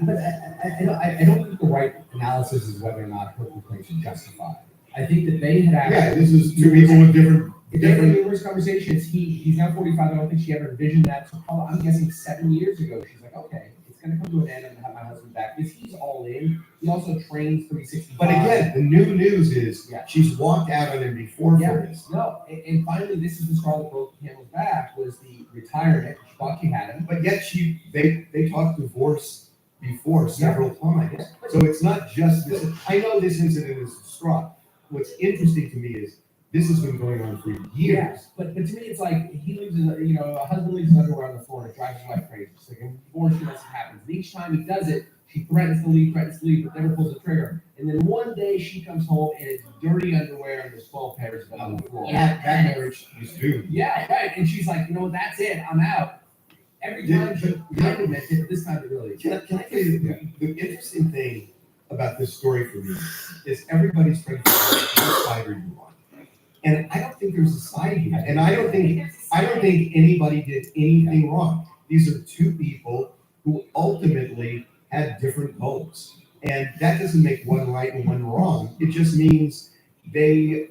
But I don't think the right analysis is whether or not her complaints are justified. I think that they had Yeah, actually. this is two people with different. Different numerous conversations. He's now 45. I don't think she ever envisioned that. So probably, I'm guessing 7 years ago, she's like, okay, it's gonna come to an end. I'm gonna have my husband back because he's all in. He also trains 365. But again, the new news is she's walked out on him before Yeah. for this. No, and finally, this is the straw that broke Camel's back was the retirement. She thought she had him. But yet they talked divorce before several times. So it's not just this. I know this incident is straw. What's interesting to me is this has been going on for years. Yeah, but to me, it's like he leaves his, a husband leaves his underwear on the floor and it drives his wife crazy. It's like a divorce unless it happens. And each time he does it, she threatens to leave, but never pulls the trigger. And then one day she comes home and it's dirty underwear and there's 12 pairs on the floor. Yeah. That marriage was doomed. Yeah, right. And she's like, that's it. I'm out. Every time she complimented it, but this time it really. Can I tell you the interesting thing about this story for me is everybody's trying to figure out what side are you on. And I don't think there's a side here. And I don't think anybody did anything wrong. These are two people who ultimately had different goals. And that doesn't make one right and one wrong. It just means they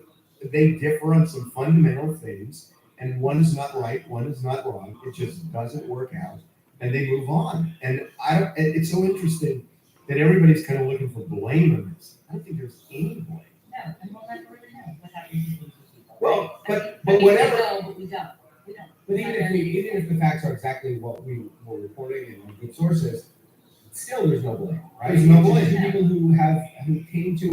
differ on some fundamental things, and one is not right, one is not wrong. It just doesn't work out, and they move on. And it's so interesting that everybody's kind of looking for blame in this. I don't think there's any blame. No, and we'll never really know what happens to these people. Well, I but mean, whatever. We know, but we don't. But even if the facts are exactly what we were reporting and on good sources, still there's no blame, right? There's no blame. Two people who came to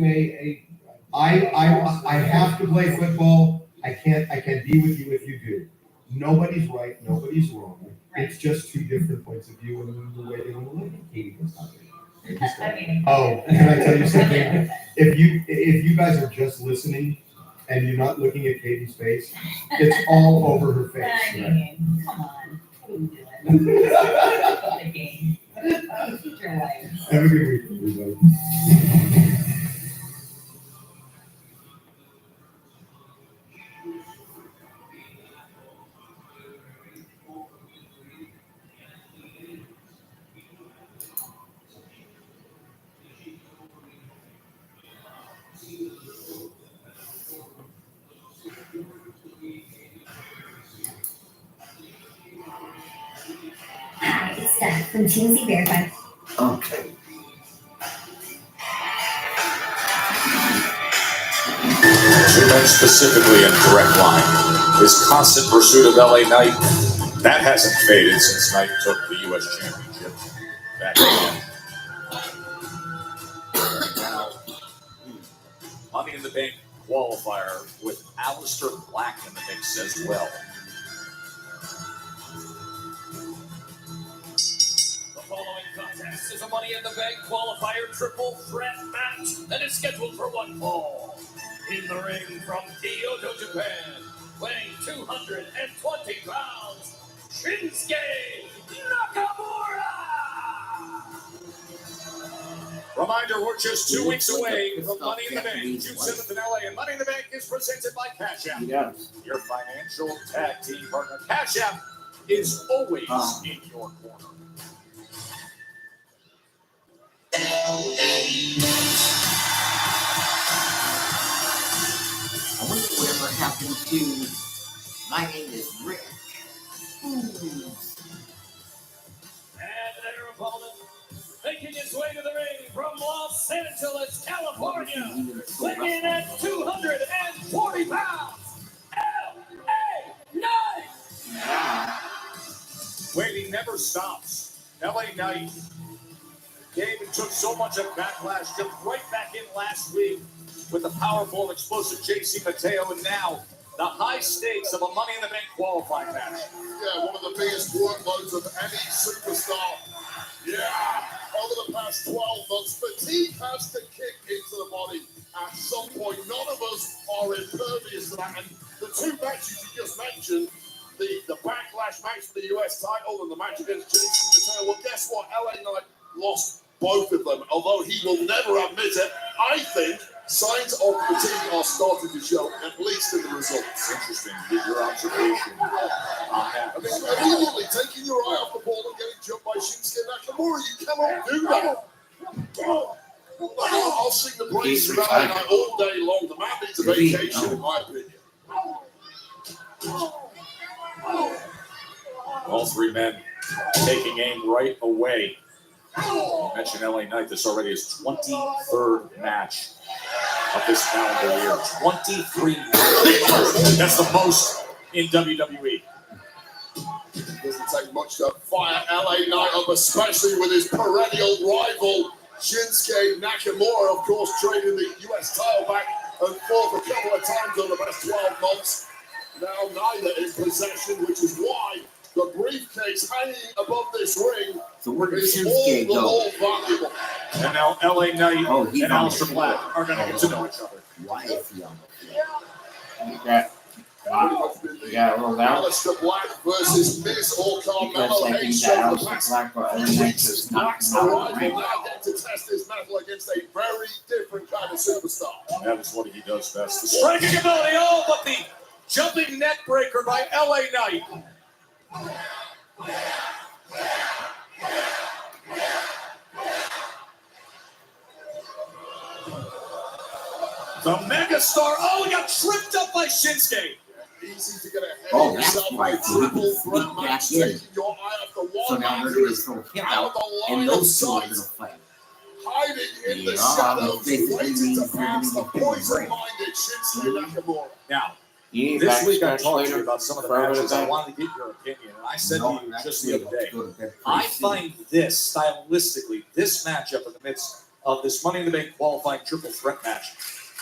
I have to play football. I can't be with you if you do. Nobody's right, nobody's wrong. It's just two different points of view and the way they want to live. Katie was not there. Oh, can I tell you something? If you guys are just listening and you're not looking at Katie's face, it's all over her face. I mean, come on. What are we doing? The game. Keep your life. Have a good week, everybody. Hi, it's Steph from TMZ Verified. Okay. Two men specifically in direct line. His constant pursuit of LA Knight, that hasn't faded since Knight took the U.S. Championship back again. Now, Money in the Bank qualifier with Aleister Black in the mix as well. The following contest is a Money in the Bank qualifier triple threat match that is scheduled for one fall. In the ring from Kyoto, Japan, weighing 220 pounds, Shinsuke Nakamura! Reminder, we're just 2 weeks away from Money in the Bank. June 7th in LA, and Money in the Bank is presented by Cash App. Yes. Your financial tag team partner. Cash App is always in your corner. I wonder whatever happened to My Name is Rick. And their opponent, making his way to the ring from Los Angeles, California, weighing in at 240 pounds, LA Knight! Waiting never stops. LA Knight came and took so much of backlash, jumped right back in last week with the powerful and explosive JC Mateo, and now the high stakes of a Money in the Bank qualifying match. Yeah, one of the biggest workloads of any superstar. Yeah, over the past 12 months, fatigue has to kick into the body at some point. None of us are impervious to that. And the two matches you just mentioned, the backlash match for the US title and the match against Jason Mateo, well, guess what? LA Knight lost both of them. Although he will never admit it, I think Signs of fatigue are starting to show, at least in the results. Interesting. Get your observation on that. I mean, immediately taking your eye off the ball and getting jumped by Shinsuke Nakamura, you cannot do that. I'll sing the praises of LA Knight all day long. The man needs a vacation, in my opinion. All three men taking aim right away. I mentioned LA Knight. This already is 23rd match of this calendar year. 23 matches. That's the most in WWE. It doesn't take much to fire LA Knight up, especially with his perennial rival Shinsuke Nakamura, of course, trading the US title back and forth a couple of times over the past 12 months. Now neither in possession, which is why the briefcase hanging above this ring So where did is all Shinsuke the go? more valuable. And now LA Knight he's and on Aleister the floor. Black are going to get to know each other. Why is he on the Yeah. Yeah, well, that was Aleister Black versus Miz or because Carmelo I think Hayes that over the Aleister past Black or LA Knight just knocked him out of the arrival ring. now getting to test his mettle against a very different kind of superstar. That is what he does best. The striking ability, oh, but the jumping neck breaker by LA Knight. The megastar, oh, he got tripped up by Shinsuke. Easy to get ahead Oh, of that's yourself why by so he triple can threat sneak match, back in. taking your eye off the So one now man they're who going to is throw him out out, of the and line of those two are sight, going to fight. hiding in the Yeah, shadows, basically waiting means to pounce the they're gonna be poison-minded Shinsuke Nakamura. Now, You this week I backstage told you later about some of the for matches. I everything. wanted to get your opinion, and I said No, to you just actually, the other day, let's go to bed pretty I soon. find this, stylistically, this matchup in the midst of this Money in the Bank qualifying triple threat match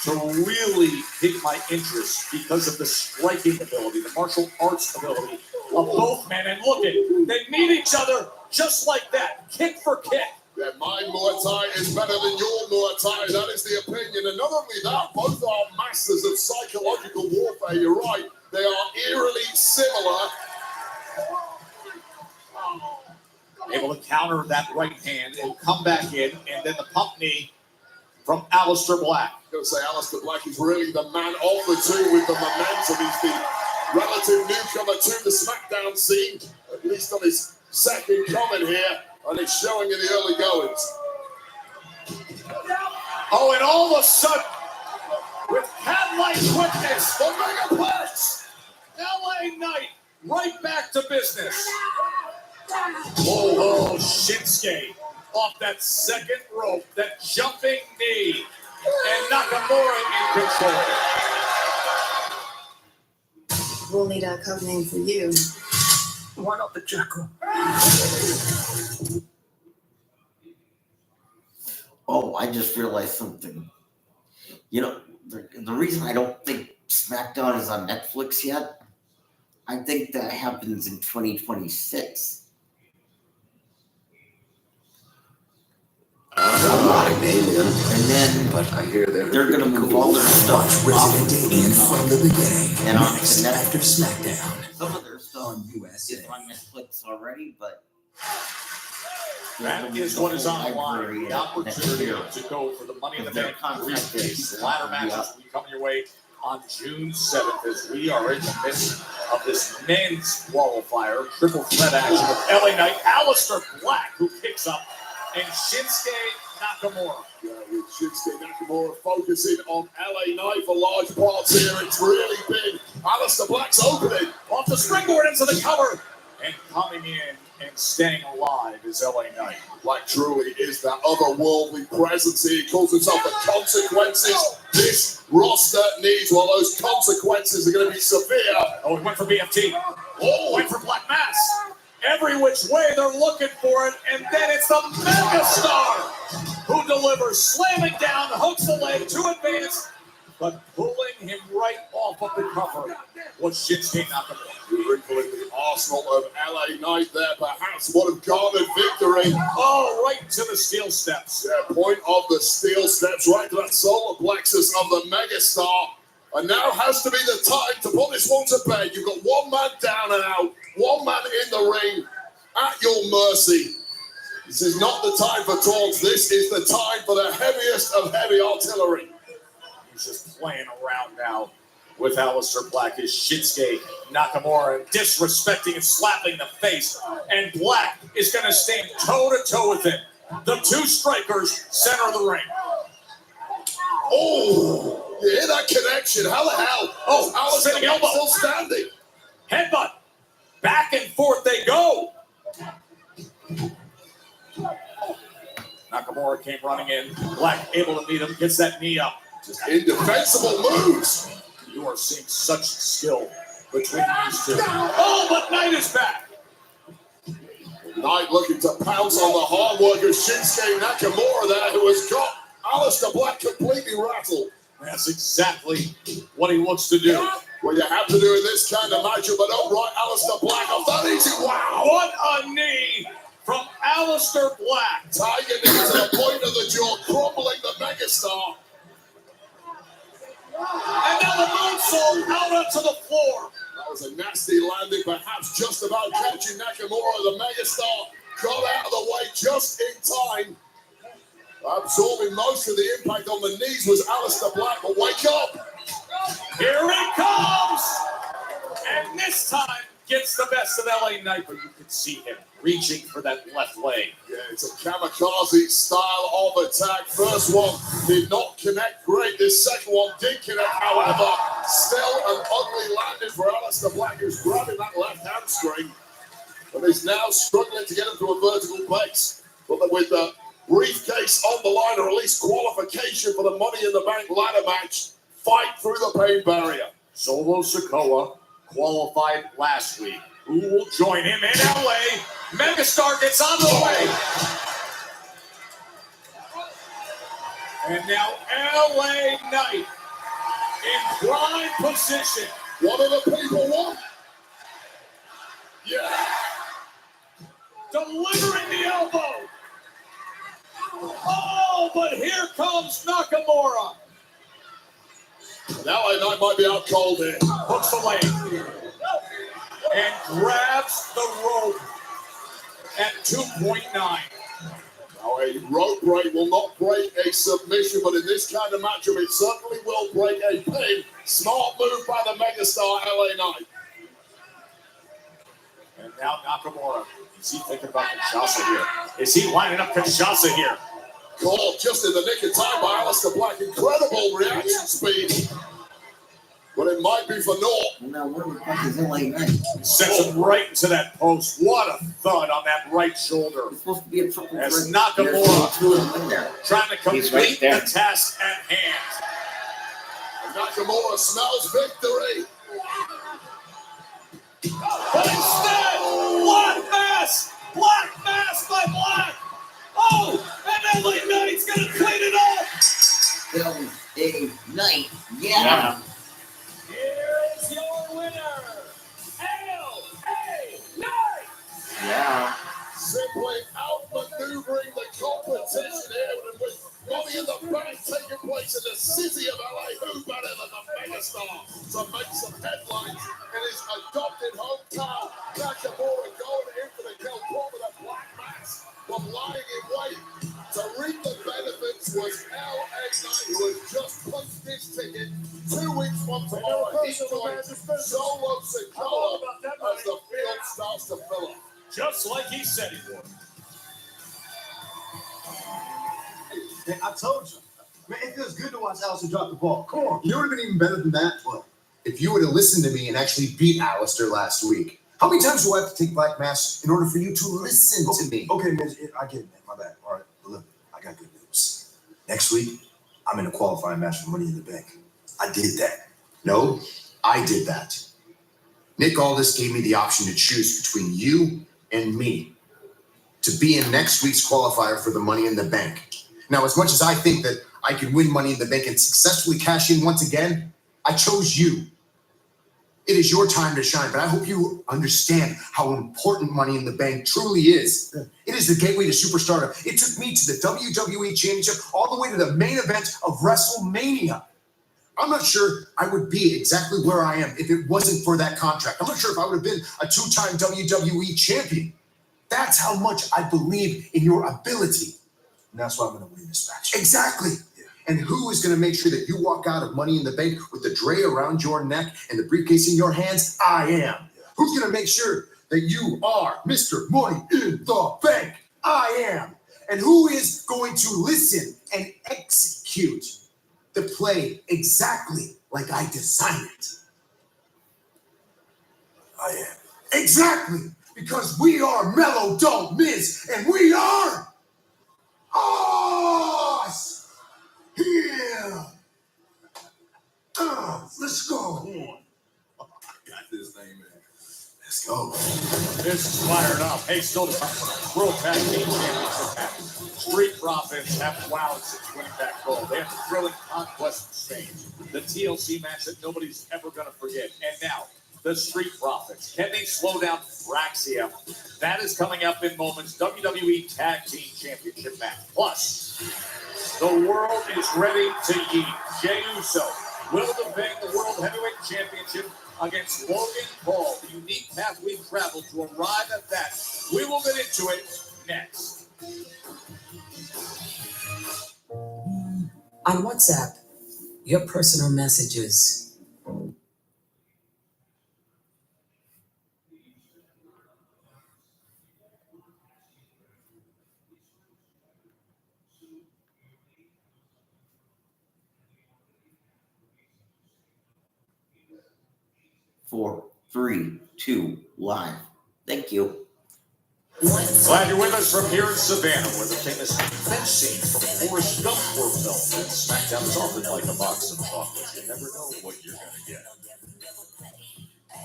to really pique my interest because of the striking ability, the martial arts ability of both men. And look at, they meet each other just like that, kick for kick. Yeah, my Muay Thai is better than your Muay Thai. That is the opinion. And not only that, both are masters of psychological warfare. You're right. They are eerily similar. Able to counter that right hand and come back in, and then the pump knee from Aleister Black. I'm going to say Aleister Black is really the man of the two with the momentum. He's the relative newcomer to the SmackDown scene, at least on his second coming here, and it's showing in the early goings. Oh, and all of a sudden, with cat-like quickness, the Megaplex, LA Knight, right back to business. Oh, Shinsuke off that second rope, that jumping knee, and Nakamura in control. We'll need a code name for you. Why not the Jackal? Oh, I just realized something. You know, the reason I don't think SmackDown is on Netflix yet, I think that happens in 2026. I'm alien, And then but I hear they're going to move all their stuff off Resident Alien from the beginning. and on to Next Netflix. after SmackDown Some of their stuff on USA. is on Netflix already, but That is what is on the line. Library The opportunity next to go for the Money in the Their Bank contract briefcase. is- Ladder matches will be coming your way on June 7th as we are in the midst of this men's qualifier. Triple threat action with LA Knight, Aleister Black, who picks up, and Shinsuke Nakamura. Yeah, with Shinsuke Nakamura focusing on LA Knight for large parts here. It's really been Aleister Black's opening. Off the springboard into the cover, and coming in and staying alive is LA Knight. Black truly is that otherworldly presence here. He calls himself the consequences this roster needs. Well, those consequences are going to be severe. Oh, he went for BFT. Oh, Went for Black Mass. Every which way they're looking for it, and then it's the Megastar who delivers, slamming down, hooks the leg to advance, but pulling him right off of the cover was Shinsuke Nakamura. wrinkling the arsenal of LA Knight there, perhaps would have garnered victory. Oh, right to the steel steps. Yeah, point of the steel steps, right to that solar plexus of the Megastar. And now has to be the time to put this one to bed. You've got one man down and out, one man in the ring at your mercy. This is not the time for taunts. This is the time for the heaviest of heavy artillery. He's just playing around now with Aleister Black, his Shinsuke Nakamura, disrespecting and slapping the face. And Black is going to stand toe-to-toe with him. The two strikers center of the ring. Oh, you hear that connection? How the hell? Oh, Aleister Black still standing. Headbutt. Back and forth they go. Nakamura came running in. Black able to meet him, gets that knee up. Just indefensible moves. You are seeing such skill between these two. Oh, but Knight is back. Knight looking to pounce on the hard worker Shinsuke Nakamura there, who has got Aleister Black completely rattled. That's exactly what he looks to do. Well, you have to do in this kind of matchup, but don't write Aleister Black off that easy. Wow! What a knee from Aleister Black. Tiger knee to the point of the jaw, crumbling the megastar. And now the moonsault out onto the floor. That was a nasty landing, perhaps just about catching Nakamura. The megastar got out of the way just in time. Absorbing most of the impact on the knees was Aleister Black, but wake up! Here he comes! And this time gets the best of LA Knight, but you can see him reaching for that left leg. Yeah, it's a kamikaze style of attack. First one did not connect great. This second one did connect, however. Still an ugly landing for Aleister Black, who's grabbing that left hamstring, but is now struggling to get into a vertical place. But with the briefcase on the line, or at least qualification for the Money in the Bank ladder match, fight through the pain barrier. Solo Sikoa qualified last week. Who will join him in LA? Megastar gets on the way. And now LA Knight in prime position. What do the people want? Yeah. Delivering the elbow. Oh, but here comes Nakamura. Now LA Knight might be out cold here. Hooks the leg. And grabs the rope at 2.9. Now a rope break will not break a submission, but in this kind of matchup, it certainly will break a pin. Smart move by the megastar LA Knight. And now Nakamura. Is he thinking about Kinshasa here? Is he lining up Kinshasa here? Caught just in the nick of time by Aleister Black. Incredible reaction speed. But it might be for naught. Now, where the fuck is LA Knight? Sets him right into that post. What a thud on that right shoulder. It's supposed to be a triple As threat. Nakamura trying to complete right there. the task at hand. And Nakamura smells victory. But instead, Black Mass! Black Mass by Black! Oh, and LA Knight's gonna clean it up! LA Knight, yeah. Here's your winner, LA Knight. Yeah. Simply outmaneuvering the competition here with Money in the Bank taking place in the city of LA. Who better than the megastar to make some headlines in his adopted hometown? Nakamura going in for the kill, with a Black Mass, but lying in wait to reap the benefits was LA Knight, who has just punched his ticket 2 weeks from tomorrow. He joins Solo Sikoa as the field starts to fill up. Just like he said he would. Hey, I told you. Man, it feels good to watch Aleister drop the ball. Come on. You know what would have been even better than that? What? If you would have listened to me and actually beat Aleister last week. How many times do I have to take Black Mass in order for you to listen to me? Okay, man, I get it, man. My bad. All right, but look, I got good news. Next week, I'm in a qualifying match for Money in the Bank. I did that. No, I did that. Nick Aldis gave me the option to choose between you and me to be in next week's qualifier for the Money in the Bank. Now, as much as I think that I could win Money in the Bank and successfully cash in once again, I chose you. It is your time to shine, but I hope you understand how important Money in the Bank truly is. It is the gateway to superstardom. It took me to the WWE Championship all the way to the main event of WrestleMania. I'm not sure I would be exactly where I am if it wasn't for that contract. I'm not sure if I would have been a two-time WWE champion. That's how much I believe in your ability. And that's why I'm going to win this match. Exactly. Yeah. And who is going to make sure that you walk out of Money in the Bank with the tray around your neck and the briefcase in your hands? I am. Who's going to make sure that you are Mr. Money in the Bank? I am. And who is going to listen and execute the play exactly like I designed it? I am. Exactly. Because we are Mellow Don't Miss, and we are us here. Let's go. I got this thing, man. Let's go. This is fired up. Hey, still to come. World Tag Team Championship match. Street Profits have wowed since winning back gold. They have a thrilling conquest stage. The TLC match that nobody's ever going to forget. And now, the Street Profits. Can they slow down Fraxium? That is coming up in moments. WWE Tag Team Championship match. Plus, the world is ready to yeet. Jey Uso will defend the World Heavyweight Championship against Logan Paul. The unique path we've traveled to arrive at that. We will get into it next. On WhatsApp, your personal messages. Four, three, two, live. Thank you. Glad you're with us from here in Savannah, where the famous fence scene from Forrest Gump were filmed. And SmackDown is often like a box of chocolates. You never know what you're going to get.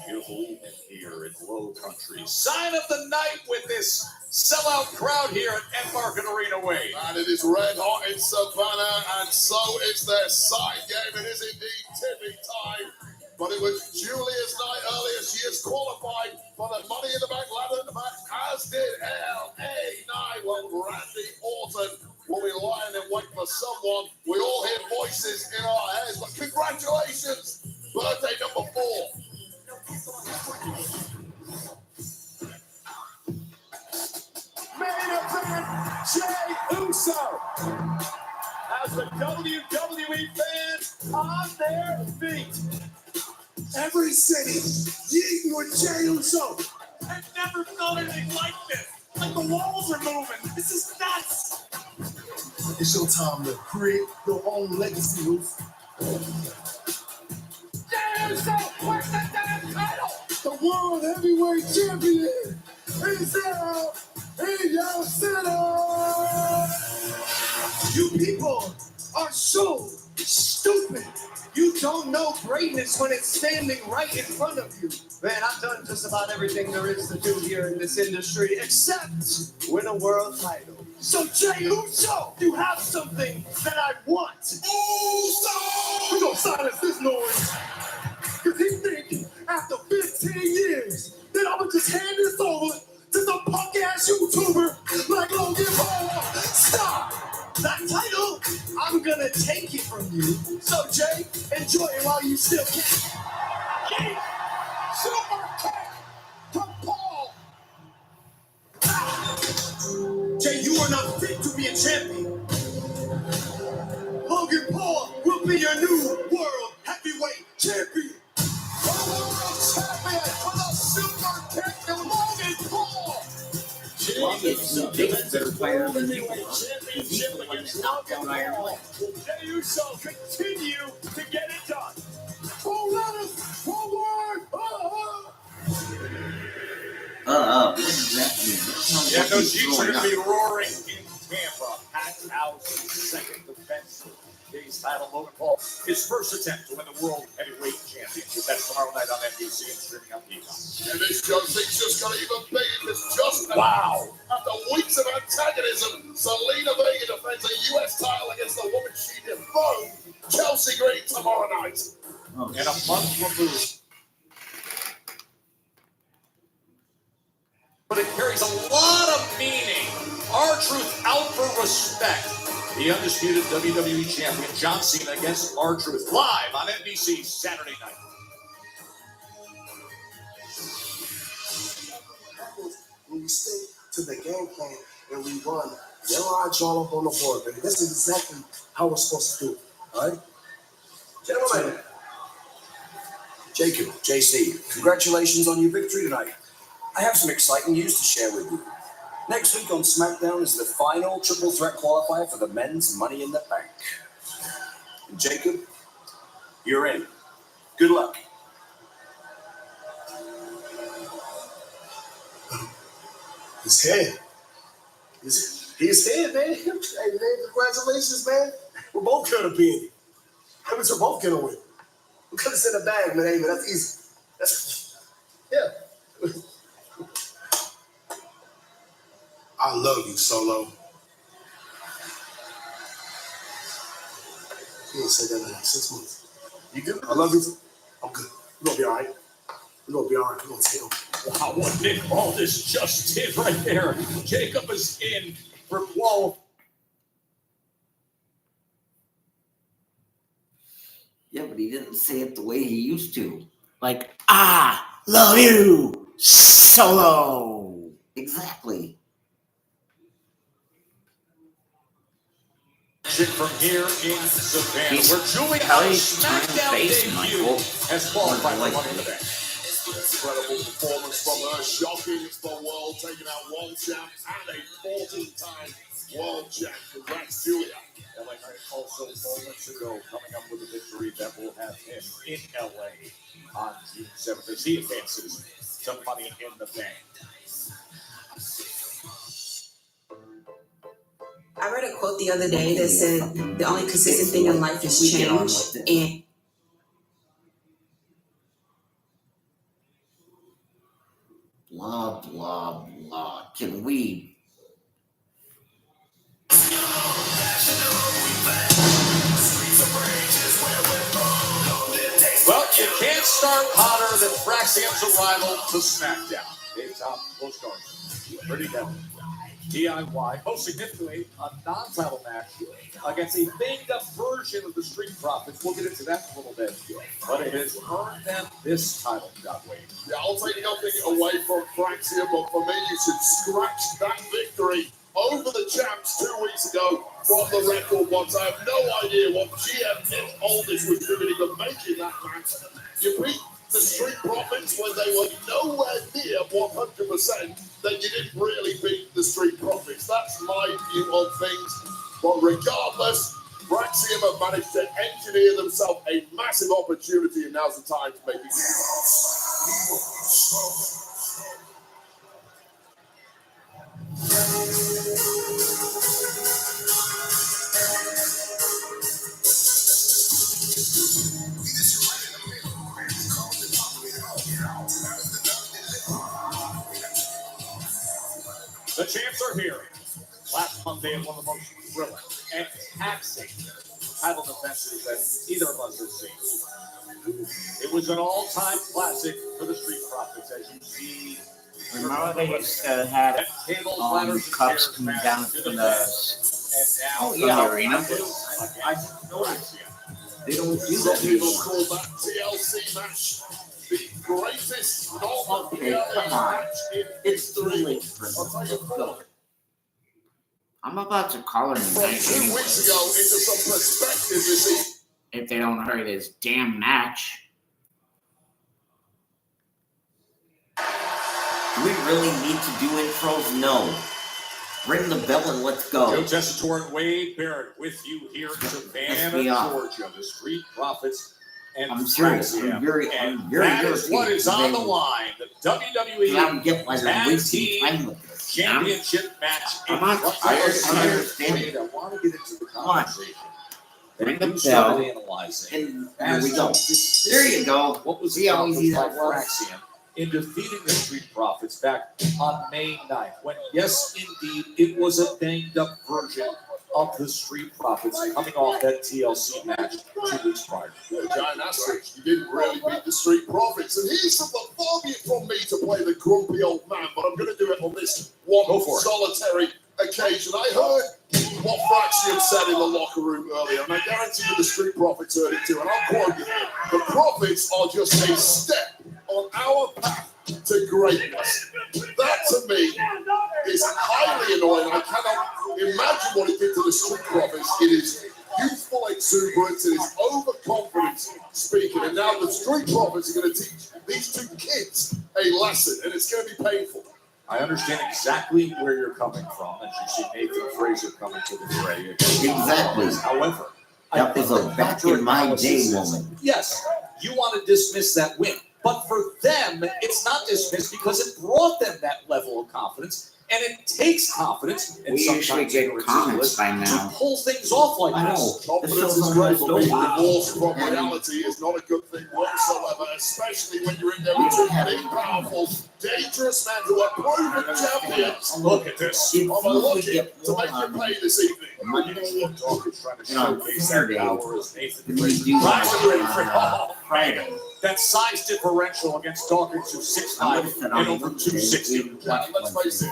Beautiful evening here in Low Country. Sign of the night with this sellout crowd here at Embark Arena Way. And it is red hot in Savannah, and so is their side game. It is indeed tipping time. But it was Julia's night earlier. She has qualified for the Money in the Bank ladder match, as did LA Knight. Well, Randy Orton will be lying in wait for someone. We all hear voices in our heads, but congratulations, birthday number 4. Main event, Jey Uso has the WWE fans on their feet. Every city, yeeting with Jey Uso. I've never felt anything like this. Like the walls are moving. This is nuts. It's your time to create your own legacy, Uso. Jey Uso, where's the damn title? The World Heavyweight Champion is out in your center. You people are so stupid. You don't know greatness when it's standing right in front of you. Man, I've done just about everything there is to do here in this industry except win a world title. So, Jey Uso, you have something that I want. Uso! We're gonna silence this noise. Because he thinks after 15 years that I'm gonna just hand this over to some punk-ass YouTuber like Logan Paul. Stop! That title, I'm gonna take it from you. So, Jey, enjoy it while you still can. Jey, super kick to Paul. Jey, you are not fit to be a champion. Logan Paul will be your new world heavyweight champion. World champion with a super kick to Logan Paul. Jey Uso defends his World Heavyweight Championship against Logan Paul. Jey Uso continue to get it done. Forward! Forward! What does that mean? Yeah, those Chiefs are going to be roaring in Tampa. Packed house, second defense. Jey's title, Logan Paul, his first attempt to win the World Heavyweight Championship. That's tomorrow night on NBC and streaming on Peacock. And this young thing's just got even bigger. It's just Wow. After weeks of antagonism, Zelina Vega defends a U.S. title against the woman she devoted, Chelsea Green, tomorrow night. And a month removed. But it carries a lot of meaning. R-Truth out for respect. The undisputed WWE champion John Cena against R-Truth live on NBC Saturday night. When we stick to the game plan and we run Then I all up on the board, baby. This is exactly how we're supposed to do it. All right? Gentlemen. Jacob, JC, congratulations on your victory tonight. I have some exciting news to share with you. Next week on SmackDown is the final triple threat qualifier for the men's Money in the Bank. And Jacob, you're in. Good luck. He's here. He's here, man. Hey, man, congratulations, man. We're both gonna be in it. That means we're both gonna win. We could have said a bag, man. Hey, man, that's easy. Yeah. I love you, Solo. You ain't said that in like 6 months. You good? I love you. I'm good. We're gonna be all right. We're gonna be all right. We're gonna take them. Wow, what Nick Aldis just did right there. Jacob is in for qual. Yeah, but he didn't say it the way he used to. Like, love you, Solo. Exactly. From here in Savannah, He's where Julie Kelly's Hell's SmackDown face, debut Michael. has qualified for Money in the Bank. Incredible performance from her, shocking for the world, taking out world champ and a 14-time world champ. Congrats, Julia. LA Knight also moments ago coming up with a victory that will have him in LA on June 7th as he advances to Money in the Bank. I read a quote the other day that said the only consistent thing in life is change. And Blah, blah, blah. Can we? Well, you can't start hotter than Fraxium's arrival to SmackDown. Dave Top, postcard. Pretty devil. DIY, most significantly, a non-title match against a banged-up version of the Street Profits. We'll get into that in a little bit. But it has earned them this title, John Wayne. Yeah, I'll take nothing away from Fraxium, but for me, you should scratch that victory over the champs 2 weeks ago from the record books. I have no idea what GM Nick Aldis was doing even making that match. You beat the Street Profits when they were nowhere near 100%, then you didn't really beat the Street Profits. That's my view on things. But regardless, Fraxium have managed to engineer themselves a massive opportunity, and now's the time to make it. The champs are here. Last Monday, one of the most thrilling and taxing title defenses that either of us have seen. It was an all-time classic for the Street Profits, as you see. Remember they used to have cups coming down from the arena? I didn't notice yet. They don't do Some that people anymore. call that TLC match the greatest Okay, come on. It's too late for them. I'm about to call it a From night 2 weeks ago into some perspective, you see. if they don't hurry this damn match. Do we really need to do intros? No. Ring the bell and let's go. Joe Tessitore and Wade Barrett with you here in Savannah, Georgia. The Street Profits and I'm serious. Fraxium. I'm very That is what is on the line. The WWE I don't get why they're Tag wasting Team time with this. Championship match. I'm not- I understand. I want to get into the on. conversation. Ring the We bell. started analyzing. And here we go. This There you go. What was See how easy accomplished that by was? Fraxium in defeating the Street Profits back on May 9th, when, yes, indeed, it was a banged-up version of the Street Profits coming off that TLC match 2 weeks prior. Giant asterisk, you didn't really beat the Street Profits. And here's something far be it from me to play the grumpy old man, but I'm going to do it on this one Go for it. solitary occasion. I heard what Fraxium said in the locker room earlier, and I guarantee you the Street Profits heard it too. And I'll quote you: "The Profits are just a step on our path to greatness." That to me is highly annoying. I cannot the Street Profits, it is youthful exuberance, it is overconfidence speaking. And now the Street Profits are going to teach these two kids a lesson, and it's going to be painful. I understand exactly where you're coming from, as you see Nathan Fraser coming to the fray. Exactly. However, That was a back in my day moment. Yes, you want to dismiss that win. But for them, it's not dismissed because it brought them that level of confidence. And it takes confidence, and We usually sometimes get ridiculous, comments by now. to pull things off like I this. know. Confidence is great, but being divorced from reality is not a good thing whatsoever, especially when you're in there with two big, powerful, dangerous men who are proven champions. Look at this. I'm looking to make you pay this evening. Monday, Dawkins trying to and on showcase Saturday, their power as Nathan we Fraser do drives it ready for on Friday. that size differential against Dawkins, who's 6'5" and over 260. Let's face it,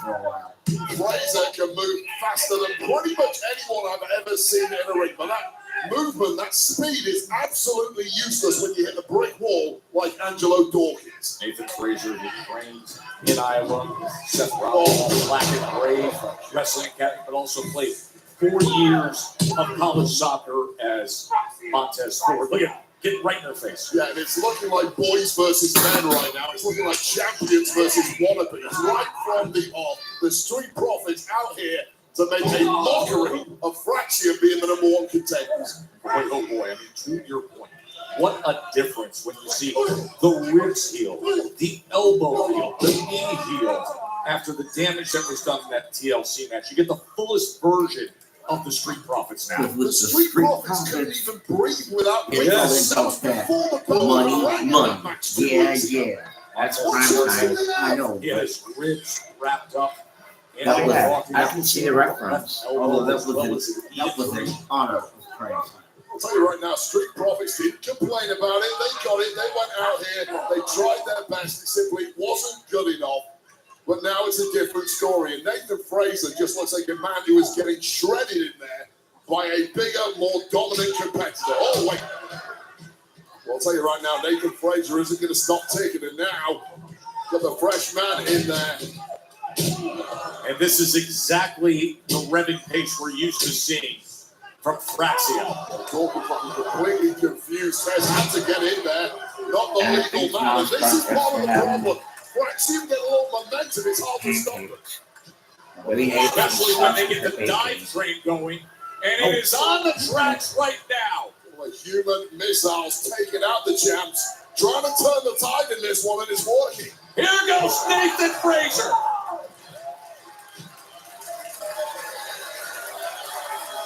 Fraser can move faster than pretty much anyone I've ever seen in a ring. But that movement, that speed is absolutely useless when you hit a brick wall like Angelo Dawkins. Nathan Fraser, who trained in Iowa, Seth Rollins, Black and Brave Wrestling Academy, but also played 4 years of college soccer as Montez Ford. Look at it, get right in their face. Yeah, and it's looking like boys versus men right now. It's looking like champions versus wannabes. Right from the off, the Street Profits out here to make a mockery of Fraxium being the #1 contenders. Boy, oh boy, I mean, to your point, what a difference when you see the ribs heal, the elbow heal, the knee healed after the damage that was done in that TLC match. You get the fullest version of the Street Profits now. The Street Profits couldn't even breathe without breathing Yes. themselves before the bell of the ring in that match 2 weeks ago. Yeah. That's prime time. I know. He had his ribs wrapped up. in That a was- walk- I can see the reference. Although that Well, was an honor of praise. I'll tell you right now, Street Profits didn't complain about it. They got it. They went out here. They tried their best. It simply wasn't good enough. But now it's a different story. And Nathan Fraser just looks like a man who is getting shredded in there by a bigger, more dominant competitor. Oh, wait. Well, I'll tell you right now, Nathan Fraser isn't going to stop taking it now. Got the fresh man in there. And this is exactly the revving pace we're used to seeing from Fraxium. Talking fucking completely confused. Fez had to get in there. Not the legal man. And this is part of the problem. Fraxium get a little momentum. It's hard to stop them. Especially when they get the dive train going. And it is on the tracks right now. Well, human missiles taking out the champs. Trying to turn the tide in this one, and it's working. Here goes Nathan Fraser.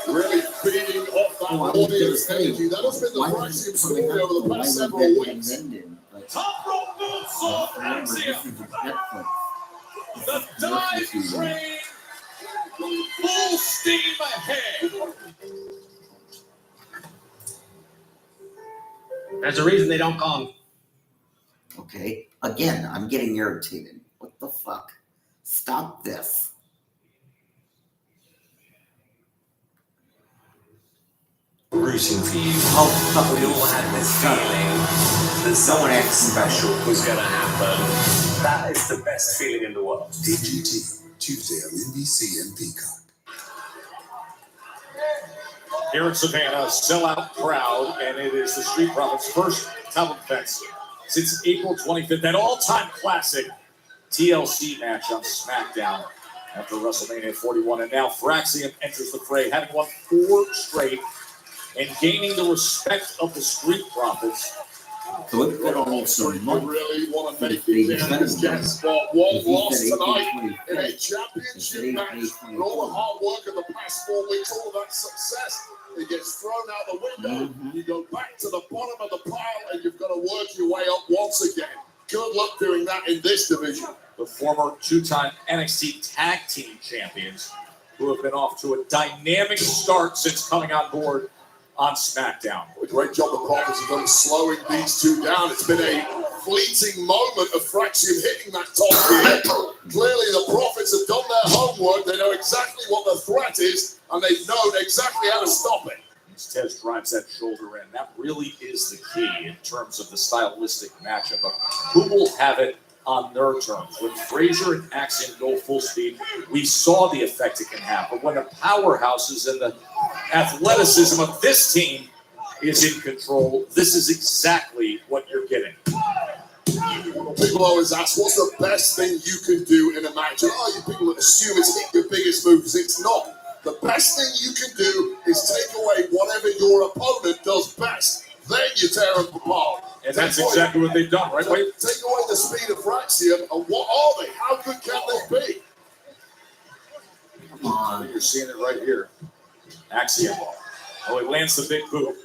Really feeding off that audience energy. That has been the Fraxium story over the past several weeks. Top rope moonsault, Fraxium. The dive train, full steam ahead. There's a reason they don't call him. Okay. Again, I'm getting irritated. What the fuck? Stop this. Rooting for you. Oh, we all had this feeling that something special was going to happen. That is the best feeling in the world. AGT, Tuesday on NBC and Peacock. Here in Savannah, a sellout crowd, and it is the Street Profits' first title defense since April 25th. That all-time classic TLC match on SmackDown after WrestleMania 41. And now Fraxium enters the fray, having won 4 straight and gaining the respect of the Street Profits. So it could also You really want to make it down this guest spot. One loss tonight in a championship match. And all the hard work of the past 4 weeks, all of that success, it gets thrown out the window. You go back to the bottom of the pile and you've got to work your way up once again. Good luck doing that in this division. The former 2-time NXT Tag Team Champions, who have been off to a dynamic start since coming on board on SmackDown. A great job the Profits have done slowing these two down. It's been a fleeting moment of Fraxium hitting that top gear. Clearly the Profits have done their homework. They know exactly what the threat is, and they've known exactly how to stop it. Tez drives that shoulder in. That really is the key in terms of the stylistic matchup of who will have it on their terms. When Frazier and Axiom go full speed, we saw the effect it can have. But when the powerhouses and the athleticism of this team is in control, this is exactly what you're getting. People always ask, what's the best thing you can do in a match? And you people assume it's hit your biggest moves. It's not. The best thing you can do is take away whatever your opponent does best. Then you tear them apart. And that's exactly what they've done, right? Take away the speed of Fraxium, and what are they? How good can they be? Come on. You're seeing it right here. Axiom. Oh, he lands the big boot.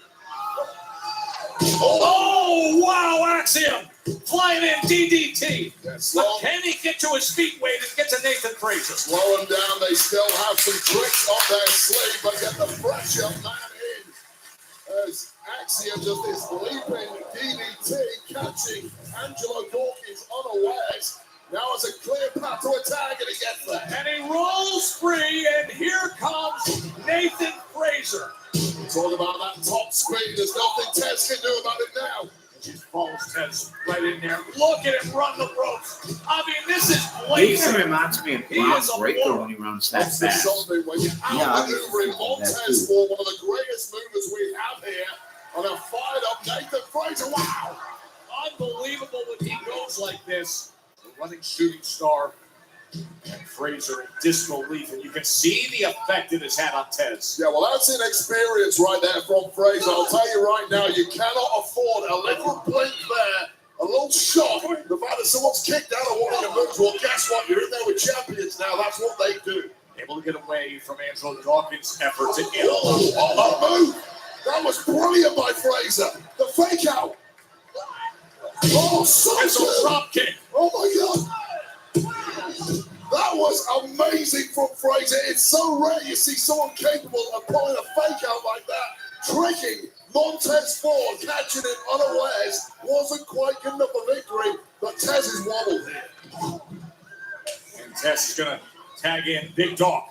Oh, wow, Axiom. Flying in DDT. But can he get to his feet, Wade, and get to Nathan Frazier? Slow him down. They still have some tricks on their sleeve, but get the pressure man in. As Axiom does this leaping DDT, catching Angelo Dawkins unawares. Now it's a clear path to attack, and he gets there. And he rolls free, and here comes Nathan Frazier. Talk about that top speed. There's nothing Tez can do about it now. She follows Tez right in there. Look at him run the ropes. I mean, this is blazing. Nathan reminds me of Brock Breaker when he runs that That's the fast. something when you're outmaneuvering Montez for one of the greatest movers we have here on a fired-up Nathan Frazier. Wow! Unbelievable when he goes like this. The running shooting star. And Frazier in disbelief, and you can see the effect it has had on Tez. Yeah, well, that's inexperience right there from Frazier. I'll tell you right now, you cannot afford a little blink there, a little shock. The fact that someone's kicked out of one of your moves, well, guess what? You're in there with champions now. That's what they do. Able to get away from Angelo Dawkins' effort to get that move! That was brilliant by Frazier. The fake out. Oh, so it's a drop kick. Oh, my God. That was amazing from Frazier. It's so rare you see someone capable of pulling a fake out like that. Tricking Montez Ford, catching him unawares. Wasn't quite good enough for victory, but Tez is wobbled here. And Tez is going to tag in Big Dog.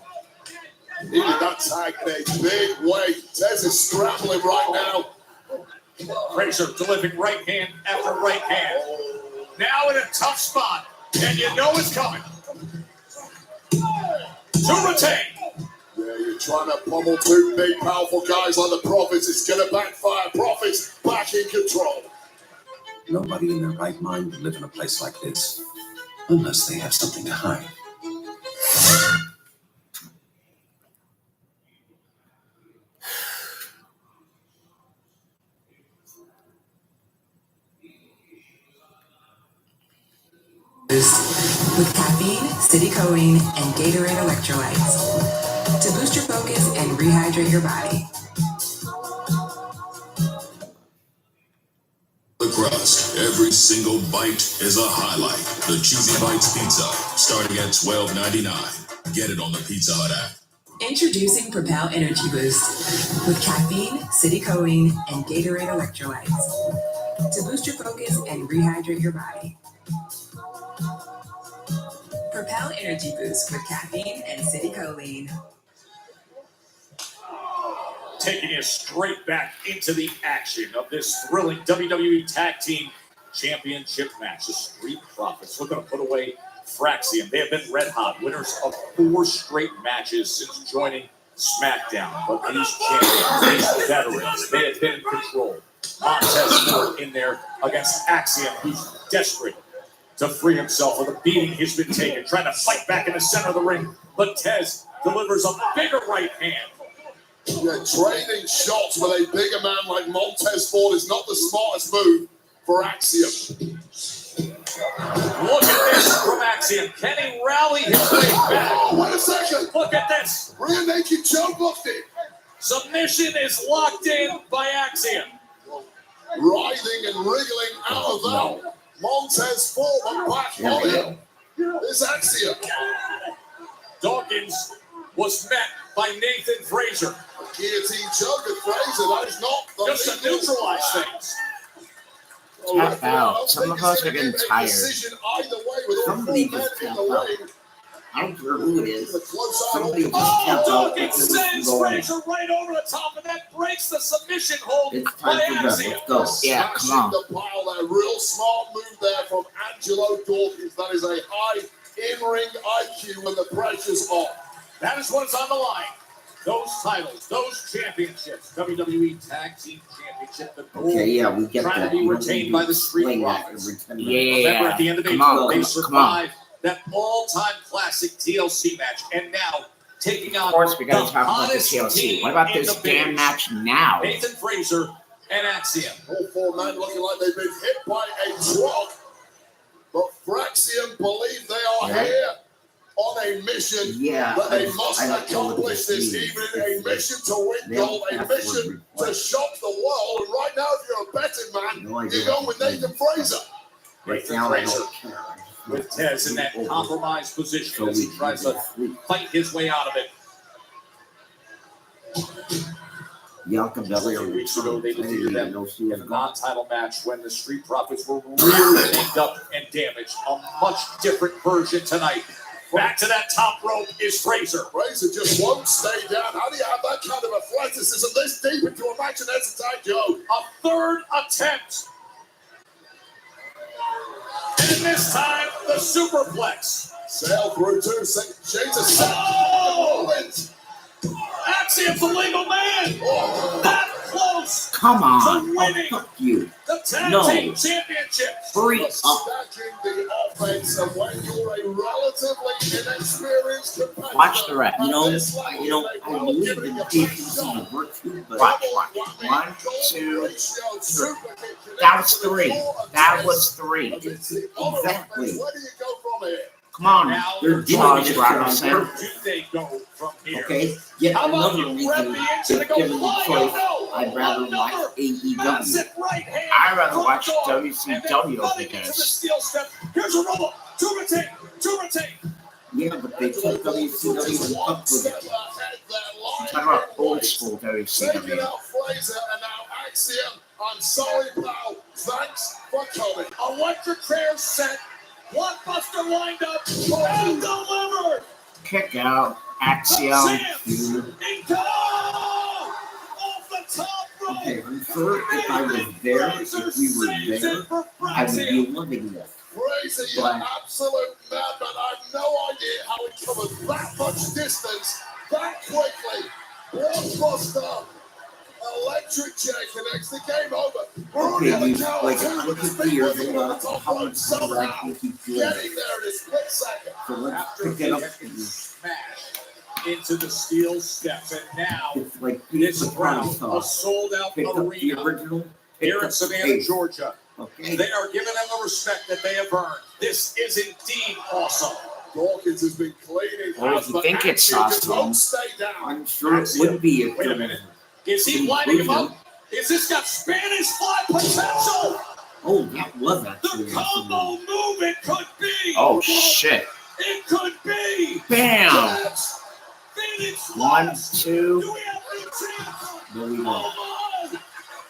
He did that tag in a big way. Tez is scrambling right now. Frazier delivering right hand after right hand. Now in a tough spot, and you know it's coming. To retain. Yeah, you're trying to pummel two big, powerful guys like the Profits. It's going to backfire. Profits back in control. Nobody in their right mind would live in a place like this unless they have something to hide. With caffeine, citicoline, and Gatorade electrolytes to boost your focus and rehydrate your body. The crust. Every single bite is a highlight. The Cheesy Bites Pizza, starting at $12.99. Get it on the Pizza Hut app. Introducing Propel Energy Boost with caffeine, citicoline, and Gatorade electrolytes to boost your focus and rehydrate your body. Propel Energy Boost with caffeine and citicoline. Taking you straight back into the action of this thrilling WWE Tag Team Championship match. The Street Profits looking to put away Fraxium. They have been red hot, winners of 4 straight matches since joining SmackDown. But these champions, these veterans, they have been in control. Montez Ford in there against Axiom, who's desperate to free himself of the beating he's been taking, trying to fight back in the center of the ring. But Tez delivers a bigger right hand. Yeah, trading shots with a bigger man like Montez Ford is not the smartest move for Axiom. Look at this from Axiom. Can he rally his way back? Oh, wait a second. Look at this. Rear naked Joe booked it. Submission is locked in by Axiom. Writhing and wriggling out of that. Montez Ford back on him. This Axiom. Dawkins was met by Nathan Frazier. Guillotine choke at Frazier. That is not the just to neutralize things. Tap out. Some of us are getting tired. Somebody just tap out. I don't care who it is. Somebody just tap out. Dawkins sends Frazier right over the top, and that breaks the submission hold It's by time for Axiom. Let's go. Yeah, come on. The pile there, real smart move there from Angelo Dawkins. That is a high in-ring IQ when the pressure's on. That is what is on the line. Those titles, those championships, WWE Tag Team Championship, the gold, Okay, yeah, we get trying that. to be We don't retained need by to the Street explain that Profits. every 10 Yeah, minutes. Remember, at the end of Come April, on, they come on. survived that all-time classic TLC match, and now taking on Of course, we gotta the talk about the hottest TLC. team What about in this the damn biz. match now? Nathan Frazer and Axiom. All four men looking like they've been hit by a truck. But Fraxium believe they are Yeah. here on a mission. Yeah, But they I must don't know what accomplish this this, means. even in a mission to win They'll gold, a password mission to request. shock the world. And right now, if you're a betting man, No idea you go what with this Nathan means. Frazer. Right Nathan now, I Frazer don't care. with Tez in that compromised position as he tries to fight his way out of it. Bianca Belair 2 weeks ago, they returned. I defeated didn't them even know she in was a gone. non-title match when the Street Profits were really banged up and damaged. A much different version tonight. Back to that top rope is Frazer. Frazer just won't stay down. How do you have that kind of athleticism this deep into a match and hesitate, Joe? A third attempt. And this time, the superplex. Sail through two. Shades of Oh! Axiom's the legal man. That close Come on. to Oh, winning fuck you. the tag No. team championship. Hurry up. Stacking the offense, and when you're a relatively inexperienced competitor, Watch the rep. at this level, I you believe may well in give it your patience best and shot. virtue, but Watch. 1, 2, 3. That was 3. That was 3. exactly. Where do you go from here? Come on, Now, They're doing Charles this Robinson. on where purpose. do they go from here? Okay, yet How about another you reason rep the engine to and go give them the flying? choice. No, I'd rather one watch number. AEW. Massive right hand. I'd rather watch Front door, WCW and then over running into the this. steel step. Here's a roll. To retain. Yeah, but they took WCW and fucked with it. Talk about old school Taking WCW. out Frazer and now Axiom. I'm sorry, pal. Thanks for coming. Electric chair set. Blockbuster lined up and delivered. Kick out. Axiom. And go off the top rope. Okay, I'm sure if I was there, if we were there, I would be loving this. Frazer, you're But- absolute madman. I have no idea how he covered that much distance that quickly. Blockbuster. Electric chair connects the game over. We're only Okay, on you the count like of two with 150 his big years wiggle old, on the top how rope much longer I somehow. can keep doing Getting it. there in a split second. So let's After pick it up. smash into the steel steps, and now It's like this Pizza crowd, Party a sauce. sold-out Pick up the arena original. Pick here up in the Savannah, base. Georgia. Okay. They are giving them the respect that they have earned. This is indeed awesome. Dawkins has been cleaning Or house, if you but think it's Axiom just awesome. won't stay down. I'm sure it would be if Wait a there minute. was Is he lining him up? Is this got Spanish fly potential? Oh, that was actually The combo move it could be. Oh, shit. It could be. Bam. Yes. Phoenix 1, lost. 2. Do we have new champ? No, we don't. Oh my!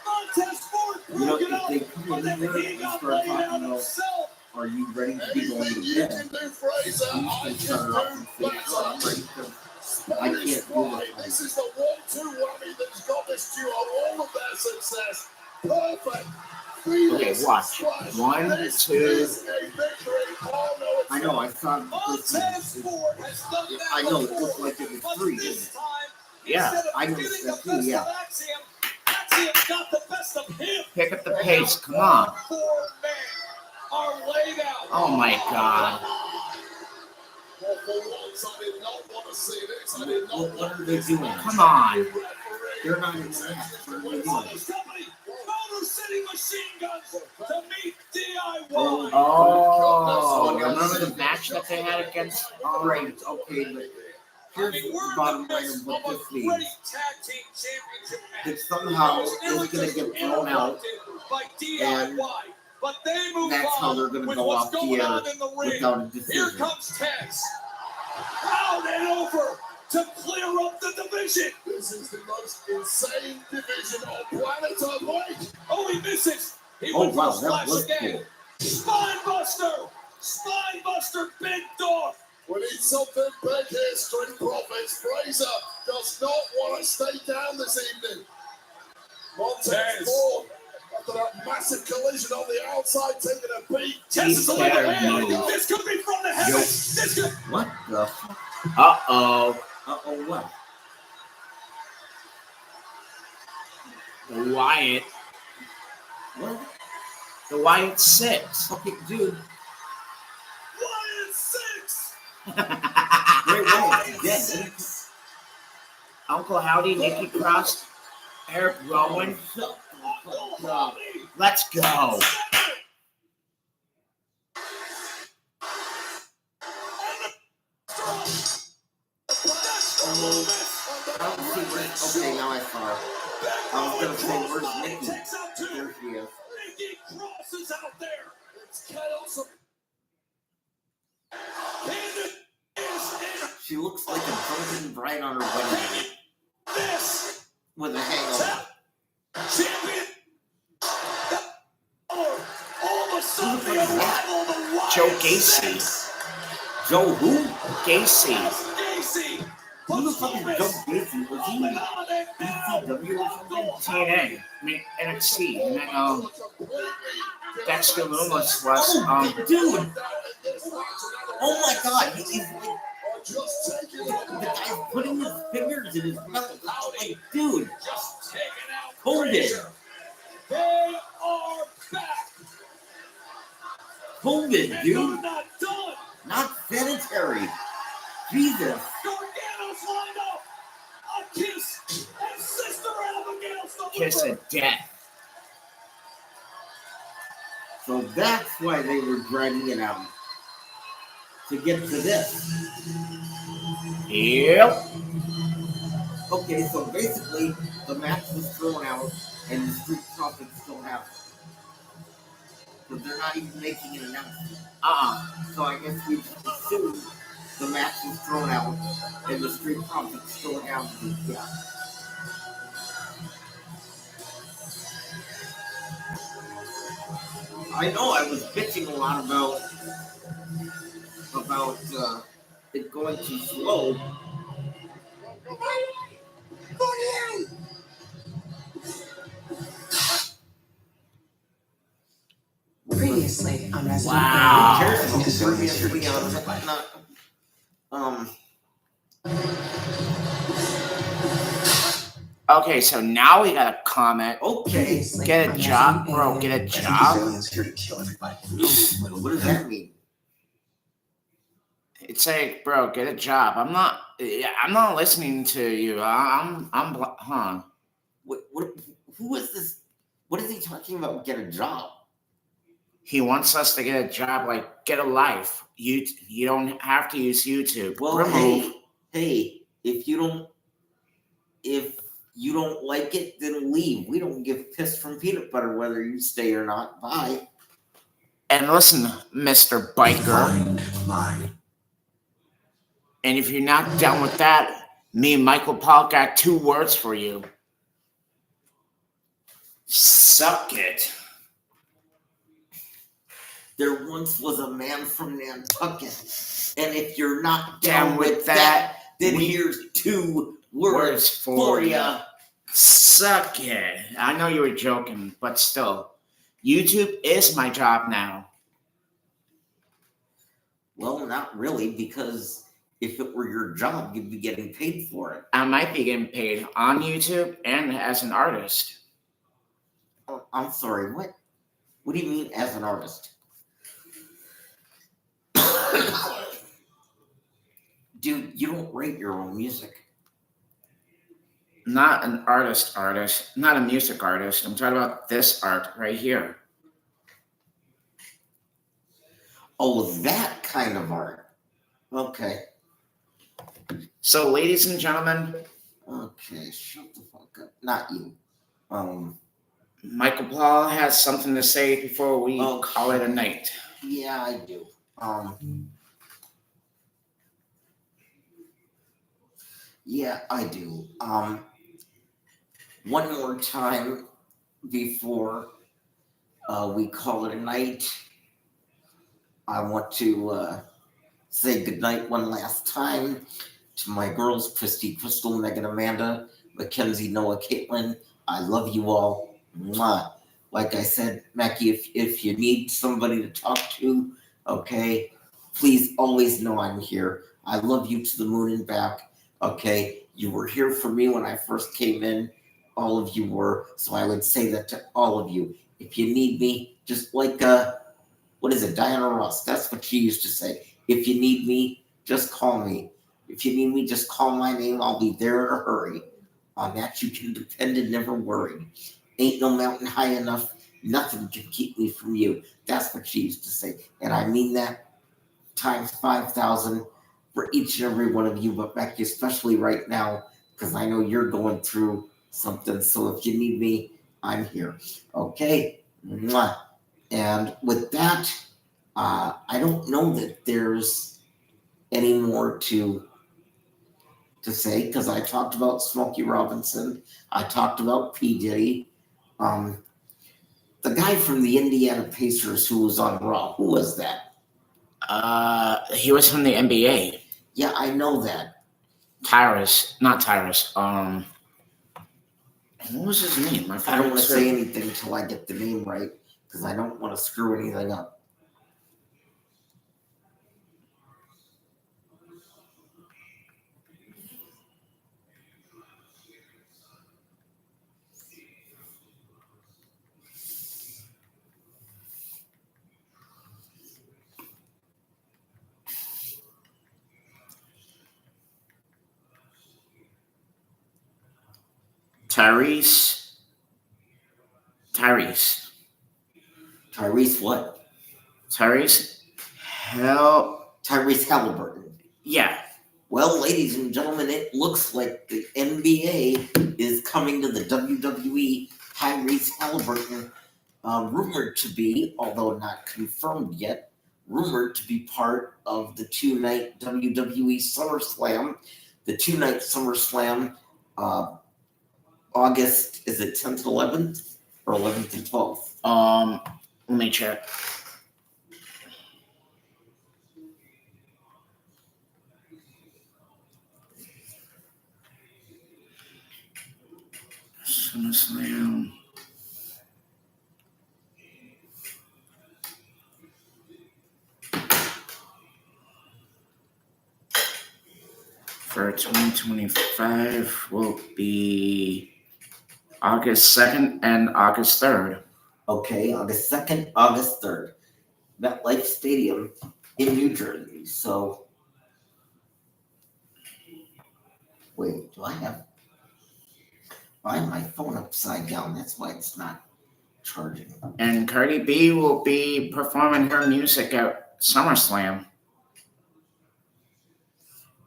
Montez Ford You know, broke it if up, they come but in then there he and got start laid talking out about, himself. are you ready to be going Anything to you bed? can do, Frazer, You I can can start off and do say, oh, I'm better. ready to. I Spanish can't do Fly, it. this is the 1-2 whammy that's got this duo all of their success. Perfect. Okay, watch. 1, This 2. is a victory. Oh, no, it's I know, I saw the first Montez one. Ford has done that I know, it before, looked like it was but 3, this didn't it? time, Yeah, instead of I know getting it's the that too, best yeah. of Axiom got the best of him. Pick up the pace. Come on. 4 men are laid out. Oh my god. Well, for once, I did not want to see this. I did not What want are they doing? Come on. They're not in the match. What are they doing? Brothers Company, Motor City Machine Guns to meet DIY. Oh, remember the match that they had against? All right, okay, but here's the bottom line of what this Great means. tag team championship match. That somehow it's going to get thrown out, by DIY, but they move that's how on they're going to with go what's off the going air on in the ring. without a Here decision. comes Tez. Out and over to clear up the division. This is the most insane division on planet Earth. Oh, he misses. He Oh, went wow, for a that splash was again. cool. Spinebuster. Spinebuster, big dog. We need something big here, Street Profits. Frazer does not want to stay down this evening. Montez Tez. Ford, a after that massive collision on the outside, taking a beat. He's better than you. This could be from the heavens. This could. What the fuck? Uh-oh. Uh-oh, what? The Wyatt. What? The Wyatt 6. Okay, dude. Wyatt 6. Wait, wait, dead. Uncle Howdy, Nikki Cross, Eric Rowan. Let's go. Okay, now I saw it. I was gonna say, where's Nikki? There she is. Nikki Cross is out there. It's chaos. She looks like a drunken bride on her wedding night. This with a hangover. champion. All of a sudden, the arrival of the Wyatt Joe Gacy. Joe who? Gacy. Gacy. Who the fuck is Joe Gacy? Was he in ECW or something? TNA. I mean, NXT. And then, Dexter Lumis was, dude! Oh my god, he's like, the guy's putting his fingers in his mouth. Like, dude, hold it. They are back. Hold it, And dude. they're not done. Not sanitary. Jesus. Gargano's lined up. A kiss and Sister Abigail's the Kiss of Death. So that's why they were dragging it out. To get to this. Yep. Okay, so basically, the match was thrown out, and the Street Profits still have it. So they're not even making an announcement. So I guess we just assume the match was thrown out, and the Street Profits still have the, yeah. I know I was bitching a lot about it going too slow. Previously on Resident Wow. Previously on Okay, so now we got a comment. Okay. Get a job, bro. Get a job. Aliens here to kill everybody. What does that mean? It's like, bro, get a job. I'm not listening to you. Huh? Who is this? What is he talking about? Get a job? He wants us to get a job, like get a life. You don't have to use YouTube. Well, Remove. hey, if you don't like it, then leave. We don't give piss from peanut butter whether you stay or not. Bye. And listen, Mr. Biker. Find mine. And if you're not done with that, me and Michael Paul got 2 words for you. Suck it. There once was a man from Nantucket. And if you're not Down with that, then here's 2 words for ya. Suck it. I know you were joking, but still. YouTube is my job now. Well, not really, because if it were your job, you'd be getting paid for it. I might be getting paid on YouTube and as an artist. Oh, I'm sorry, what? What do you mean as an artist? Dude, you don't write your own music. Not an artist, not a music artist. I'm talking about this art right here. Oh, that kind of art. Okay. So, ladies and gentlemen. Okay, shut the fuck up. Not you. Michael Paul has something to say before we call it a night. Yeah, I do. Yeah, I do. One more time before we call it a night, I want to say goodnight one last time to my girls, Christy, Crystal, Megan, Amanda, Mackenzie, Noah, Caitlin. I love you all. Mwah. like I said, Mackie, if you need somebody to talk to, okay, please always know I'm here. I love you to the moon and back. Okay, you were here for me when I first came in. All of you were, so I would say that to all of you. If you need me, just like what is it, Diana Ross? That's what she used to say. If you need me, just call me. If you need me, just call my name. I'll be there in a hurry. On that you can depend and never worry. Ain't no mountain high enough. Nothing can keep me from you. That's what she used to say, and I mean that times 5,000 for each and every one of you. But Becky, especially right now, because I know you're going through something. So if you need me, I'm here. Okay. Mwah. And with that, I don't know that there's any more to say, because I talked about Smokey Robinson. I talked about P. Diddy. The guy from the Indiana Pacers who was on Raw, who was that? He was from the NBA. Yeah, I know that. Not Tyrus. What was his name? I don't want to say anything until I get the name right, because I don't want to screw anything up. Tyrese what? Tyrese Halliburton. Yeah. Well, ladies and gentlemen, it looks like the NBA is coming to the WWE. Tyrese Halliburton, rumored to be, although not confirmed yet, rumored to be part of the two-night WWE SummerSlam. The two-night SummerSlam, August, is it 10th, 11th, or 11th and 12th? Let me check. SummerSlam. For 2025 will be August 2nd and August 3rd. Okay, August 2nd, August 3rd. MetLife Stadium in New Jersey. So, wait, I have my phone upside down. That's why it's not charging. And Cardi B will be performing her music at SummerSlam.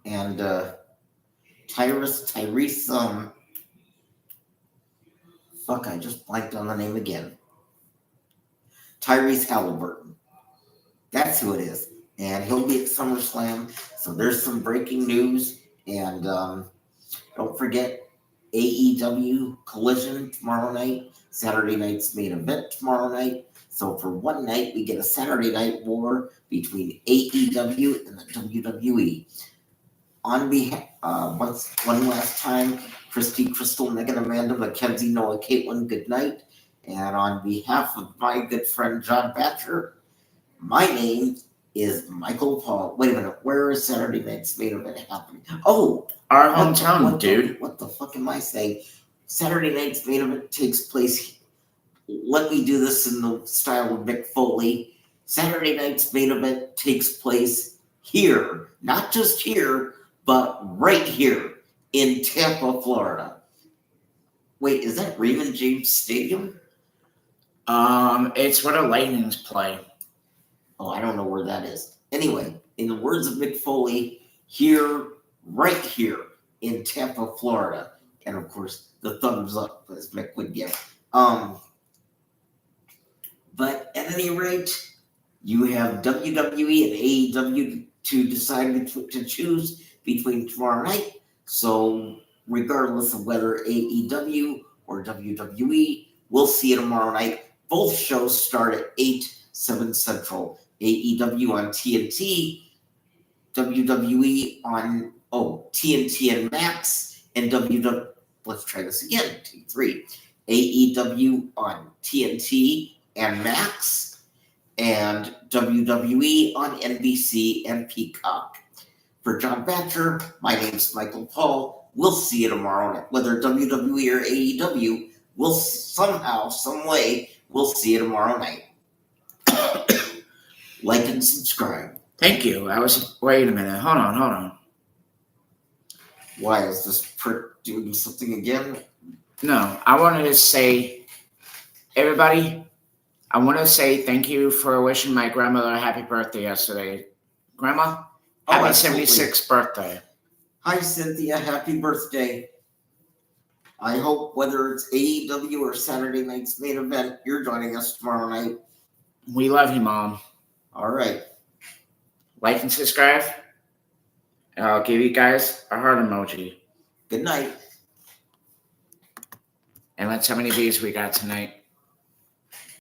And Tyrese, fuck, I just blanked on the name again. Tyrese Halliburton. That's who it is. And he'll be at SummerSlam. So there's some breaking news. And don't forget AEW Collision tomorrow night. Saturday night's main event tomorrow night. So for one night, we get a Saturday night war between AEW and the WWE. On behalf, one last time, Christy, Crystal, Megan, Amanda, Mackenzie, Noah, Caitlin, good night. And on behalf of my good friend John Batcher, my name is Michael Paul. Wait a minute, where is Saturday night's main event happening? Oh, our hometown, dude. What the fuck am I saying? Saturday night's main event takes place. Let me do this in the style of Mick Foley. Saturday night's main event takes place here, not just here, but right here in Tampa, Florida. Wait, is that Raymond James Stadium? It's where the Lightnings play. Oh, I don't know where that is. Anyway, in the words of Mick Foley, here, right here in Tampa, Florida. And of course, the thumbs up, as Mick would give. But at any rate, you have WWE and AEW to decide to choose between tomorrow night. So regardless of whether AEW or WWE, we'll see you tomorrow night. Both shows start at 7 Central. AEW on TNT, WWE on TNT and Max, and let's try this again, T3. AEW on TNT and Max, and WWE on NBC and Peacock. For John Batcher, my name's Michael Paul. We'll see you tomorrow night. Whether WWE or AEW, we'll somehow, some way, we'll see you tomorrow night. Like and subscribe. Thank you. Wait a minute. Hold on. Why is this prick doing something again? No, I wanted to say, everybody, I want to say thank you for wishing my grandmother a happy birthday yesterday. Grandma, happy absolutely. 76th birthday. Hi, Cynthia. Happy birthday. I hope whether it's AEW or Saturday night's main event, you're joining us tomorrow night. We love you, Mom. All right. Like and subscribe. And I'll give you guys a heart emoji. Good night. And let's see how many views we got tonight.